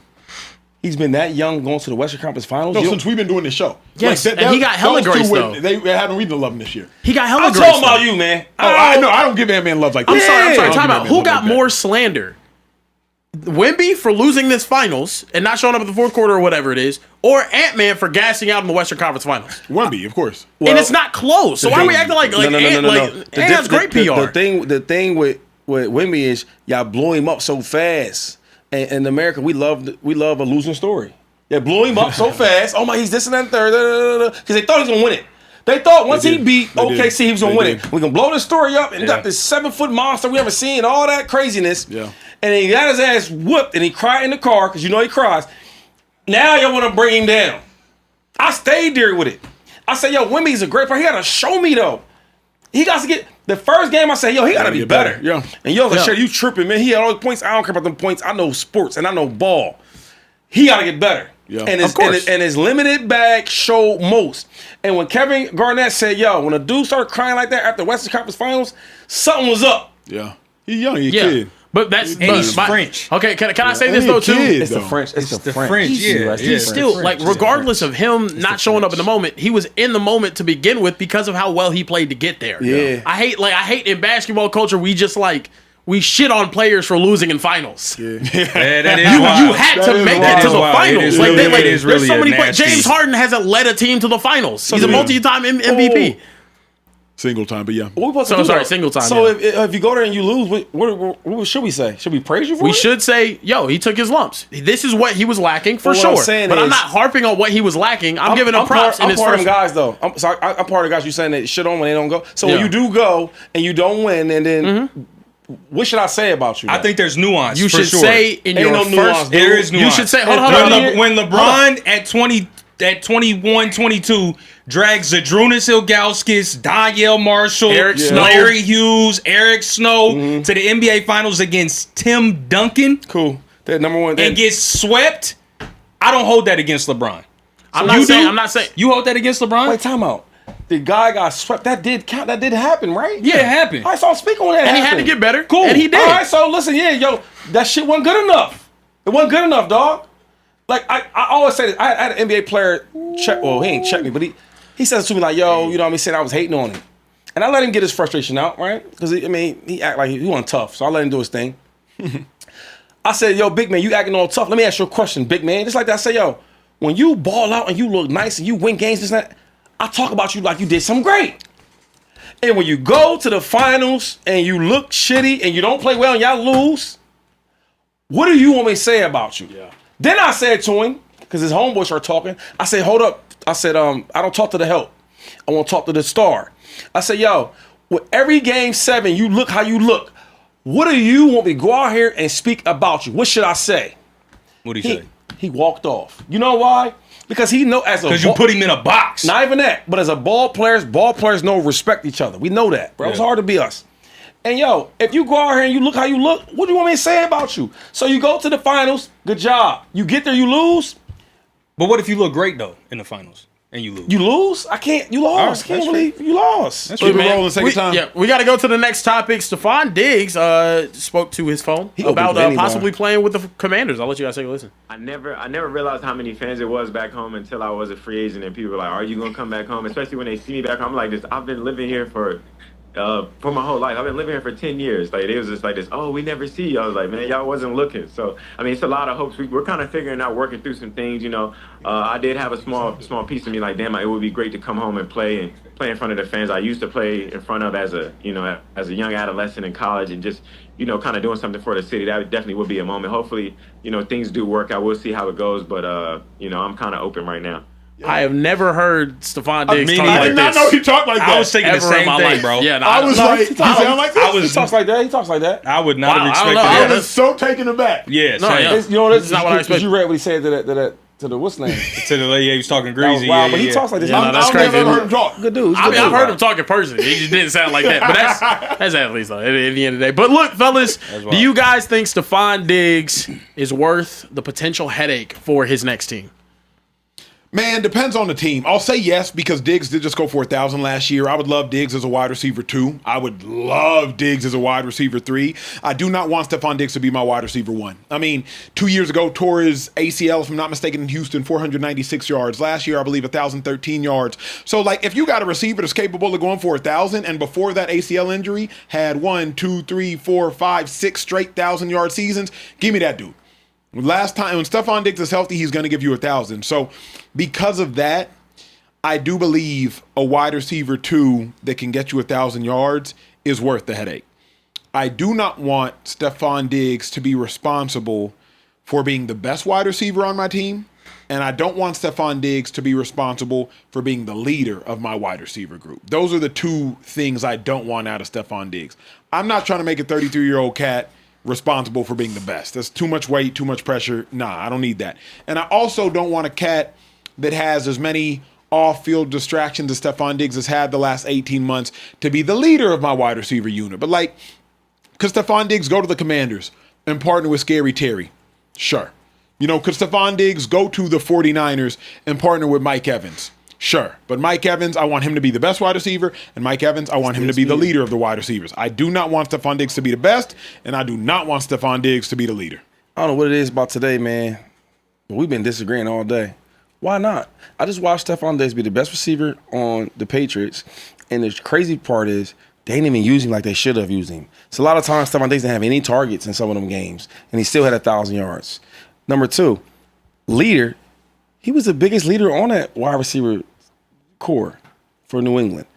He's been that young going to the Western Conference Finals. No, since we've been doing this show. Yes, and he got hella those two grace, though. They haven't reason to love him this year. He got hella I'm grace. talking about though. you, man. Oh, I know. I don't give Ant-Man love like that. I'm sorry. I don't Time give out. Ant-Man Who love got like that. more slander? Wemby for losing this finals and not showing up in the fourth quarter or whatever it is, or Ant-Man for gassing out in the Western Conference Finals? Wemby, of course. And it's not close. So why are we acting like Ant has great PR? The thing with Wemby is y'all blow him up so fast. And in America, we love a losing story. They blew him up so fast. Oh my, he's this and that and third. Because they thought he was gonna win it. They thought once he beat OKC, he was gonna win it. We're gonna blow this story up and got this 7-foot monster we haven't seen, all that craziness. Yeah. And he got his ass whooped and he cried in the car because you know he cries. Now y'all want to bring him down. I stayed there with it. I said, yo, Wemby's a great player. He got to show me though. He got to get the first game. I said, yo, he got to be better. Yeah. And yo, like, Shady, you tripping, man. He had all the points. I don't care about them points. I know sports and I know ball. He got to get better. Yeah. And his limited bag showed most. And when Kevin Garnett said, yo, when a dude started crying like that after the Western Conference Finals, something was up. Yeah. He's young. He's a kid. But that's And he's French. Okay, can I say And this he a though too? kid, It's the though. French. It's the French. French, yeah. He's still like, regardless of him not showing up in the moment, he was in the moment to begin with because of how well he played to get there. Yeah. I hate in basketball culture we just we shit on players for losing in finals. Yeah, that is You wild. had That to is make wild. it to the It is finals. wild. Like, It is there's really so many a players. nasty- James Harden hasn't led a team to the finals. He's a multi-time MVP. Single time, but yeah. What we supposed to So, do, sorry, though? single time, So yeah. if you go there and you lose, what should we say? Should we praise you for We it? should say, yo, he took his lumps. This is what he was lacking for But what sure. I'm saying But I'm is- not harping on what he was lacking. I'm giving him props in his I'm part first. of them guys, though. I'm part of the guys you saying that shit on when they don't go. So Yeah. when you do go and you don't win, and then what should I say about you? I think there's nuance. You for should sure. say in Ain't your no first. nuance, dude. There is nuance. You should say. Hold when, on. when LeBron at 21, 22 drags Zadrunas Ilgauskas, Danielle Marshall, Eric Snow. Larry Hughes, Eric Snow to the NBA Finals against Tim Duncan cool. That number one. and gets swept, I don't hold that against LeBron. I'm You not saying. You hold that against LeBron? Wait, time out. The guy got swept. That did count. That did happen, right? Yeah, it happened. All right, so I'll speak on that. And he had to get better. Cool. And he did. All right, so listen, that shit wasn't good enough. It wasn't good enough, dog. Like, I always say this. I had an NBA player check. Well, he ain't checked me, but he says to me, like, yo, you know what I mean? Saying I was hating on him. And I let him get his frustration out, right? Because, he act like he wasn't tough. So I let him do his thing. I said, yo, big man, you acting all tough. Let me ask you a question, big man. Just like that, I say, yo, when you ball out and you look nice and you win games, this and that, I talk about you like you did something great. And when you go to the finals and you look shitty and you don't play well and y'all lose, what do you want me to say about you? Yeah. Then I said to him, because his homeboys are talking, I said, hold up. I said, I don't talk to the help. I want to talk to the star. I said, yo, with every game 7, you look how you look. What do you want me to go out here and speak about you? What should I say? What do you say? He walked off. You know why? Because he know as a Because you put him in a box. not even that, but as a ball players know respect each other. We know that, bro. It's hard to be us. And yo, if you go out here and you look how you look, what do you want me to say about you? So you go to the finals, good job. You get there, you lose. But what if you look great, though, in the finals and you lose? You lose? I can't. You lost. All right, Can't believe you lost. That's Keep true, it rolling, second time. Yeah, we got to go to the next topic. Steffon Diggs spoke to his phone about open for possibly anybody. playing with the Commanders. I'll let you guys take a listen. I never realized how many fans it was back home until I was a free agent and people were like, "Are you gonna come back home?" Especially when they see me back home. I'm like this. I've been living here for my whole life. I've been living here for 10 years. Like it was just like this. Oh, we never see you. I was like, man, y'all wasn't looking. So I mean, it's a lot of hopes. We're kind of figuring out, working through some things. You know, I did have a small piece of me like, damn, it would be great to come home and play in front of the fans I used to play in front of as a young adolescent in college, and just kind of doing something for the city. That definitely would be a moment. Hopefully, things do work out. We'll see how it goes, but I'm kind of open right now. I have never heard Steffon Diggs Me talk neither. I like did not this. know he talked like that. I was thinking the Ever in same my thing, life, bro. Yeah, no, I was like, he sound like this. He talks like that. He talks like that. I would not Wow, have I don't expected know. I that. was so taken aback. Yeah, No, same. yeah. It's, that's not what I expected. You read what he said to the what's name? To the lady, he was talking That was greasy. wild, Yeah, but he yeah. talks like this. Yeah, no, that's I've crazy. never heard him talk. Good dude. I mean, I've heard him talking personally. He just didn't sound like that. But that's athletes, though, at the end of the day. But look, fellas, do you guys think Steffon Diggs is worth the potential headache for his next team? Man, depends on the team. I'll say yes because Diggs did just go for 1,000 last year. I would love Diggs as a wide receiver 2. I would love Diggs as a wide receiver 3. I do not want Steffon Diggs to be my wide receiver 1. I mean, 2 years ago, tore his ACL, if I'm not mistaken, in Houston, 496 yards. Last year, I believe 1,013 yards. So, like, if you got a receiver that's capable of going for 1,000 and before that ACL injury had 1, 2, 3, 4, 5, 6 straight 1,000-yard seasons, give me that dude. Last time, when Steffon Diggs is healthy, he's going to give you 1,000. So, because of that, I do believe a wide receiver 2 that can get you 1,000 yards is worth the headache. I do not want Steffon Diggs to be responsible for being the best wide receiver on my team, and I don't want Steffon Diggs to be responsible for being the leader of my wide receiver group. Those are the 2 things I don't want out of Steffon Diggs. I'm not trying to make a 33-year-old cat responsible for being the best. That's too much weight, too much pressure. Nah, I don't need that. And I also don't want a cat that has as many off-field distractions as Steffon Diggs has had the last 18 months to be the leader of my wide receiver unit. But like, could Steffon Diggs go to the Commanders and partner with Scary Terry? Sure. Could Steffon Diggs go to the 49ers and partner with Mike Evans? Sure. But Mike Evans, I want him to be the best wide receiver, and Mike Evans, I want him to be the leader of the wide receivers. I do not want Steffon Diggs to be the best, and I do not want Steffon Diggs to be the leader. I don't know what it is about today, man, but we've been disagreeing all day. Why not? I just watched Steffon Diggs be the best receiver on the Patriots, and the crazy part is they didn't even use him like they should have used him. So a lot of times Steffon Diggs didn't have any targets in some of them games, and he still had 1,000 yards. Number 2, leader. He was the biggest leader on that wide receiver core for New England.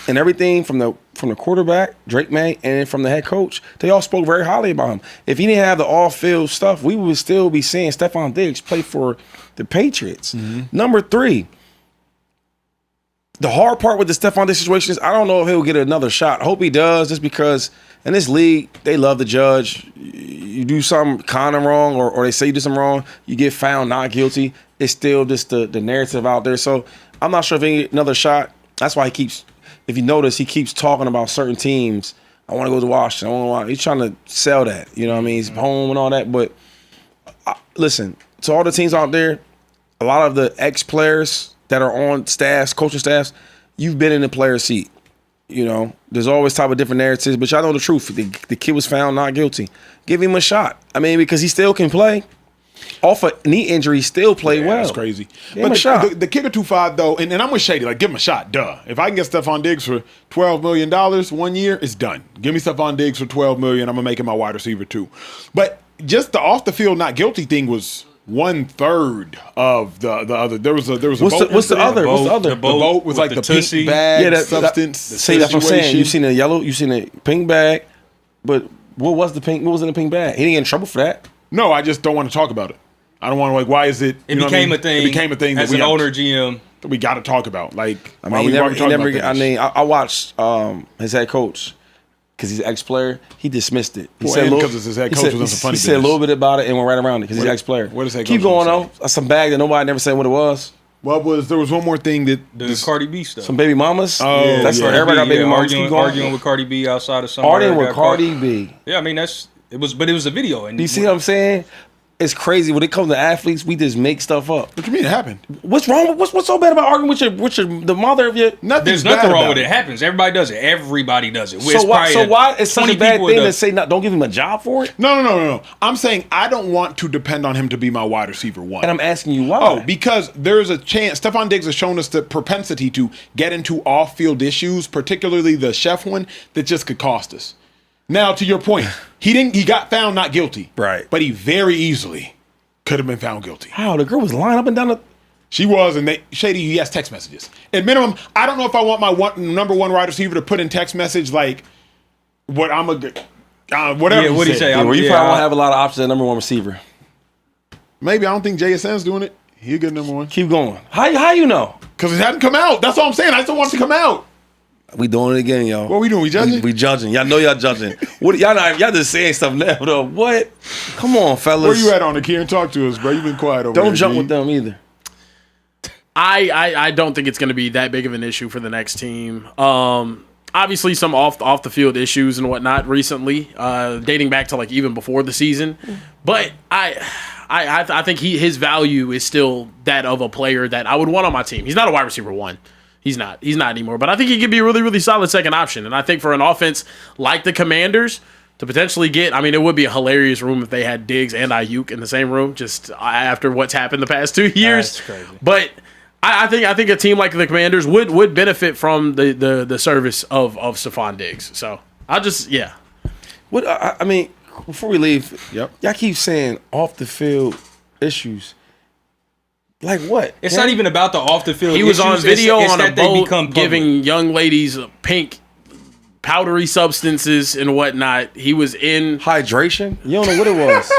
And everything from the quarterback, Drake May, and from the head coach, they all spoke very highly about him. If he didn't have the off-field stuff, we would still be seeing Steffon Diggs play for the Patriots. Mm-hmm. Number 3, the hard part with the Steffon Diggs situation is I don't know if he'll get another shot. I hope he does, just because in this league, they love to judge. You do something kind of wrong or they say you did something wrong, you get found not guilty. It's still just the narrative out there. So I'm not sure if he get another shot. That's why if you notice, he keeps talking about certain teams. I want to go to Washington. He's trying to sell that. You know what I mean? He's home and all that. But listen, to all the teams out there, a lot of the ex-players that are on staffs, coaching staffs, you've been in the player seat. You know, there's always type of different narratives, but y'all know the truth. The kid was found not guilty. Give him a shot. I mean, because he still can play. Off a knee injury, still play well. That's crazy. Give him a shot. The kicker 2.5 though, and I'm with Shady. Like, give him a shot. Duh. If I can get Steffon Diggs for $12 million 1 year, it's done. Give me Steffon Diggs for $12 million. I'm gonna make him my wide receiver too. But just the off the field not guilty thing was 1/3 of the other. There was a boat. What's the other? The boat was like the pink bag substance. See, that's what I'm saying. You seen the yellow, you seen the pink bag, but what was in the pink bag? He didn't get in trouble for that. No, I just don't want to talk about it. I don't want to, like, why is it? It became a thing. It became a thing as that an owner GM. We got to talk about. Like, I mean, I watched his head coach because he's an ex-player. He dismissed it. He said because his head coach was in some funny. He said a little bit about it and went right around it because he's an ex-player. What is head coach? Keep going on. Some bag that nobody never said what it was. There was one more thing that the Cardi B stuff. Some baby mamas. Oh, yeah. That's right. Everybody got baby mamas. Arguing with Cardi B outside of somewhere. Arguing with Cardi B. Yeah, I mean it was a video. And do you see what I'm saying? It's crazy when it comes to athletes. We just make stuff up. What do you mean it happened? What's wrong? What's so bad about arguing with the mother of your? There's nothing wrong with it. It happens. Everybody does it. Everybody does it. So why is such a bad thing to say? Don't give him a job for it. No. I'm saying I don't want to depend on him to be my wide receiver one. And I'm asking you why. Oh, because there's a chance. Steffon Diggs has shown us the propensity to get into off-field issues, particularly the chef one, that just could cost us. Now, to your point, he got found not guilty. Right. But he very easily could have been found guilty. How? The girl was lying up and down the... She was, and Shady, he has text messages. At minimum, I don't know if I want my number one wide receiver to put in text message like, what I'm a good... whatever. Yeah, what do you say? Yeah, you probably won't have a lot of options at number one receiver. Maybe. I don't think JSN's doing it. He a good number one. Keep going. How you know? Because it hadn't come out. That's all I'm saying. I still want it to come out. We doing it again, y'all. What we doing? We judging? We judging. Y'all know y'all judging. What y'all just saying stuff now though. What? Come on, fellas. Where you at on the Kieran? Talk to us, bro. You've been quiet over there. Don't jump with them either. I don't think it's going to be that big of an issue for the next team. Obviously, some off the field issues and whatnot recently, dating back to like even before the season. But I think his value is still that of a player that I would want on my team. He's not a wide receiver one. He's not anymore. But I think he could be a really, really solid second option. And I think for an offense like the Commanders to potentially get, I mean, it would be a hilarious room if they had Diggs and Ayuk in the same room just after what's happened the past 2 years. That's crazy. But I think a team like the Commanders would benefit from the service of Steffon Diggs. So I'll just, yeah. What I mean, before we leave, Yep. y'all keep saying off the field issues. Like what? It's not even about the off the field. He was issues. on video it's on a that they boat become giving young ladies pink powdery substances and whatnot. He was in hydration. You don't know what it was.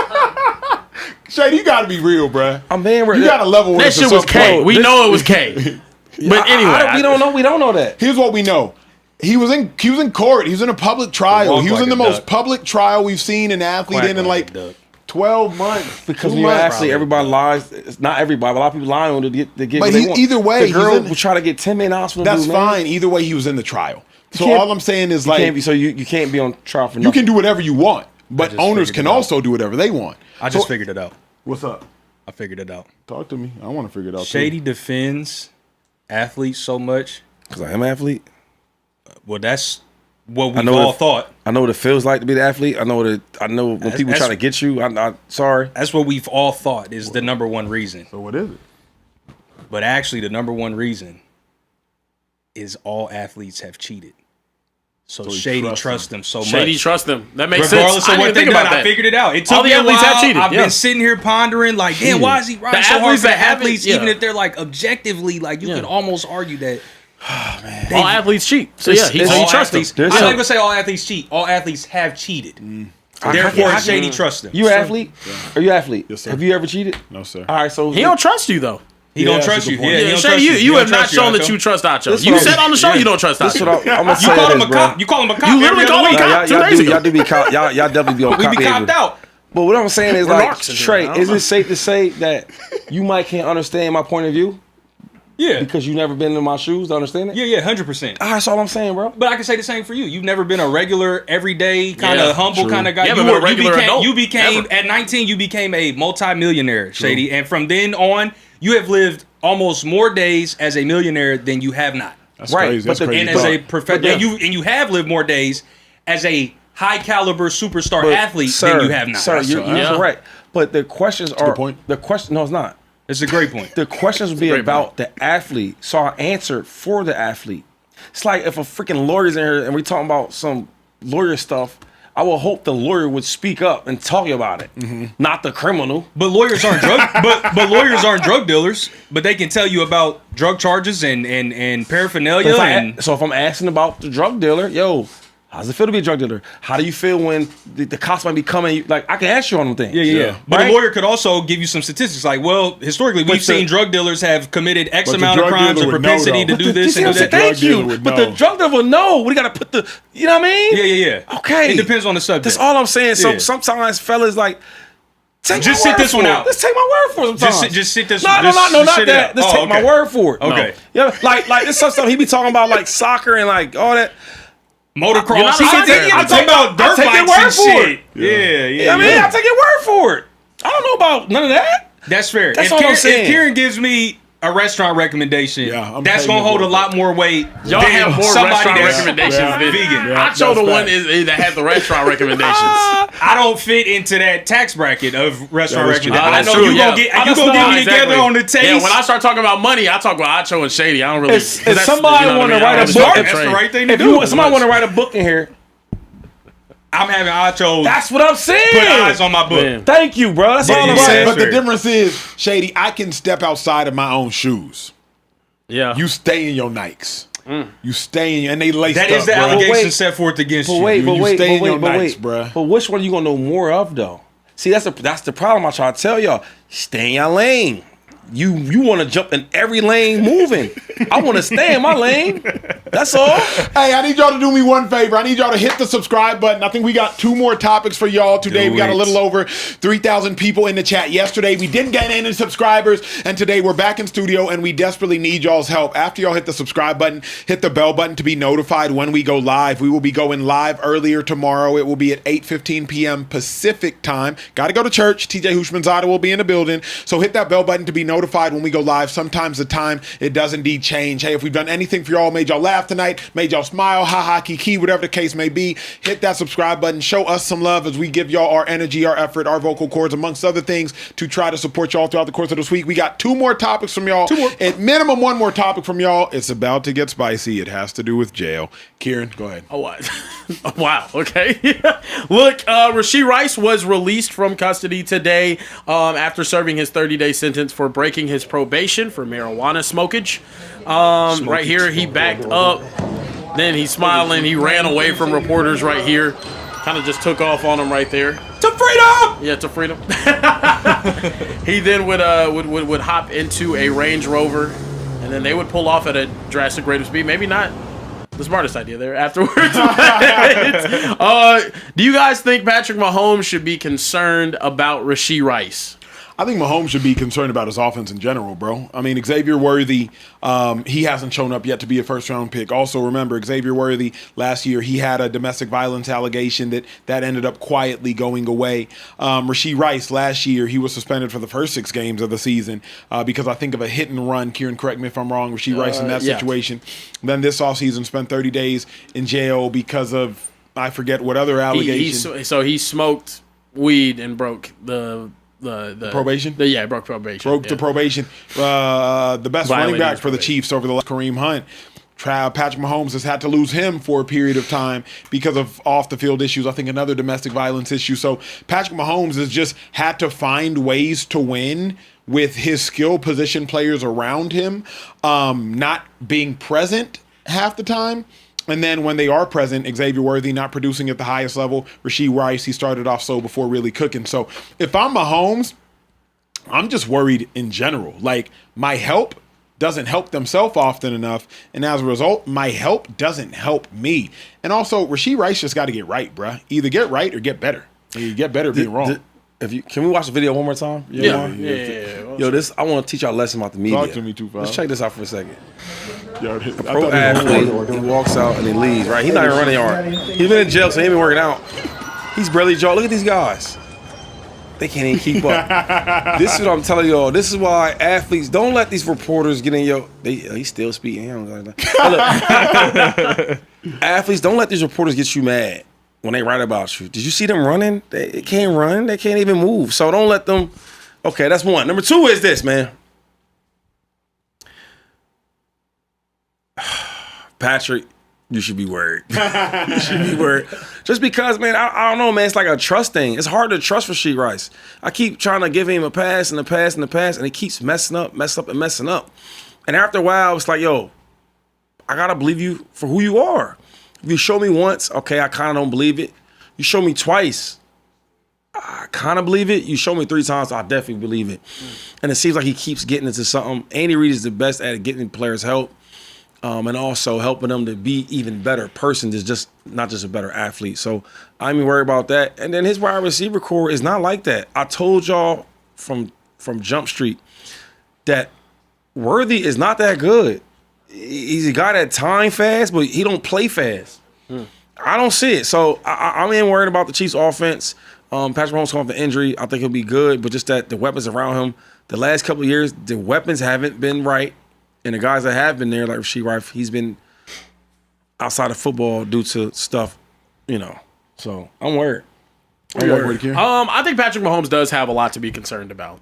Shady, you got to be real, bruh. I'm being real. You got to level with that us shit at was some K. point. We know it was K. But anyway, we don't know. We don't know that. Here's what we know. He was in court. He was in a public trial. He was in the most public trial we've seen an athlete in like 12 months. Because when you actually everybody lies. It's not everybody, but a lot of people lie on to get But what they want. either way, the girl will try to get 10 million hospital. That's fine. Either way, he was in the trial. So all I'm saying is you can't be on trial for nothing. You can do whatever you want, but owners can also do whatever they want. I just figured it out. What's up? I figured it out. Talk to me. I want to figure it out. Shady defends athletes so much because I am an athlete. Well, that's what we all thought. I know what it feels like to be the athlete. I know when people try to get you. I'm sorry. That's what we've all thought is the number one reason. So what is it? But actually, the number one reason is all athletes have cheated. So Shady trusts them so much. Shady trusts them. That makes Regardless sense. of what they done, I figured it out. It took me a while. I've been sitting here pondering, like, damn, why is he riding so hard for the athletes? Even if they're like objectively, like you could almost argue that. Oh, man. All athletes cheat. So yeah, he trusts them. I'm not gonna say all athletes cheat. All athletes have cheated. Therefore, Shady trusts them. You an athlete? Yeah. Are you an athlete? Yes, sir. Have you ever cheated? No, sir. All right, so he don't trust you though. He don't trust you. Yeah, he don't Shady, trust you He have don't not trust shown that Acho. you trust Acho. This You what said I'm- on the show you don't trust This Acho. what I'm gonna You say call him this, a bro. cop. You call him a cop. You literally every call other him a week. cop. 2 days ago. Y'all do be cop. Y'all definitely be on We cop be copped behavior. out. But what I'm saying is, We're like, narcs in here, Trey, I don't is know. it safe to say that you might can't understand my point of view Yeah. because you never been in my shoes to understand it? Yeah, 100%. That's all I'm saying, bro. But I can say the same for you. You've never been a regular, everyday, kind of Yeah, humble true. kind of guy. You haven't been a regular adult, You became ever. at 19. You became a multi-millionaire, Shady, and from then on, you have lived almost more days as a millionaire than you have not. That's Right, crazy. but That's the- crazy. And as a talk. professional, and you have lived more days as a high caliber superstar But, athlete sir, than you have not. Sir, you're Yeah. correct. But the questions are point. the question. No, it's not. It's a great point. The questions would be great about the athlete, so I answered for the athlete. It's like if a freaking lawyer's in here and we talking about some lawyer stuff, I will hope the lawyer would speak up and talk about it, not the criminal. But lawyers aren't drug. but lawyers aren't drug dealers. But they can tell you about drug charges and paraphernalia. And So if I'm asking about the drug dealer, yo, how's it feel to be a drug dealer? How do you feel when the cops might be coming? Like, I can ask you on them things. yeah. But Right? a lawyer could also give you some statistics. Like, well, historically, we've the- seen drug dealers have committed X But the amount of drug crimes dealer or would know, propensity though. to do this You and see do what I'm saying? that. Thank Drug dealer you. would But know. the drug dealer will know. We got to put the, you know what I mean? Yeah. Okay. It depends on the subject. That's all I'm saying. So Yeah. sometimes fellas like, take Just my sit word this one for it. out. Let's take my word for it sometimes. Just sit this. No, just not sit it that. out. Let's take my okay. word for it. Okay. Yeah, like there's some stuff he be talking about like soccer and like all that. Motocross. You're not He a can soccer. take I'll it. Talk about I'll dirt take your bikes word and for shit. it. Yeah. I mean, I'll take your word for it. I don't know about none of that. That's fair. That's if all I'm Kieran, saying. If Kieran gives me a restaurant recommendation, Yeah, I'm that's paying gonna hold a for it. lot more weight. Y'all than have more somebody restaurant that's recommendations than vegan. Yeah. Acho the that's one fact. that had the restaurant recommendations. I don't fit into that tax bracket of restaurant That is true. recommendations. I That's know true, you yeah. gonna get I you just gonna know get me exactly. together on the taste. Yeah, when I start talking about money, I talk about Acho and Shady. I don't really. If somebody want to write a book, that's the right thing to if do. somebody want to write a book in here, I'm having Acho that's what I'm saying. put eyes on my book. Man. Thank you, bro. That's all I'm yeah. saying. But the fair. difference is, Shady, I can step outside of my own shoes. Yeah. You stay in your Nikes. You stay in, and they laced That up, is the bro. allegation wait. set forth against But you. wait, You stay in your but nights, wait, bruh. But which one you gonna know more of though? See, that's the problem. I try to tell y'all. Stay in your lane. You want to jump in every lane moving. I want to stay in my lane. That's all. Hey, I need y'all to do me one favor. I need y'all to hit the subscribe button. I think we got 2 more topics for y'all today. Do We got a it. little over 3,000 people in the chat yesterday. We didn't get any subscribers, and today we're back in studio, and we desperately need y'all's help. After y'all hit the subscribe button, hit the bell button to be notified when we go live. We will be going live earlier tomorrow. It will be at 8:15 p.m. Pacific time. Got to go to church. TJ Hushmanzada will be in the building, so hit that bell button to be notified when we go live. Sometimes the time, it does indeed change. Hey, if we've done anything for y'all, made y'all laugh tonight, made y'all smile, ha kiki, whatever the case may be, hit that subscribe button. Show us some love as we give y'all our energy, our effort, our vocal cords, amongst other things, to try to support y'all throughout the course of this week. We got 2 more topics from y'all. 2 more. At minimum, 1 more topic from y'all. It's about to get spicy. It has to do with jail. Kieran, go ahead. Oh, what? Oh, wow. Okay. Look, Rashee Rice was released from custody today after serving his 30-day sentence for breaking his probation for marijuana smokage. Right here, he backed up. Then he's smiling. He ran away from reporters right here. Kind of just took off on him right there. To freedom! Yeah, to freedom. He then would hop into a Range Rover, and then they would pull off at a drastic rate of speed. Maybe not the smartest idea there afterwards. Do you guys think Patrick Mahomes should be concerned about Rashee Rice? I think Mahomes should be concerned about his offense in general, bro. I mean, Xavier Worthy, he hasn't shown up yet to be a first-round pick. Also, remember, Xavier Worthy, last year, he had a domestic violence allegation that ended up quietly going away. Rashee Rice, last year, he was suspended for the first 6 games of the season because I think of a hit and run. Kieran, correct me if I'm wrong. Rashee Rice in that yeah. situation. Then this offseason spent 30 days in jail because of, I forget what other allegation. So he smoked weed and broke the probation? Broke probation. Broke the probation. The best running Violating back his for the probation. Chiefs over the last Kareem Hunt. Patrick Mahomes has had to lose him for a period of time because of off-the-field issues. I think another domestic violence issue. So Patrick Mahomes has just had to find ways to win with his skill position players around him not being present half the time. And then when they are present, Xavier Worthy not producing at the highest level. Rashee Rice, he started off slow before really cooking. So if I'm Mahomes, I'm just worried in general. Like, my help doesn't help themselves often enough, and as a result, my help doesn't help me. And also, Rashee Rice just got to get right, bruh. Either get right or get better. You get better at being wrong. Can we watch the video one more time? Yeah. Yo, I want to teach y'all a lesson about the media. Talk to me, too, Let's check this out for a second. Yo, Pro athlete, he walks out and he leaves, right? He's not even running yard. He's been in jail, so he ain't been working out. He's barely jogging. Look at these guys. They can't even keep up. This is what I'm telling y'all. This is why athletes, don't let these reporters get in your... He's still speaking. Athletes, don't let these reporters get you mad when they write about you. Did you see them running? They can't run. They can't even move. So don't let them... Okay, that's one. Number two is this, man. Patrick, you should be worried. You should be worried. Just because, man, I don't know, man. It's like a trust thing. It's hard to trust Rashee Rice. I keep trying to give him a pass and a pass and a pass, and he keeps messing up. And after a while, it's like, yo, I got to believe you for who you are. If you show me once, okay, I kind of don't believe it. You show me twice, I kind of believe it. You show me 3 times, I definitely believe it. And it seems like he keeps getting into something. Andy Reid is the best at getting players help. And also helping them to be even better person, just not just a better athlete. So I'm worried about that. And then his wide receiver core is not like that. I told y'all from Jump Street that Worthy is not that good. He's a guy that time fast, but he don't play fast. I don't see it. So I'm ain't worried about the Chiefs' offense. Patrick Mahomes coming off the injury. I think he'll be good, but just that the weapons around him, the last couple of years, the weapons haven't been right. And the guys that have been there, like Rashee Rice, he's been outside of football due to stuff, So I'm worried. I think Patrick Mahomes does have a lot to be concerned about.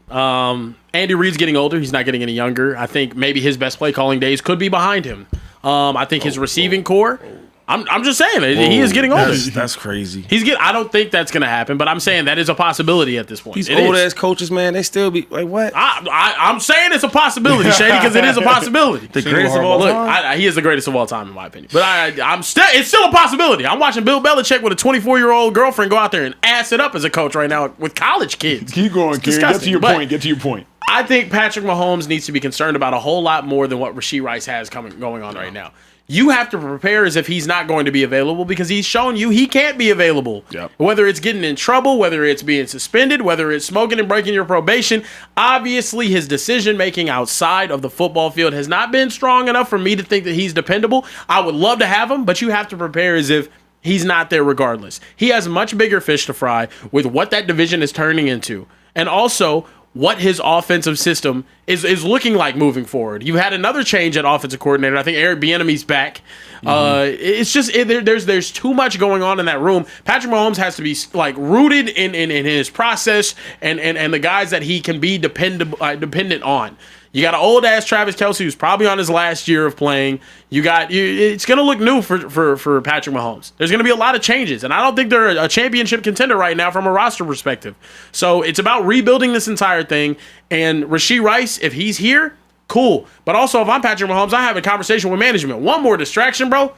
Andy Reid's getting older. He's not getting any younger. I think maybe his best play calling days could be behind him. I think his receiving core. I'm just saying he is getting older. That's crazy. I don't think that's going to happen, but I'm saying that is a possibility at this point. These old ass coaches, man, they still be like, what? I'm saying it's a possibility, Shady, because it is a possibility. The greatest of all time. He is the greatest of all time in my opinion. But it's still a possibility. I'm watching Bill Belichick with a 24-year-old girlfriend go out there and ass it up as a coach right now with college kids. Keep going, Kerry. Get to your point. I think Patrick Mahomes needs to be concerned about a whole lot more than what Rashee Rice has going on right now. You have to prepare as if he's not going to be available because he's shown you he can't be available. Yep. Whether it's getting in trouble, whether it's being suspended, whether it's smoking and breaking your probation. Obviously, his decision-making outside of the football field has not been strong enough for me to think that he's dependable. I would love to have him, but you have to prepare as if he's not there regardless. He has much bigger fish to fry with what that division is turning into. And also what his offensive system is looking like moving forward. You had another change at offensive coordinator. I think Eric Bieniemy's back. It's just there's too much going on in that room. Patrick Mahomes has to be like rooted in his process and the guys that he can be dependent on. You got an old ass Travis Kelce who's probably on his last year of playing. It's going to look new for Patrick Mahomes. There's going to be a lot of changes, and I don't think they're a championship contender right now from a roster perspective. So it's about rebuilding this entire thing. And Rashee Rice, if he's here, cool. But also, if I'm Patrick Mahomes, I have a conversation with management. One more distraction, bro.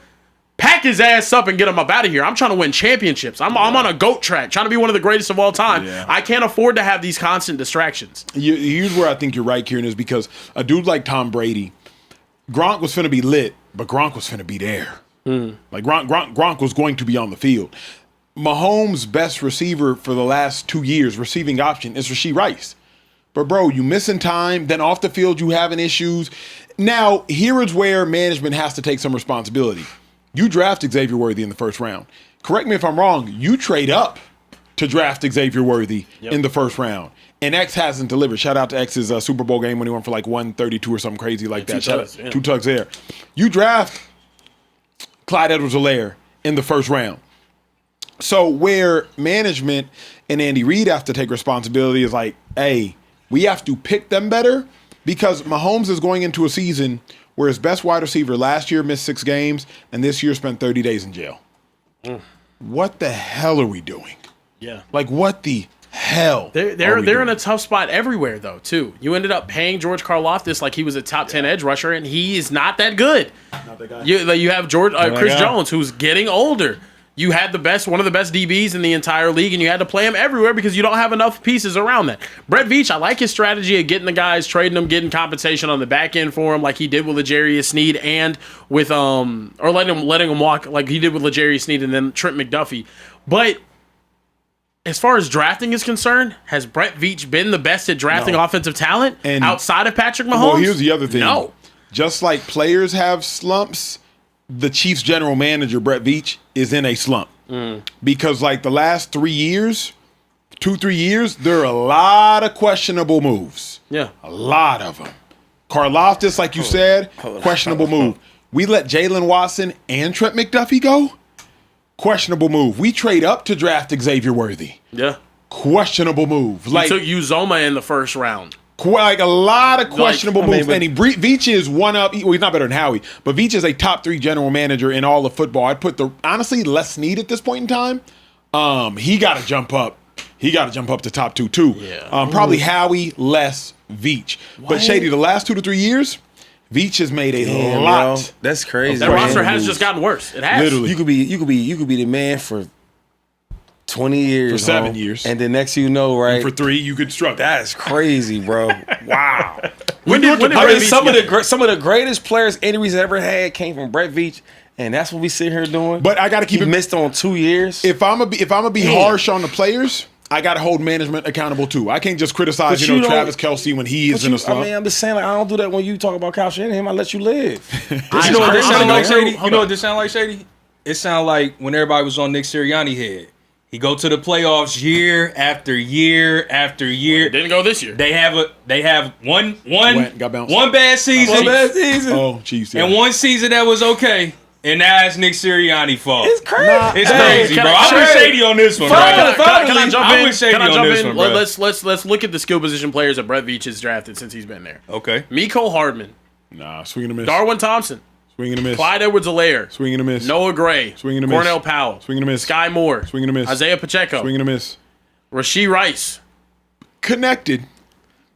Pack his ass up and get him up out of here. I'm trying to win championships. I'm on a GOAT track, trying to be one of the greatest of all time. Yeah. I can't afford to have these constant distractions. Here's where I think you're right, Kieran, is because a dude like Tom Brady, Gronk was finna be lit, but Gronk was finna be there. Like Gronk was going to be on the field. Mahomes' best receiver for the last 2 years, receiving option, is Rashee Rice. But, bro, you missing time, then off the field you having issues. Now, here is where management has to take some responsibility. You draft Xavier Worthy in the first round. Correct me if I'm wrong. You trade up to draft Xavier Worthy in the first round. And X hasn't delivered. Shout out to X's Super Bowl game when he went for like 132 or something crazy like that. Two tugs there. You draft Clyde Edwards-Helaire in the first round. So where management and Andy Reid have to take responsibility is like, hey, we have to pick them better because Mahomes is going into a season where his best wide receiver last year missed 6 games and this year spent 30 days in jail. What the hell are we doing? Yeah. Like, what the hell? They're in a tough spot everywhere, though, too. You ended up paying George Karlaftis like he was a top 10 edge rusher, and he is not that good. Not that guy. You have Chris Jones, who's getting older. You had one of the best DBs in the entire league, and you had to play him everywhere because you don't have enough pieces around that. Brett Veach, I like his strategy of getting the guys, trading them, getting compensation on the back end for him, like he did with L'Jarius Sneed and with or letting him walk like he did with L'Jarius Sneed and then Trent McDuffie. But as far as drafting is concerned, has Brett Veach been the best at drafting offensive talent outside of Patrick Mahomes? Well, here's the other thing. No. Just like players have slumps, the Chiefs general manager, Brett Veach, is in a slump. Because like the last 3 years, 2-3 years, there are a lot of questionable moves. Yeah. A lot of them. Karlaftis, like you said, questionable move. We let Jalen Watson and Trent McDuffie go. Questionable move. We trade up to draft Xavier Worthy. Yeah. Questionable move. Like took Uzoma in the first round. Like a lot of questionable moves. And Veach is one up. Well, he's not better than Howie, but Veach is a top 3 general manager in all of football. I'd put honestly less Snead at this point in time. He got to jump up. He got to jump up to top 2 too. Yeah. Probably Howie, less Veach. But Shady, the last 2 to 3 years, Veach has made a lot. Bro, that's crazy. That roster has just gotten worse. It has. Literally. You could be the man for 20 years, for 7 years, and then next you know, right? And for 3, you could struggle. That's crazy, bro. Wow. Some of the greatest players Andy Reid's ever had came from Brett Veach, and that's what we sit here doing. But I got to keep it missed on 2 years. If I'm gonna be harsh on the players, I got to hold management accountable too. I can't just criticize, Travis Kelce when he is in a slump. I mean, I'm just saying, like, I don't do that when you talk about Kyle Shanahan. I let you live. You know what this sound like, Shady? You know what this sound like, Shady? It sound like when everybody was on Nick Sirianni head. He go to the playoffs year after year after year. Well, didn't go this year. They have one got bounced. one bad season. Oh, Chiefs. Yeah. And one season that was okay. And now it's Nick Sirianni's fault. It's crazy. It's crazy, bro. I'm with Shady on this one, bro. Can I jump in? I'm with Shady on this one, bro. Let's look at the skill position players that Brett Veach has drafted since he's been there. Okay. Mecole Hardman. Nah, swing and a miss. Darwin Thompson. Swing and a miss. Clyde Edwards-Helaire. Swing and a miss. Noah Gray. Swing and a miss. Cornell Powell. Swing and a miss. Sky Moore. Swing and a miss. Isaiah Pacheco. Swing and a miss. Rashee Rice. Connected.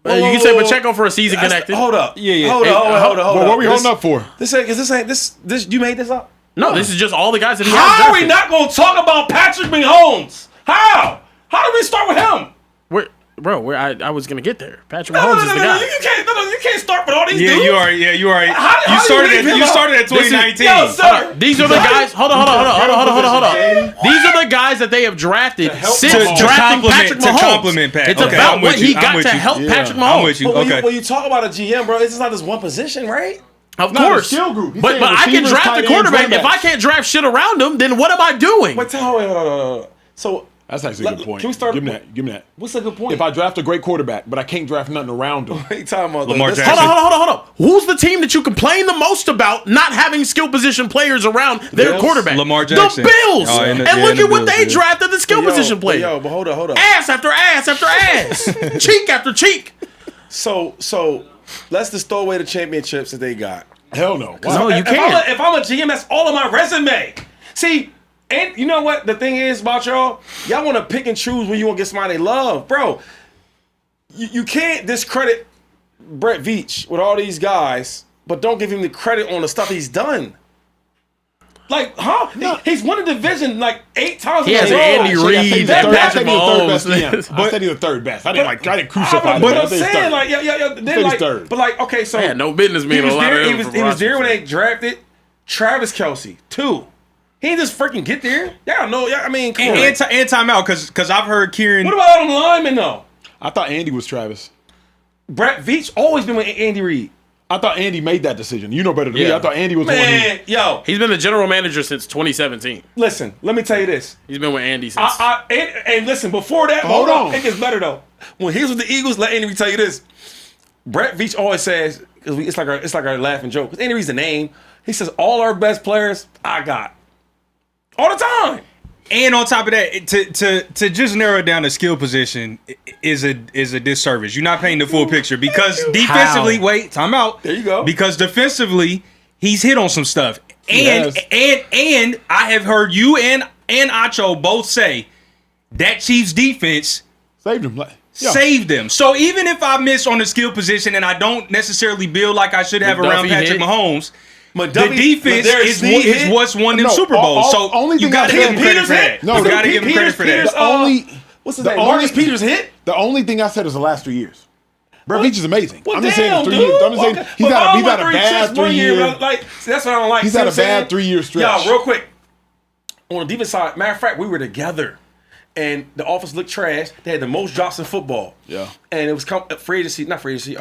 You can say Pacheco for a season connected. Hold up. Yeah. Hold up. What are we holding up for? This you made this up? No, this is just all the guys that he has How are drafted. we not going to talk about Patrick Mahomes? How do we start with him? I was gonna get there. Patrick Mahomes is the guy. You can't start with all these dudes. You are. How You started at 2019. Yo, sir. These are the guys. Hold on. These are the guys that they have drafted since drafting Patrick Mahomes. To compliment Pat. It's Okay, about I'm what with he you. got to help Patrick Mahomes. I'm with you. But when you talk about a GM, bro, it's just not this one position, right? Of course. skill group. He's But saying I can receivers, draft tight the ends, quarterback. running If I backs. can't draft shit around him, then what am I doing? Wait, hold on. So That's actually a good point. Can we start? Give me that. What's a good point? If I draft a great quarterback, but I can't draft nothing around him. What are you talking about? Lamar This- Jackson. Hold on. Who's the team that you complain the most about not having skill position players around their Bills? quarterback? Lamar Jackson. The Bills. Oh, and the look at what Bills, they yeah. drafted the skill position players. But hold up. Ass after ass after ass. Cheek after cheek. So let's just throw away the championships that they got. Hell no. No, you If can't. if I'm a GM, that's all on my resume. See, and you know what the thing is about y'all? Y'all want to pick and choose when you want to get somebody they love. Bro, you can't discredit Brett Veach with all these guys, but don't give him the credit on the stuff he's done. Like, huh? He's won a division like 8 times. He in a has row. Andy Actually, I Reid, said he's that the third- I Patrick said he's the third best Mahomes. DM. I said he's the third best. I didn't crucify him. But I I'm said he's saying, third. like, then he's like, third. but like, okay, so He had no business being a lot of he was there when they drafted Travis Kelce too. He didn't just freaking get there. Y'all know. I mean, come on. And timeout, because I've heard Kieran. What about all them linemen though? I thought Andy was Travis. Brett Veach always been with Andy Reid. I thought Andy made that decision. You know better than me. Yeah. I thought Andy was the one who... Man, yo, He's been the general manager since 2017. listen. Let me tell you this. He's been with Andy since. And listen, before that, Hold on. It gets better though. When he was with the Eagles, let Andy Reid tell you this. Brett Veach always says, because it's like our laughing joke. Because Andy Reid's the name. He says all our best players I got all the time. And on top of that, to just narrow it down to skill position is a disservice. You're not painting the full picture because defensively, time out. There you go. Because defensively, he's hit on some stuff. And Yes. and I have heard you and Acho both say that Chiefs defense Saved him. saved them. So even if I miss on the skill position and I don't necessarily build like I should have McDuffie around Patrick hit. Mahomes, The defense is what's won them Super Bowls. So only you thing got to I give said- him credit for that. No, You got to give him credit for that. Peters, The only what's his the name? only- Marcus Peters hit. The only thing I said is the last 3 years. Brett Veach is amazing. Well, I'm just saying damn, the 3 dude. years. I'm just saying Okay. he's But had all a three bad trips 1 3 year, year. like, see, that's what I don't like. He's See had what a I'm saying? bad 3 year stretch. Yo, real quick. On the defense side, matter of fact, we were together. And the offense looked trash. They had the most drops in football. Yeah. And it was free agency, not free agency,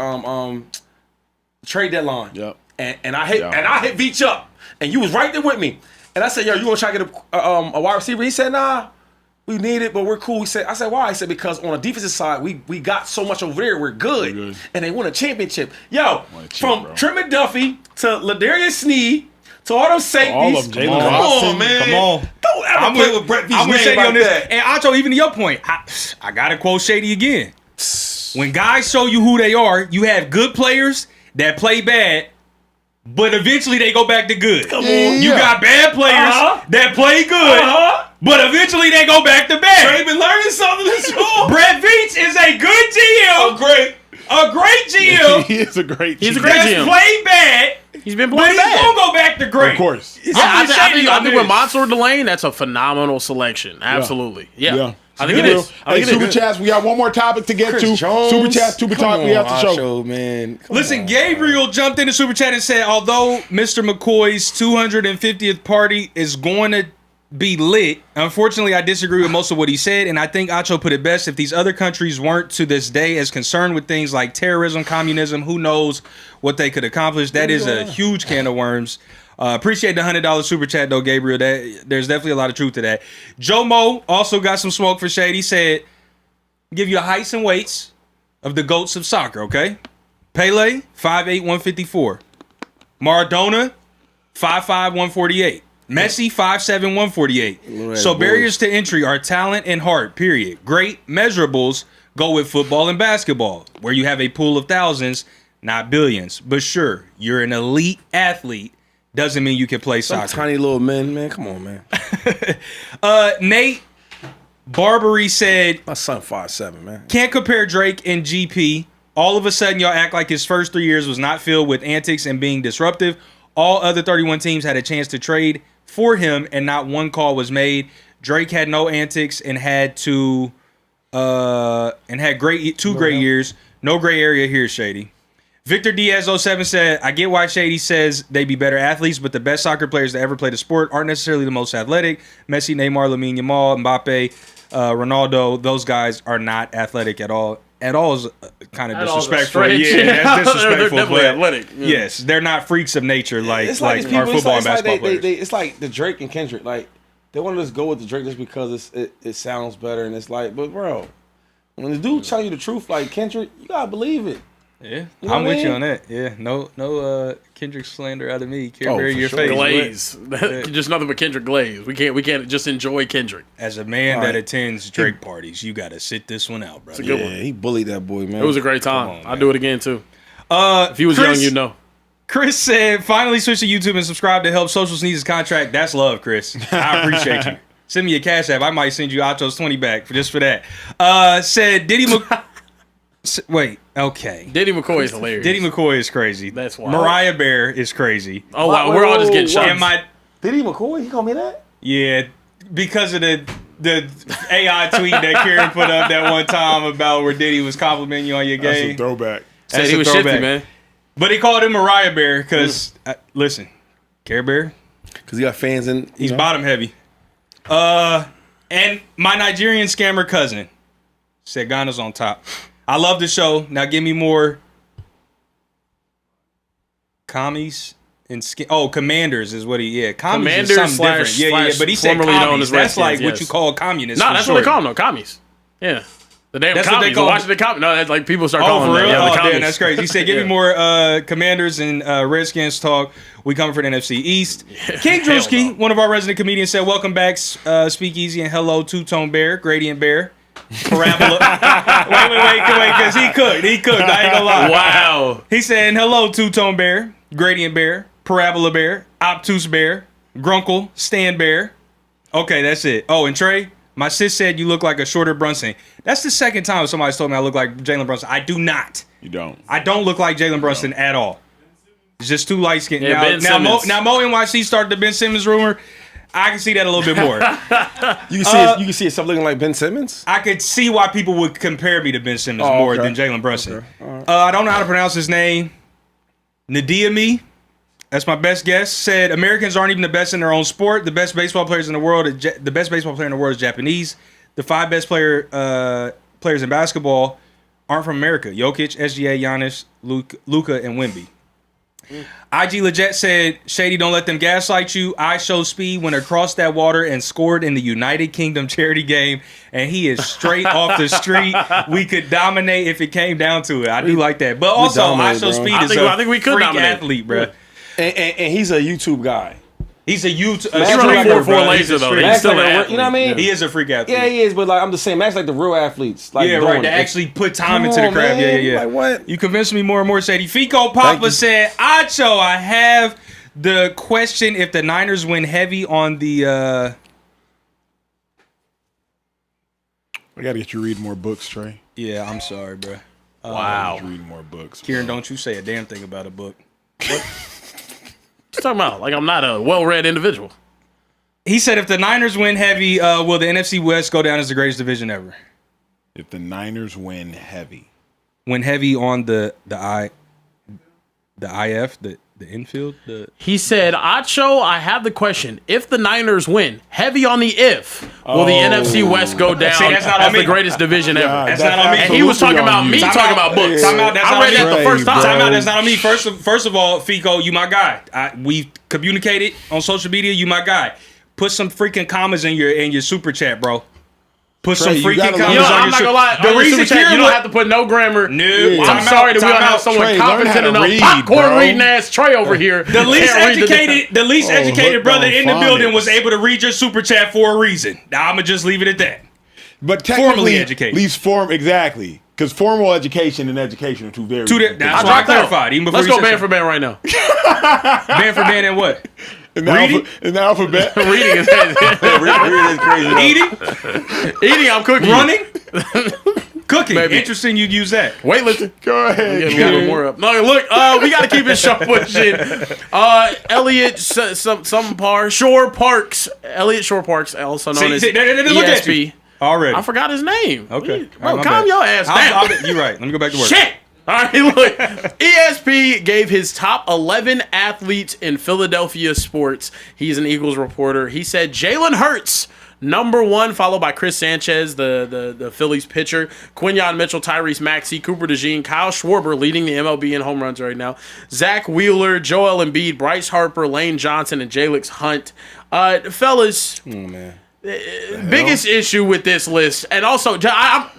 trade deadline. Yep. And I hit Veach up. And you was right there with me. And I said, yo, you want to try to get a wide receiver? He said, nah, we need it, but we're cool. I said, why? He said, because on the defensive side, we got so much over there. We're good. And they won a championship. Yo, from Trent McDuffie to Ladarius Sneed to all those safeties. All of them. Jalen Come Watson. on, man. Come on. Don't ever I'm play with Brett Veach's I'm with name Shady like on this. that. And Acho, even to your point, I got to quote Shady again. When guys show you who they are, you have good players that play bad, but eventually they go back to good. Come on. You got bad players that play good, but eventually they go back to bad. Trey been learning something this year. Brett Veach is a good GM. A great GM. He is a great. He's a GM. great That's GM. played bad, He's been but playing he's bad. gonna go back to great. Of course. I with think Shady on with this. Monsoor Delane, that's a phenomenal selection. Absolutely. Yeah. I think it Good. is. I Hey, think it Super is. Chats, we got one more topic to get Chris to. Jones. Super Chats, Super Come Talk, we have on, to show. Acho, man. Come Listen, on. Gabriel jumped in the super chat and said, although Mr. McCoy's 250th party is going to be lit, unfortunately, I disagree with most of what he said, and I think Acho put it best. If these other countries weren't to this day as concerned with things like terrorism, communism, who knows what they could accomplish? That is a huge can of worms. Appreciate the $100 super chat, though, Gabriel. There's definitely a lot of truth to that. Joe Mo also got some smoke for Shady. He said, give you heights and weights of the GOATs of soccer, okay? Pele, 5'8", 154. Maradona, 5'5", 148. Messi, 5'7", 148. So barriers to entry are talent and heart, period. Great measurables go with football and basketball, where you have a pool of thousands, not billions. But sure, you're an elite athlete. Doesn't mean you can play Some soccer. tiny little men, man. Come on, man. Nate Barbary said, My son 5'7", man. can't compare Drake and GP. All of a sudden, y'all act like his first 3 years was not filled with antics and being disruptive. All other 31 teams had a chance to trade for him, and not one call was made. Drake had no antics and had two great years. No gray area here, Shady. Victor Diaz 07 said, I get why Shady says they be better athletes, but the best soccer players to ever play the sport aren't necessarily the most athletic. Messi, Neymar, Lamine Yamal, Mbappe, Ronaldo, those guys are not athletic at all. At all is kind of At all is a disrespectful. stretch. Yeah, that's They're disrespectful. definitely but athletic. Yeah. Yes, they're not freaks of nature like It's like, these people, our football and basketball players. It's like the Drake and Kendrick. Like, they want to just go with the Drake just because it sounds better. And it's like, but bro, when the dude tell you the truth, like Kendrick, you got to believe it. Yeah, You know I'm what I with you mean? on that. Yeah, no Kendrick slander out of me. Oh, Carebear for your sure. face. Glaze. Just nothing but Kendrick Glaze. We can't just enjoy Kendrick. As a man All that right. attends Drake parties, you got to sit this one out, brother. a good Yeah, one. he bullied that boy, man. It was a great time. on, man. I'd do it again too. If he was Chris- young, you know. Chris said, finally switch to YouTube and subscribe to help Social Sneezes contract. That's love, Chris. I appreciate you. Send me a cash app. I might send you Acho's 20 back just for that. Said Diddy Wait, okay. Diddy McCoy is hilarious. Diddy McCoy is crazy. That's wild. Mariah Bear is crazy. Oh wow, we're all just getting Whoa, shots. And my Diddy McCoy? He called me that? Yeah, because of the AI tweet that Karen put up that one time about where Diddy was complimenting you on your That's game. a throwback. Said That's he a was throwback. shifty, man. But he called him Mariah Bear because, listen, Carebear, Because he got fans in. he's bottom heavy. And my Nigerian scammer cousin said Ghana's on top. I love the show. Now give me more commies and commanders is what he. Yeah, commies is Commanders something different. Yeah. But he said formerly known commies. as That's like Redskins, what you yes. call communists. No, for that's what they short. call them, though. Commies. Yeah. The damn That's what they commies. call Watch the commies. No, that's like people start Oh, calling for them real? that. Yeah, the Oh, commies. damn, that's crazy. He said, give me more Commanders and Redskins talk. We coming for the NFC East. King hell Drewski, no. one of our resident comedians, said, welcome back, Speakeasy, and hello, Two-Tone Bear, Gradient Bear, Parabola. wait, because he cooked, I ain't gonna lie. Wow. He said, hello, Two-Tone Bear, Gradient Bear, Parabola Bear, Obtuse Bear, Grunkle, Stan Bear. Okay, that's it. Oh, and Trey, my sis said you look like a shorter Brunson. That's the second time somebody's told me I look like Jalen Brunson. I do not. You don't. I don't look like Jalen Brunson at all. It's just too light skinned. Yeah, Ben Simmons. Now Mo NYC started the Ben Simmons rumor. I can see that a little bit more. You can see yourself looking like Ben Simmons? I could see why people would compare me to Ben Simmons more than Jalen Brunson. Okay. Right. I don't know how to pronounce his name. Nadiami, that's my best guess, said Americans aren't even the best in their own sport. The best baseball players in the world, the best baseball player in the world is Japanese. The 5 best players in basketball aren't from America. Jokic, SGA, Giannis, Luka, and Wemby. IG Legit said, Shady, don't let them gaslight you. Acho speed went across that water and scored in the United Kingdom charity game, and he is straight off the street. We could dominate if it came down to it. I do like that. But also, Acho speed is I think we could freak dominate. athlete, bro. And he's a YouTube guy. He's a YouTube. He's running 4.4 laser, though. He's still an athlete. You know what I mean? He is a freak athlete. Yeah, he is, but like I'm just saying, Max like the real athletes. Like Yeah, doing right. They it. actually put time Come into the on, craft. man. Yeah. Like what? You convinced me more and more, Shady. Fico Thank Papa you. said, Acho, I have the question if the Niners win heavy on the I gotta get you reading more books, Trey. Yeah, I'm sorry, bro. Wow. Reading more books. Kieran, don't you say a damn thing about a book. What you talking about? Like I'm not a well-read individual. He said if the Niners win heavy, will the NFC West go down as the greatest division ever? If the Niners win heavy. Win heavy on the IF, the infield? He said, Acho, I have the question. If the Niners win, heavy on the if, will the NFC West go down See, that's not as on the me. greatest division ever? God, That's not on me. And he was talking absolutely about on me you. talking about books. Time out, that's I not read on that me. the first time. Time out, that's not on me. First of all, Fico, you my guy. We communicated on social media, you my guy. Put some freaking commas in your super chat, bro. Put some Trey, you freaking gotta commas learn- on I'm your not super gonna lie. The on your reason super chat, you Kieran don't would- have to put no grammar. No. I'm sorry that we don't have someone Trey, learn competent how to enough. read, Popcorn bro. reading ass Trey over here. The least can't read educated hooked brother on in the building phonics. was able to read your super chat for a reason. Now I'm gonna just leave it at that. But Formally technically, educated. least exactly. Because formal education and education are two very different That's I why I dropped out. clarified. Even before Let's you go said band for band right now. something. Band for band and what? in the, reading? in the alphabet. Reading is Reading is crazy. Eating, eating. I'm cooking. running, cooking. Maybe. Interesting you use that. Weightlifting. Go ahead. We got more up. No, look, we got to keep it sharp with shit. Elliot, Shore Parks. Elliot Shore Parks, also known as Look at you. ESP. Already. I forgot his name. Okay. Bro, My calm bad. your ass down. You're right. Let me go back to work. Shit. All right, look. ESP gave his top 11 athletes in Philadelphia sports. He's an Eagles reporter. He said Jalen Hurts, number 1, followed by Chris Sanchez, the Phillies pitcher, Quinyon Mitchell, Tyrese Maxey, Cooper DeJean, Kyle Schwarber leading the MLB in home runs right now, Zach Wheeler, Joel Embiid, Bryce Harper, Lane Johnson, and Jalix Hunt. Fellas, Oh man. biggest issue with this list, and also,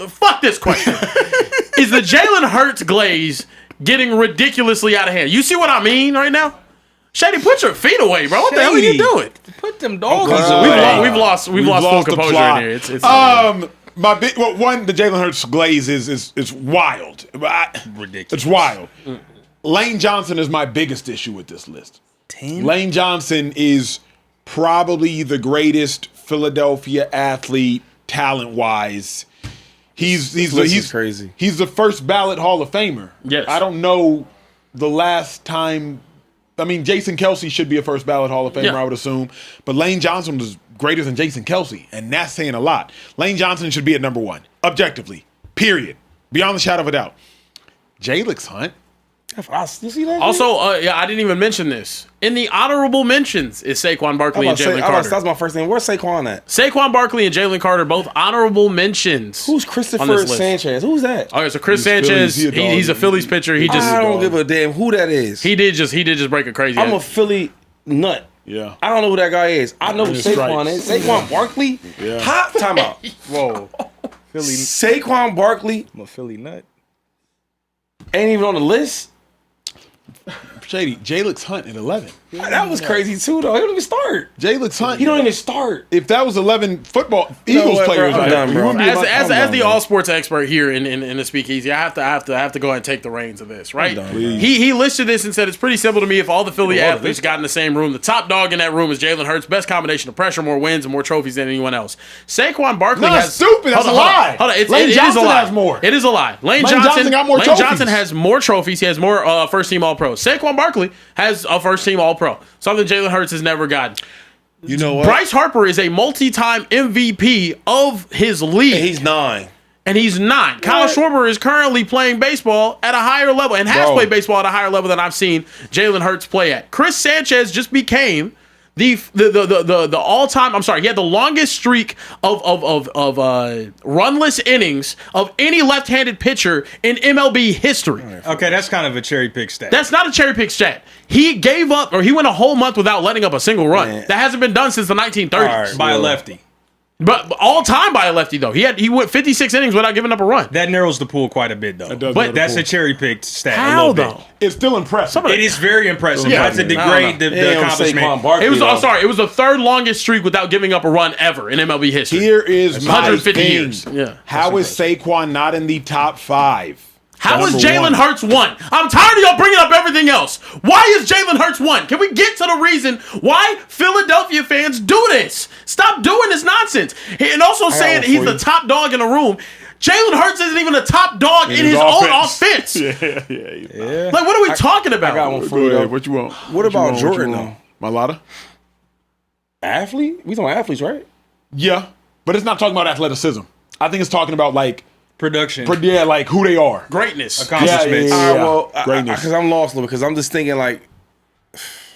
fuck this question, is the Jalen Hurts glaze getting ridiculously out of hand. You see what I mean right now? Shady, put your feet away, bro. What the hell are you Shady. doing? Put them dogs We've lost full the composure plot. in here. It's the Jalen Hurts glaze is wild. Ridiculous. It's wild. Lane Johnson is my biggest issue with this list. 10? Lane Johnson is probably the greatest Philadelphia athlete, talent-wise. He's crazy. He's the first ballot Hall of Famer. Yes. I don't know the last time. I mean, Jason Kelsey should be a first ballot Hall of Famer, Yeah. I would assume. But Lane Johnson was greater than Jason Kelsey, and that's saying a lot. Lane Johnson should be at number 1, objectively, period, beyond the shadow of a doubt. Jalix Hunt. You see that? Also, I didn't even mention this. In the honorable mentions is Saquon Barkley and Jalen Carter. That's my first name. Where's Saquon at? Saquon Barkley and Jalen Carter, both honorable mentions. Who's on Christopher this list. Sanchez? Who's that? Okay, so Chris He's Sanchez, Phillies. He a dog. he's a Phillies pitcher. He just I don't give a damn who that is. he did just break a crazy. I'm a Philly nut. Yeah. I don't know who that guy is. I know who His Saquon is. Saquon Barkley? Yeah. Hot timeout. Whoa. Philly. Saquon Barkley I'm a Philly nut. ain't even on the list. Shady, Jalix Hunt at 11. That was crazy too, though. He don't even start. Jalen Hunt. He don't even start. If that was 11 football You know Eagles what, bro? players, I'm right done, there, bro. you wouldn't be about- As I'm done, the man. all sports expert here in the Speakeasy, I have to go ahead and take the reins of this, right? done, He listed this and said it's pretty simple to me. If all the Philly athletes got in the same room, the top dog in that room is Jalen Hurts. Best combination of pressure, more wins, and more trophies than anyone else. Saquon Barkley No, has stupid. That's Hold on, a lie. Hold on. It Lane is Johnson a lie. has more. It is a lie. Lane Johnson got more Lane trophies. Johnson has more trophies. He has more first team All Pro. Saquon Barkley has a first team All Pro. Something Jalen Hurts has never gotten. You know what? Bryce Harper is a multi-time MVP of his league. And he's 9. And he's not. Kyle Schwarber is currently playing baseball at a higher level and has played baseball at a higher level than I've seen Jalen Hurts play at. Chris Sanchez just became the all-time. I'm sorry, he had the longest streak of runless innings of any left-handed pitcher in MLB history. Okay, that's kind of a cherry pick stat. That's not a cherry pick stat. He gave up, or he went a whole month without letting up a single run. Man. That hasn't been done since the 1930s. All right. by a lefty. But all time by a lefty though. He went 56 innings without giving up a run. That narrows the pool quite a bit, though. does But That's a cherry picked stat. a How little though? bit. It's still impressive. It is very impressive. Yeah. Not to degrade the accomplishment. It was the third longest streak without giving up a run ever in MLB history. Here is my 150 thing. years. Yeah. How is Saquon not in the top 5? How is Number Jalen one. Hurts 1? I'm tired of y'all bringing up everything else. Why is Jalen Hurts 1? Can we get to the reason why Philadelphia fans do this? Stop doing this nonsense. And also saying one he's for the you. top dog in the room. Jalen Hurts isn't even a top dog in his own offense. Yeah. Like, what are we talking about? I got one for Go you. ahead. though. What you want? What about Jordan, though? Malata? Athlete? We talking about athletes, right? Yeah, but it's not talking about athleticism. I think it's talking about like Production. like who they are. Greatness. Accomplishments. Yeah. All right, well, Greatness. because I'm lost a little, because I'm just thinking like,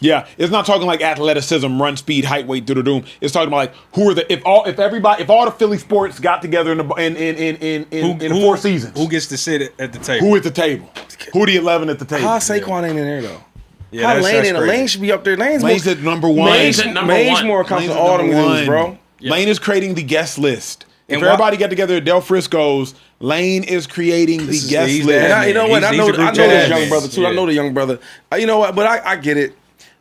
Yeah, it's not talking like athleticism, run speed, height, weight, through the doom. It's talking about like who are the if all the Philly sports got together in 4 seasons. Who gets to sit at the table? Who at the table? Who the 11 at the table? how Saquon ain't in there though? Yeah, How that's Lane in there? crazy. Lane should be up there. Lane's at number 1. Lane's at number Lane's one. more Lane's accomplished at than all them number dudes, 1. bro. Lane is creating the guest list. If And why- everybody got together at Del Frisco's, Lane is creating the guest He's list. And I, you know what? He's- I he's know a group this chat young man. brother too. Yeah. I know the young brother. You know what? But I get it,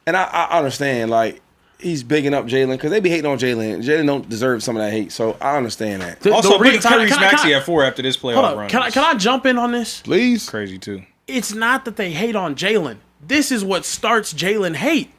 and I understand. Like he's bigging up Jalen because they be hating on Jalen. Jalen don't deserve some of that hate, so I understand that. Also, putting can I- Tyrese can I- Maxey at 4 after this playoff Hold on. run. Can I jump in on this? Please. Crazy, too. It's not that they hate on Jalen. This is what starts Jalen hate.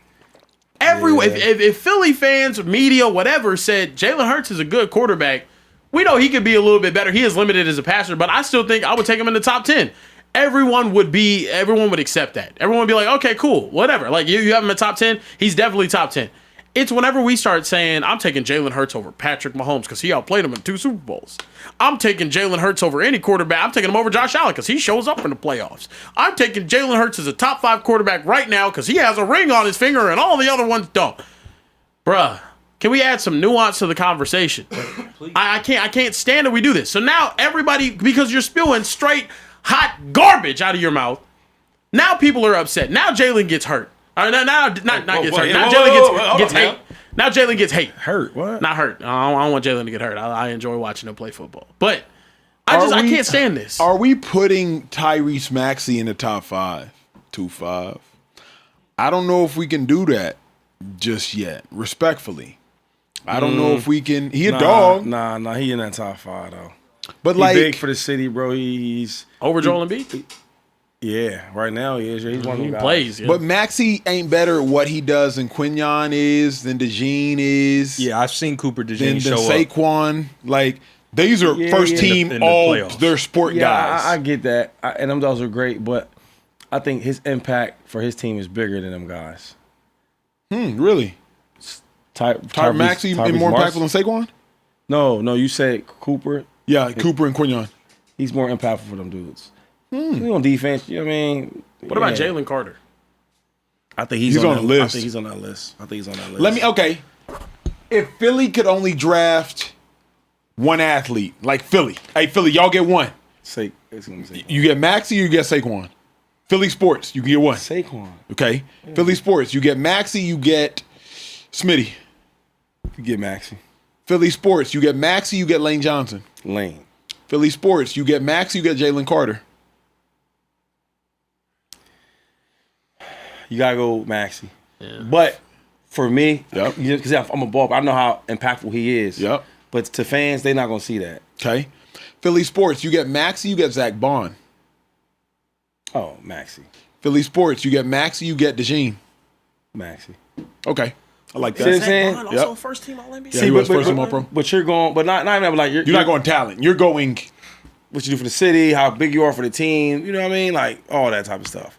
If Philly fans, media, whatever said Jalen Hurts is a good quarterback, we know he could be a little bit better. He is limited as a passer, but I still think I would take him in the top 10. Everyone would accept that. Everyone would be like, okay, cool, whatever. Like you have him in top 10, he's definitely top 10. It's whenever we start saying, I'm taking Jalen Hurts over Patrick Mahomes because he outplayed him in 2 Super Bowls. I'm taking Jalen Hurts over any quarterback. I'm taking him over Josh Allen because he shows up in the playoffs. I'm taking Jalen Hurts as a top 5 quarterback right now because he has a ring on his finger and all the other ones don't. Bruh, can we add some nuance to the conversation? I can't stand that we do this. So now everybody, because you're spewing straight hot garbage out of your mouth, now people are upset. Now Jalen gets hurt. Not gets hurt. Now Jalen gets hate. Now Jalen gets hate. Hurt? What? Not hurt. I don't want Jalen to get hurt. I enjoy watching him play football. But I can't stand this. Are we putting Tyrese Maxey in the top 5? 2-5? I don't know if we can do that just yet. Respectfully. I don't know if we can. He a dog. Nah. He in that top 5 though. But He like big for the city, bro. He's Over Joel Embiid? right now he is. He's one of them He guys. plays. Yeah. But Maxey ain't better at what he does than Quinyon is, than DeJean is, Yeah, I've seen Cooper than DeJean show up. Saquon. Like, these are first yeah. team, In the all playoffs. their sport Yeah, guys. I get that, and them dogs are great, but I think his impact for his team is bigger than them guys. Really? Ty Maxey more impactful than Saquon? No, you said Cooper. Yeah, Cooper and Quinyon. He's more impactful for them dudes. He's on defense. You know what I mean? What about Jalen Carter? I think he's on the list. I think he's on that list. Let me, okay. If Philly could only draft one athlete, like Philly. Hey, Philly, y'all get one. say it's gonna be Saquon. You get Maxey, you get Saquon. Philly Sports, you can get one. Saquon. Okay. Philly Sports, you get Maxey, you get Smitty. You get Maxey. Philly Sports, you get Maxey, you get Lane Johnson. Lane. Philly Sports, you get Maxey, you get Jalen Carter. You gotta go Maxey. But for me, Yep. because I'm a ball, I know how impactful he is. Yep. But to fans, they're not gonna see that. Okay. Philly sports, you get Maxey, you get Zach Bond. Oh, Maxey. Philly sports, you get Maxey, you get DeJean. Maxey. Okay. I like that. See what I'm saying? Bond, also first team All NBA. Yeah, he was first team All-Pro. But you're going, but not even like You're not going talent. You're going. what you do for the city, how big you are for the team. You know what I mean? Like all that type of stuff.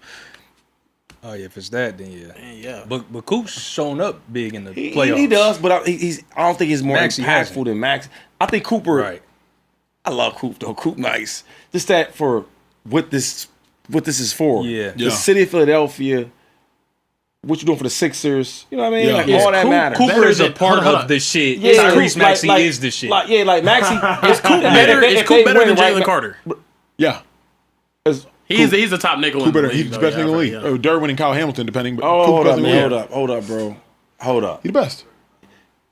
Oh yeah, if it's that, then yeah. Yeah. But Coop's shown up big in the playoffs. He does, but I don't think he's more Maxey impactful hasn't. than Max. I think Cooper. Right. I love Coop though. Coop nice. Just that for what this is for. Yeah. The city of Philadelphia. What you doing for the Sixers? You know what I mean? Yeah. Like Is all that matters. Cooper is a than- part hold of on. the shit. Yeah, Tyrese Coop, Maxey like, is the shit. Like Maxey. Is Coop better, is Coop better than Jalen Carter? Yeah. He's the top nickel Who in the better? league. He's the though, best yeah, in the I league. forget. Oh, Derwin and Kyle Hamilton, depending. But Oh, Coop hold up, doesn't man. win. Hold up, bro. Hold up. He's the best.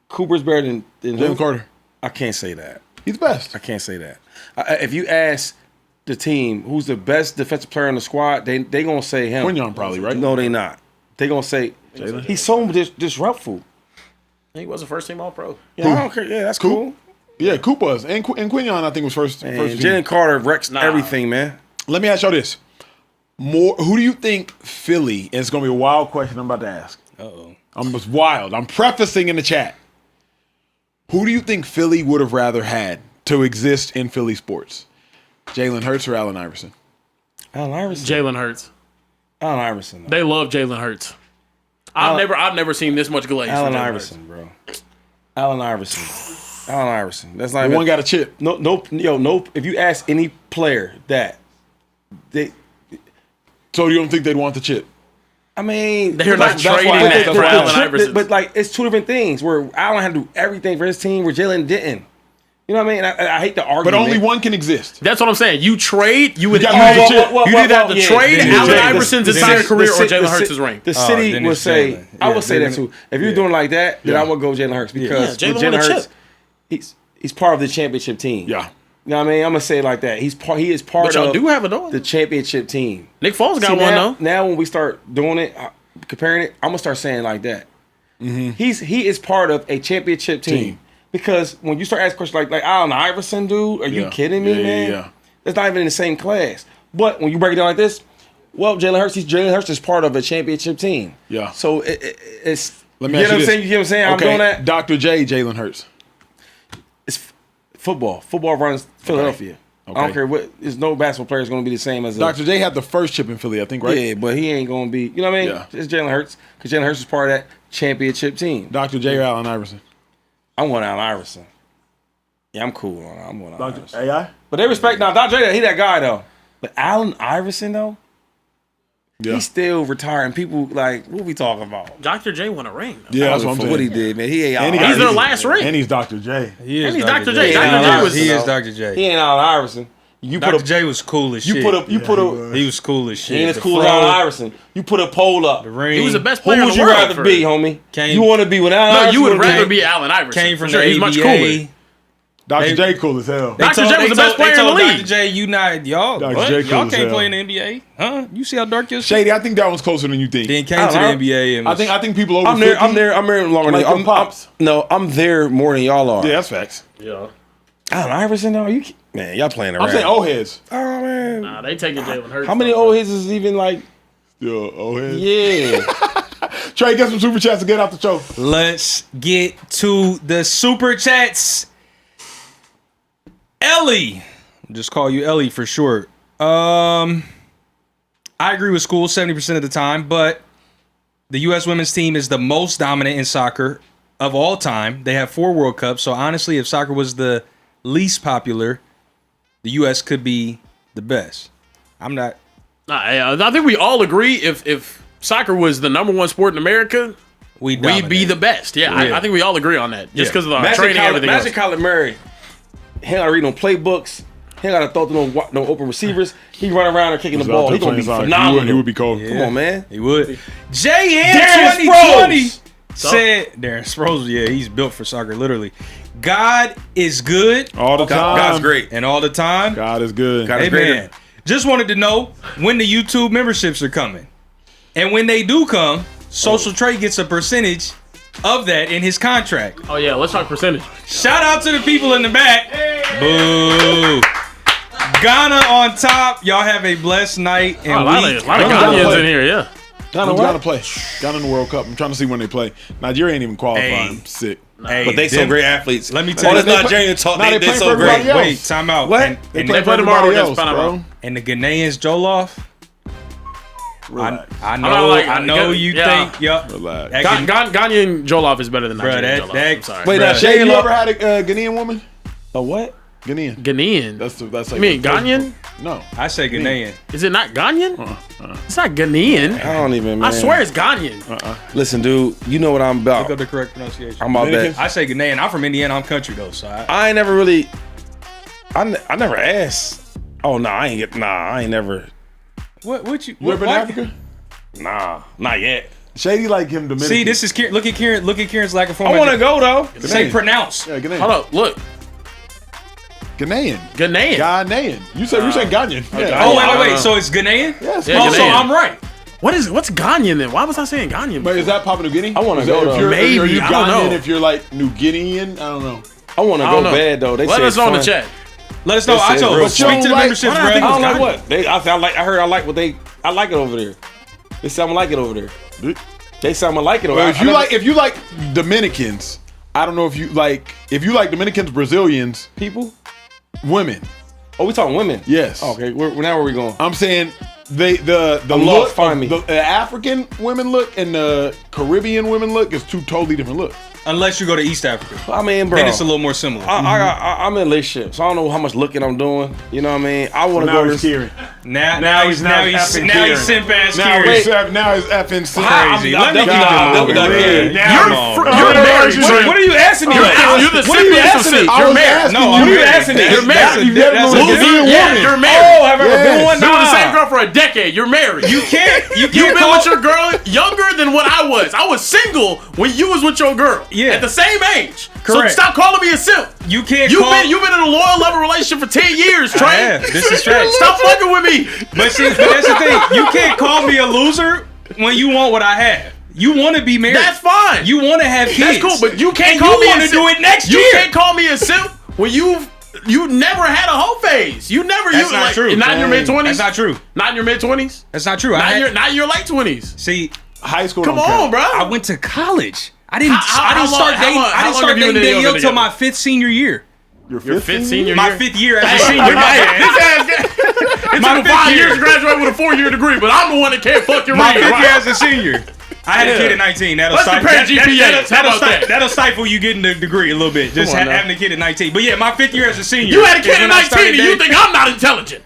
Cooper's better than Jalen Carter. I can't say that. He's the best. I can't say that. If you ask the team who's the best defensive player in the squad, they gonna say him. Quinyon probably, right? No, they not. They gonna say he's so disruptful. He was a first team All Pro. Yeah, I don't care. Yeah, that's cool. Yeah, Coop was. And Quinyon, I think, was first. And first team. Jalen Carter wrecks everything, man. Let me ask y'all this. Who do you think Philly, and it's going to be a wild question I'm about to ask. It's wild. I'm prefacing in the chat. Who do you think Philly would have rather had to exist in Philly sports? Jalen Hurts or Allen Iverson? Allen Iverson. Jalen Hurts. Allen Iverson. They love Jalen Hurts. I've never seen this much glaze. Allen from Jalen Iverson, bro. Allen Iverson. Allen Iverson. That's not The even. one got a chip. Nope. If you ask any player that they. So you don't think they'd want the chip? I mean, They're not that's trading why- that for Allen chip- Iverson. But like, it's two different things. Where Allen had to do everything for his team, where Jalen didn't. You know what I mean? I hate the argument. But only one can exist. That's what I'm saying. You trade, you would You either gotta lose the chip. you either have to trade then Allen Jalen- Iverson's then entire it's- career or the Jalen ci- Hurts' ring. The city then would it's say, Jalen. I Yeah, would say that then- too. If you're doing like that, then Yeah. I would go Jalen Hurts because Yeah, Jalen with won a Jalen Hurts, chip. he's part of the championship team. Yeah. You know what I mean? I'm gonna say it like that. He is part But y'all of do have it on. the championship team. Nick Foles got See, one now, though. Now when we start doing it, comparing it, I'm gonna start saying it like that. He is part of a championship team. Because when you start asking questions like Allen Iverson, dude, are you Yeah. kidding me, Yeah, man? yeah. That's not even in the same class. But when you break it down like this, well, Jalen Hurts is part of a championship team. Yeah. So it's Let me you ask know what I'm you this. saying? You get what I'm saying? I'm Okay, doing that. Dr. J, Jalen Hurts. It's football. Football runs Philadelphia. I Okay. don't care what. There's no basketball player is going to be the same as Dr. J had the first chip in Philly, I think, right? Yeah, but he ain't going to be. You know what I mean? Yeah. It's Jalen Hurts because Jalen Hurts is part of that championship team. Dr. J or Allen Iverson? I'm going Allen Iverson. Yeah, I'm cool on. I'm going Allen Iverson. AI? But they respect now. Dr. J, he that guy though. But Allen Iverson though, Yeah. he's still retiring. People like, what we talking about? Dr. J won a ring. Though. Yeah, that's what I'm For saying. what he did, man. He ain't And Allen he got He's their Iverson. last ring. And he's Dr. J. He is And he's Dr. Dr. J. J. Yeah, Dr. J was. He is Dr. J. He ain't Allen Iverson. You put Dr. a J was cool as shit. you put a He was cool as shit. he ain't as The cool as fro, Allen Iverson. You put a poll up. The ring. He was the best Who player in would the you world. rather for- be, homie? Came- You want to be with Allen No, Iverson? you would or rather Jay? be Allen Iverson. Came from for sure. the He's much ABA. cooler. Dr. J cool as hell. Dr. J was the best player in the league. Dr. J, you not y'all. Dr. What? J cool Y'all as can't hell. play in the NBA, huh? You see how dark your shit? Shady, I think that one's closer than you think. Then came to I the don't know. NBA and I was, think people over I'm 50. there longer than Like you. your pops. I'm there more than y'all are. Yeah, that's facts. Yeah. Allen Iverson, though, man, y'all playing around. I'm saying old heads. Oh man, Nah, they taking Jalen Hurts. how many though. old heads is even like? Still old heads. Yeah, Trey, get some super chats to get out the show. Let's get to the super chats. Ellie, I'll just call you Ellie for short. I agree with School 70% of the time, but the U.S. women's team is the most dominant in soccer of all time. They have 4 World Cups, so honestly, if soccer was the least popular, the U.S. could be the best. I'm not. Nah, I think we all agree if soccer was the number one sport in America, we'd be the best. Yeah, Yeah. I think we all agree on that. Just Yeah. because of the training and everything else. Imagine Kyler Murray. He ain't got to read no playbooks. He ain't got to throw to no open receivers. He run around and kicking the ball. He gonna be phenomenal. He would be cold. Come on, man. He would. Darren JM 2020 Sproles. said, Darren Sproles, yeah, he's built for soccer, literally. God is good. All the time. God's great. And all the time. God is good. God Hey, is greater. man. Just wanted to know when the YouTube memberships are coming. And when they do come, Social Trade gets a percentage of that in his contract. Oh yeah, let's talk percentage. Shout out to the people in the back. Boo. Ghana on top. Y'all have a blessed night and A lot week. of Ghanaians in here, yeah. Ghana play. Ghana in the World Cup. I'm trying to see when they play. Nigeria ain't even qualified. Hey. I'm sick. Hey, But they so them- great athletes. Let me tell All you. this Nigerian talk, Nah, they they so play for great. everybody else. Wait, time out. What? And, They and, play the, for tomorrow everybody against else, Panama. bro. and the Ghanaians Joloff. Relax. I know. like- I know you yeah. think. Yup. Relax. That can- Ghanaian Jollof is better than Bruh, Nigerian that- Jollof. I'm sorry. Wait, Bruh. now Shay, Shady you Love. ever had a Ghanaian woman? A what? Ghanaian. Ghanaian. That's like You mean Ghanaian? No. I say Ghanaian. Is it not Ghanaian? It's not Ghanaian. I don't even, man. I swear it's Ghanaian. Listen, dude, you know what I'm Look about. up the correct pronunciation. I'm about Dominican? that. I say Ghanaian. I'm from Indiana. I'm country though, so I ain't never really. I never asked. Oh, nah, I ain't never. what you? You ever in what? Africa? Nah, not yet. Shady like him Dominican. See, this is Kieran. Look at Kieran. Look at Kieran's lack of form. I want to go, though. Say pronounce. Yeah, Ghanaian. Hold up, look. Ghanaian. Ghanaian. Ghanaian. You said Ghanaian. Yeah. Oh wait. So it's Ghanaian. Yes. Yeah, Oh, so Ghanaian. I'm right. What's Ghanaian then? Why was I saying Ghanaian? But is that Papua New Guinea? I wanna Is go, that- though. If you're, Maybe, Are you I don't Ghanaian know. if you're like New Guinean? I don't know. I want to I go don't know. bad, though. They Let say us know in the fun. chat. Let us know. This is Acho, real speak fun. to the Like, memberships, why not bro. think I don't it's like what they. I heard I like what they. I like it over there. They say I'm like it over there. They say I'm like it over Well, there. if you like Dominicans, I don't know if you like Dominicans, Brazilians, people. women. Oh, we talking women. Yes. Oh, okay. Now where we going? I'm saying the I'm look lost, find me. the African women look and the Caribbean women look is two totally different looks. Unless you go to East Africa, I mean, bro. then it's a little more similar. I'm in a relationship, so I don't know how much looking I'm doing. You know what I mean? I want to go to Kieran. now he's effing simp ass Now Kieran. he's effing Crazy. Let me definitely keep not- it moving. Now- You're married. What are you asking me? You're the What are you simplest of asking me? simps. I You're was married. asking No, you. I'm What are you married. asking me? You're married. You've never That's been a with a different- Ghanaian Yeah, woman. you're married. Oh, have I ever Yes. been one? You were the same Nah. girl for a decade. You're married. You can't You've been call- with your girl younger than what I was. I was single when you was with your girl. Yeah. At the same age. Correct. So stop calling me a simp. You can't You've call. been in a loyal loving relationship for 10 years, Trey. have. This is fact. Stop fucking with me. But that's the thing. You can't call me a loser when you want what I have. You want to be married. That's fine. You want to have kids. That's cool, but you can't And call you me want a to simp. do it next You year. can't call me a simp when you never had a whole phase. You never. That's not true. Not in your mid 20s. That's not true. Not in your mid 20s. That's not true. Not in your late 20s. See, High school. Come don't on, count. bro. I went to college. I didn't How start long- dating. how I didn't long start have you dating and Danielle Danielle been till my together? 5th senior year. Your Your fifth senior My year. 5th year as Hey, a senior. my it My took him fifth 5 year. years to graduate with a 4-year degree, but I'm the one that can't fuck your My read. 5th year as a senior. I had a kid at 19. That'll Let's stifle. compare GPAs. How about that? That'll stifle you getting the degree a little bit. Just Come on now. having a kid at 19. But yeah, my 5th year as a senior. You had a is kid at when I 19 started and you dating. think I'm not intelligent.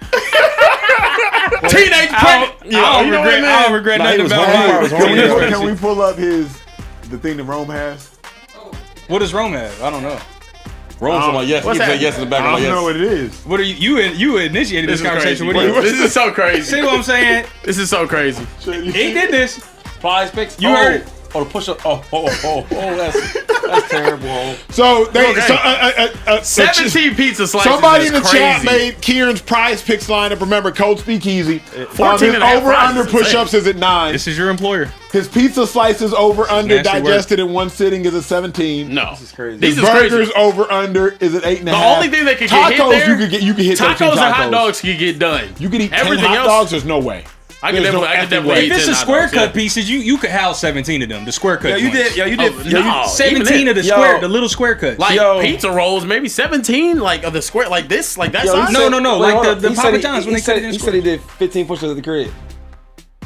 Teenage pregnant. I don't regret nothing was about horny. it. I was Can horny. we, can we pull up the thing that Rome has? What does Rome have? I don't know. Rome's on my yes. What's You can say that? yes in the back I of my don't know yes. what it is. What are you initiated this This is conversation. crazy. What are you? This is so crazy. See what I'm saying? This is so crazy. He did this. PrizePicks. You heard it. Oh, the push up. Oh, that's terrible. So they Okay. 17 pizza slices. somebody is in the crazy. chat made Kieran's prize picks lineup. Remember, code Speakeasy. 14 and a half over under prizes, push-ups is at 9. This is your employer. His pizza slices over under Nasty work. digested in one sitting is at 17. No. This is crazy. These His is burgers crazy. over under is at 8.5. The only thing that could get tacos hit there, you could hit 13 Tacos and hot tacos. dogs can get done. You could eat 10 Everything hot else- dogs. There's no way. I can There's no definitely effing way. eat If it's 10 a hot square dogs, cut yeah. pieces, you could house 17 of them. The square cut. Yeah, you joints. did. Yeah, you did. Oh, Yeah, no. 17 of the Yo. square, the little square cuts. Like Yo. pizza rolls, maybe 17, like of the square, like this, like that Yo, size. he No, said- no, no, wait, like hold the- up. the He Papa said he- John's when he they cut said- it in He square. said he did 15 push-ups at the crib.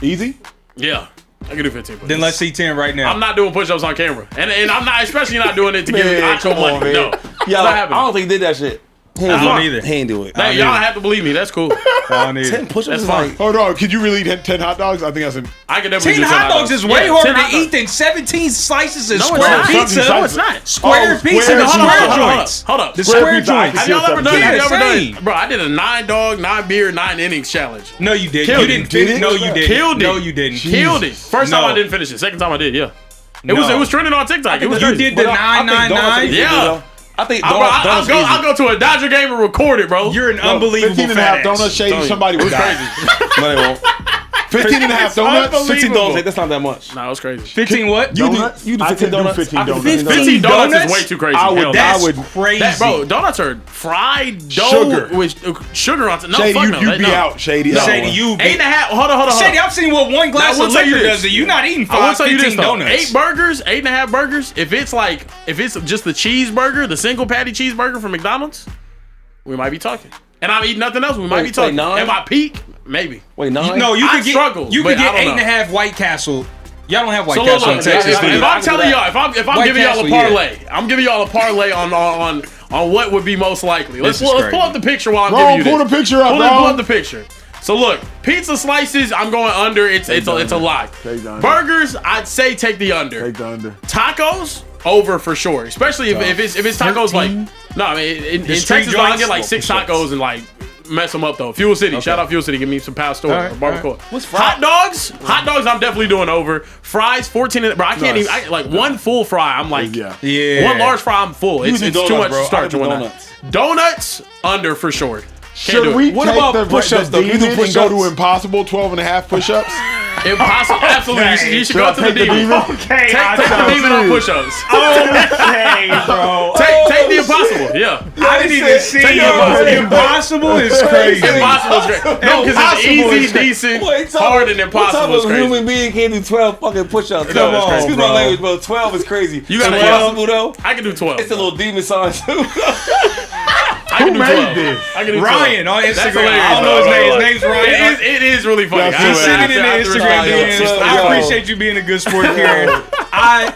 Easy. Yeah, I can do 15. Then let's see 10 right now. I'm not doing push-ups on camera, and I'm not, especially not doing it to give Man, Acho come on, money. man. No, Yeah, not I happening. don't think he did that shit. He I ain't don't do it. either. He ain't do it. Hey, y'all have to believe me. That's cool. I don't need 10 it. push-ups That's is fine. like... Hold on. Could you really eat 10 hot dogs? I think that's I can definitely 10 do hot dogs is way Yeah, harder 10 hot to eat dogs. than 17 slices of No, it's square not. pizza. No, it's not. Square Oh, pizza, square the pizza. square Hold on, joints. Hold up. The Square square pizza, I joints. can Have see y'all ever done? Yeah, Have you ever same. done? Bro, I did a 9 dog, 9 beer, 9 innings challenge. No, you didn't. Killed You it. didn't Did finish. it? No, you didn't. Killed it. No, you didn't. Killed it. First time No. I didn't finish it. Second time I did. Yeah. No. It was trending on TikTok. It was You crazy. did the But I think donuts 999. is easy, Yeah. though. I think I'll donuts is easy. go to a Dodger game and record it, bro. You're an Bro, unbelievable 15 and a half fat ass. donuts, Shady. Tell you. Somebody would die. No, they won't. 15 and a half donuts. 15 donuts. That's not that much. Nah, it was crazy. 15 what? You Donuts? do I 15 could do donuts. 15 I could donuts. 15 donuts donuts? is way too crazy. I would- Hell no. That's I would- crazy. That, bro, donuts are fried dough Sugar. with sugar on top. No, Shady, fuck no. you'd be no. out, Shady. Shady, you be- 8.5. Hold on. Shady, I've seen what one glass Now, I of will tell you liquor this. does to you. Not eating I will 5, tell you 15 this though. donuts. 8.5 burgers. If it's just the cheeseburger, the single patty cheeseburger from McDonald's, we might be talking. And I'm eating nothing else. We might be talking. 9? At my peak, maybe. Wait, 9? No, you I could get struggle, You but could get I don't know. 8.5 White Castle. Y'all don't have White So Castle look, in Texas. do you? if I'm telling y'all, if I'm White giving y'all Castle, a parlay, I'm giving y'all a parlay on what would be most likely. Let's This is pull crazy. up the picture while I'm Bro, giving you pull this. the picture up, Pull bro. up the picture. So look, pizza slices, I'm going under. It's a lot. Take the under. Burgers, I'd say take the under. Take the under. Tacos, over for sure. Especially if it's tacos like no, I mean in street Texas, I'll joints? get like 6 tacos and like mess them up though. Fuel City, shout out Fuel City, give me some pastor or barbacoa. What's hot dogs? Hot dogs, I'm definitely doing over. Fries, 14. Bro, I can't even like one full fry. I'm like, Yeah. one large fry, I'm full. It's do too donuts, much bro. starch I and do whatnot. Donuts under for sure. Can't do Should we it. What take about the push-ups, though? Can you do demon and go to push-ups? impossible 12.5 push-ups? Impossible. Absolutely. You should go to the Take the demon. demon? Okay, Take the demon on push-ups. okay, bro. Take the impossible. Yeah. I didn't even see Take the it. Impossible is crazy. Impossible is great. No, because it's easy, decent, hard, and impossible is What type of crazy. human being can't do 12 fucking push-ups? No, Come that's on, crazy, excuse bro. my language, bro. 12 is crazy. You gotta impossible though. I can do 12. It's a little demon sign too. I can do 12. made this? I can do 12. Ryan on That's Instagram. hilarious, I don't know his bro. name. His name's Ryan. It is really funny. That's I He's hilarious. sitting in the have to Instagram respect DMs. it. I appreciate you being a good sport, Karen.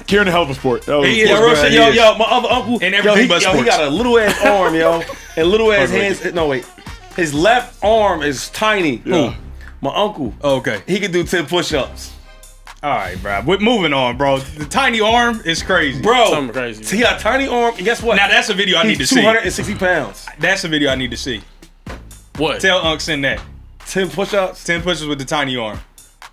Kieran, a hell of a sport. That was He a is, sport. bro. Rashee, he is. yo, my other uncle, And everything he but got sports. a little ass arm, yo, and little ass hands. No, wait, his left arm is tiny. Yeah. My uncle, Oh, okay. he could do 10 push-ups, All right, bro. We're moving on, bro. The tiny arm is crazy. bro. Something crazy. So he got a tiny arm, and guess what? Now that's a video I need to He's see. 260 pounds. That's a video I need to see. What? Tell Unc send that. 10 push-ups, 10 pushes with the tiny arm.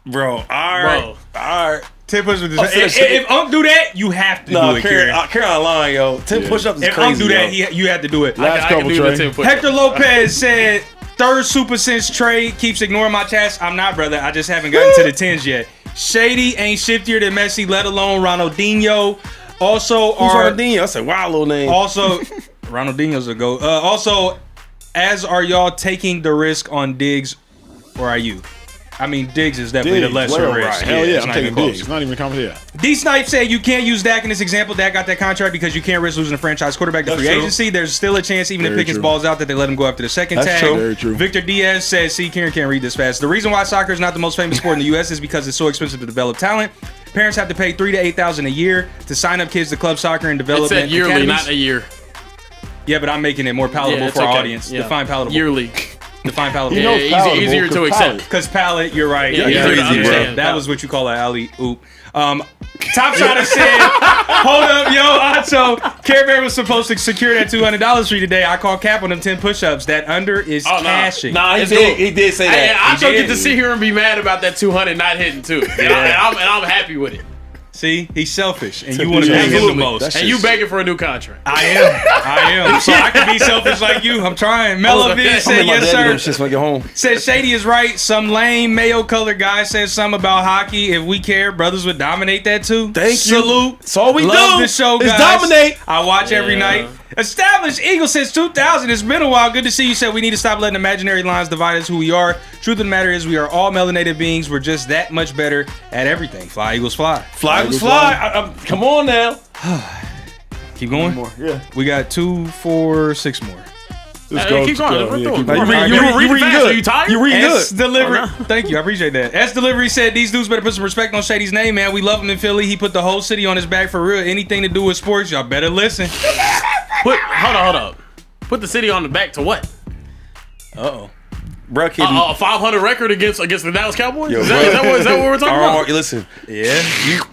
bro. All right, Bro. all right. 10 pushes with the Oh, tiny so if Unc do that, you have to No, do it, Karen. Karen lying, yo. 10 push-ups is If crazy. Unc do that, yo. you have to do it. Last I can couple, do Trey. the 10 push-ups. Hector Lopez said, third Super Sense trade keeps ignoring my chats. I'm not, brother. I just haven't gotten to the 10s yet. Shady ain't shiftier than Messi, let alone Ronaldinho. Also, Who's are Ronaldinho? That's a wild little name. also Ronaldinho's a go. Also, as are y'all taking the risk on Diggs, or are you? I mean, Diggs is definitely Diggs, the lesser way over risk. right. Hell yeah, it's I'm not taking even close. Diggs. It's not even a competition. D Snipe said you can't use Dak in this example. Dak got that contract because you can't risk losing a franchise quarterback to That's free true. agency. There's still a chance, even if Very Pickens true. balls out, that they let him go after the second That's tag. true. Very true. Victor Diaz says, see, Karen can't read this fast. The reason why soccer is not the most famous sport in the U.S. is because it's so expensive to develop talent. Parents have to pay $3,000 to $8,000 a year to sign up kids to club soccer and It development said yearly, academies. not a year. Yeah, but I'm making it more palatable Yeah, it's for our okay. audience. Yeah. Define palatable. Yearly. Define palatable. Yeah, knows palatable, easier to 'cause accept. palate. Because palate, you're right. Yeah, Yeah, easier to crazy, bro. understand. That was what you call an alley oop. Top Shotter said, hold up, yo, Acho. Carebear was supposed to secure that $200 for you today. I call cap on them 10 push-ups. That under is Oh, nah. cashing. Nah, he It's did. cool. He did say Hey, that. I He still did. get to sit here and be mad about that 200 not hitting too, and I'm happy with it. See, he's selfish, and you want to push-ups. pay him the Absolutely. most. And you begging for a new contract. I am. So I can be selfish like you. I'm trying. Melvin I'm said, yes, sir. Just when I get home. Said Shady is right. Some lame mayo-colored guy said something about hockey. If we care, brothers would dominate that too. Thank you. Salute. That's all we Love do. the show, is guys. dominate. I watch every night. Established Eagle since 2000. It's been a while. Good to see you. Said we need to stop letting imaginary lines divide us who we are. Truth of the matter is we are all melanated beings. We're just that much better at everything. Fly, Eagles, fly. Fly was fly. Come on now. Keep going. More. Yeah. We got 2, 4, 6 more. Let's Hey, go. keep let's going. go. We're Yeah, doing keep good. going. You reading fast. Are you tired? You read S good. Delivery. Thank you. I appreciate that. S Delivery said these dudes better put some respect on Shady's name, man. We love him in Philly. He put the whole city on his back for real. Anything to do with sports, y'all better listen. Hold up. Put the city on the back to what? Uh-oh. Bro, kid. A 500 record against the Dallas Cowboys? Yo, Is that what we're talking about? Listen, Yeah.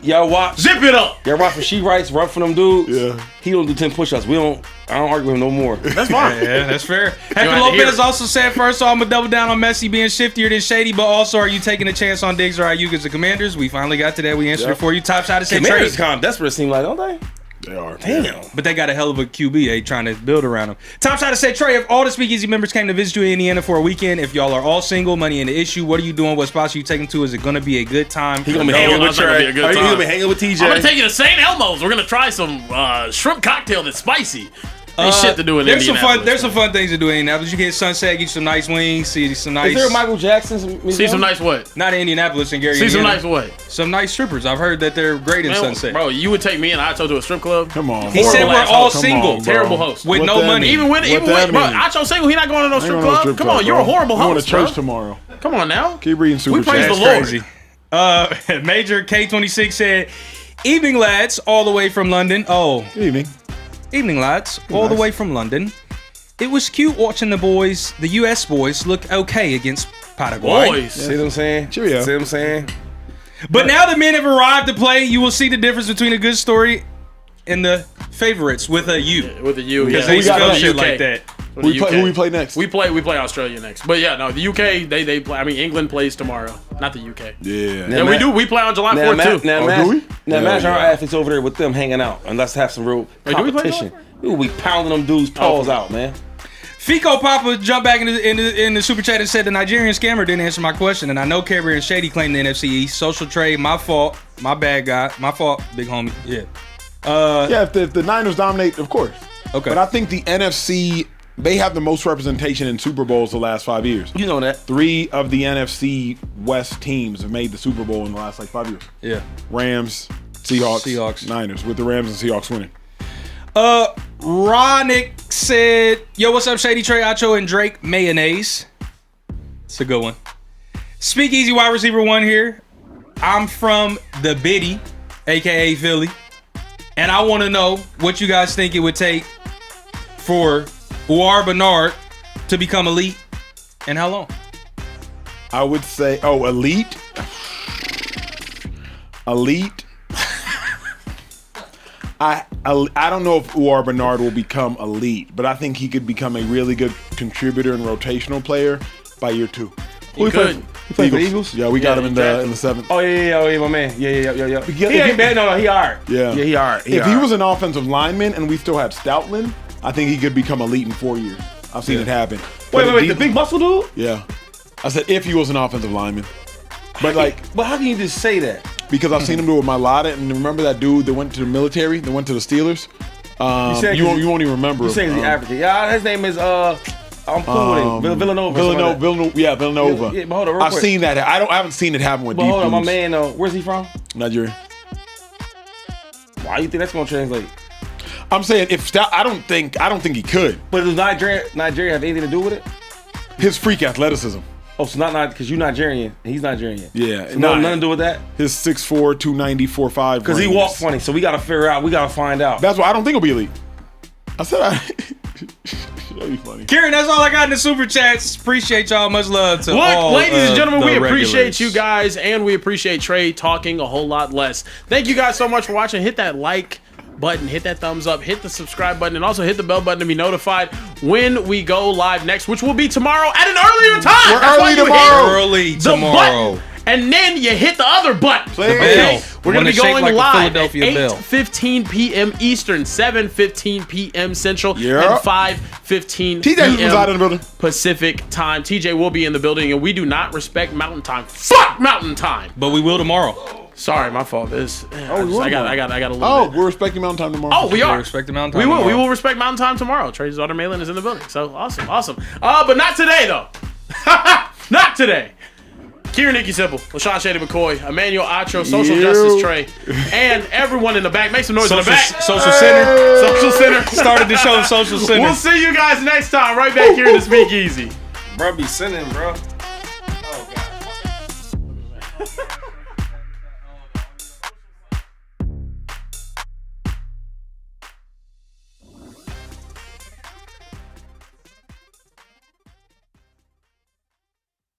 y'all watch. Zip it up. Y'all watch Rashee Wrights run from them dudes. Yeah. He don't do 10 push-ups. I don't argue with him no more. That's fine. Yeah, that's fair. Hector had to hear Lopez it. also said, first off, I'm going to double down on Messi being shiftier than Shady, but also, are you taking a chance on Diggs or Ayuk as the Commanders? We finally got to that. We answered it for you. Top shot to say Commanders trade. kind of desperate, it seem like, don't they? They are. Damn. But they got a hell of a QB. They trying to build around him. Tom tried to say, Trey, if all the Speakeasy members came to visit you in Indiana for a weekend, if y'all are all single, money in the issue, what are you doing? What spots are you taking to? Is it going to be a good time? He gonna be hanging with Trey. He gonna be hanging with TJ. I'm gonna take you to St. Elmo's. We're gonna try some shrimp cocktail that's spicy. Ain't shit to do in Indianapolis. There's some fun things to do in Indianapolis. You get Sunset, get you some nice wings, see some nice. Is there a Michael Jackson's museum? See some nice what? Not in Indianapolis and Gary. See some Indiana. nice what? Some nice strippers. I've heard that they're great in Sunset. Bro, you would take me and Acho to a strip club? Come on. He said we're all single. on, Terrible host. With What no that money. mean? Even with bro, Acho single, he not going to no strip club. Come on, you're a horrible I'm going host, to church bro. tomorrow. Come on now. Keep reading super We praise chats. the Lord. Crazy. Major K26 said, "Evening, lads, all the way from London." Oh, Good evening. evening, lads, all the way from London. It was cute watching the U.S. boys, look okay against Paraguay. Boys. See what I'm saying? Cheerio. See what I'm saying? But now the men have arrived to play. You will see the difference between a good story and the favorites with a U. With the U, Because yeah. they got spell next? shit UK. like that. With the Who we UK. play next? We play Australia next. But yeah, no, the UK, they play. I mean, England plays tomorrow, not the UK. Yeah. Yeah, we do. We play on July 4th, too. Oh, do we? Now Yeah, imagine our yeah. athletes over there with them hanging out, and let's have some real Wait, do we play competition. We will be pounding them dudes' paws out, man. Fico Papa jumped back in the super chat and said the Nigerian scammer didn't answer my question, and I know Carebear and Shady claimed the NFC East. Social trade, my fault, my bad guy, my fault, big homie. Yeah. Yeah, if the Niners dominate, of course. Okay. But I think the NFC, they have the most representation in Super Bowls the last 5 years. You know that. 3 of the NFC West teams have made the Super Bowl in the last 5 years. Yeah. Rams, Seahawks, Niners, with the Rams and Seahawks winning. Ronick said, "Yo, what's up, Shady, Trey, Acho, and Drake mayonnaise?" It's a good one. Speakeasy wide receiver 1 here. I'm from the Biddy, aka Philly, and I want to know what you guys think it would take for Uar Bernard to become elite, and how long? I would say, elite. I don't know if Uar Bernard will become elite, but I think he could become a really good contributor and rotational player by year 2. He could. He played for the Eagles? Yeah, we got him in the 7th. Oh, yeah, my man. Yeah. He if ain't bad. No, he alright. Yeah. He alright. If he was an offensive lineman and we still had Stoutland, I think he could become elite in 4 years. I've seen it happen. Wait, the big muscle dude? Yeah. I said if he was an offensive lineman. But But how can you just say that? because I've seen him do it with Mailata, and remember that dude that went to the military, that went to the Steelers? You won't even remember. You saying he's African. Yeah, his name is, I'm cool with him. Villanova. Villanova. Yeah, but hold on, real I've quick. seen that. I haven't seen it happen with But deep hold on, my dudes. man, where's he from? Nigeria. Why you think that's gonna translate? I'm saying I don't think he could. But does Nigeria have anything to do with it? His freak athleticism. Oh, so not because you're Nigerian and he's Nigerian. Yeah. So nothing to do with that? His 6'4", 290, 4'5". Because he walked funny, so we gotta figure out, we gotta find out. That's why I don't think he'll be elite. I said that'd be funny. Kieran, that's all I got in the super chats. Appreciate y'all. Much love to all. Ladies and gentlemen, we the appreciate regulars. you guys, and we appreciate Trey talking a whole lot less. Thank you guys so much for watching. Hit that like button, hit that thumbs up, hit the subscribe button, and also hit the bell button to be notified when we go live next, which will be tomorrow at an earlier time. We're That's why early you tomorrow. hit Early the tomorrow. button, and then you hit the other button. The bell. We're going to be Shake going like a live at Philadelphia bell. 8:15 p.m. Eastern, 7:15 p.m. Central, Yeah. and 5:15 TJ was out in the building. Pacific time. TJ will be in the building, and we do not respect Mountain Time. Fuck Mountain Time. But we will tomorrow. Sorry, my fault. I got a little Oh, bit. we're respecting Mountain Time tomorrow. Oh, we We are. respect the Mountain We Time will. We tomorrow. will respect Mountain Time tomorrow. Trey's daughter Malin is in the building. So awesome. But not today though. Not today. Kieran Nicky Simple, LaShawn Shady McCoy, Emmanuel Acho, Social You. Justice Trey, and everyone in the back. Make some noise in the back. Social Center. Social Center. Started the show Social Center. We'll see you guys next time right back here in the Speakeasy. Bro, be sinning, bro.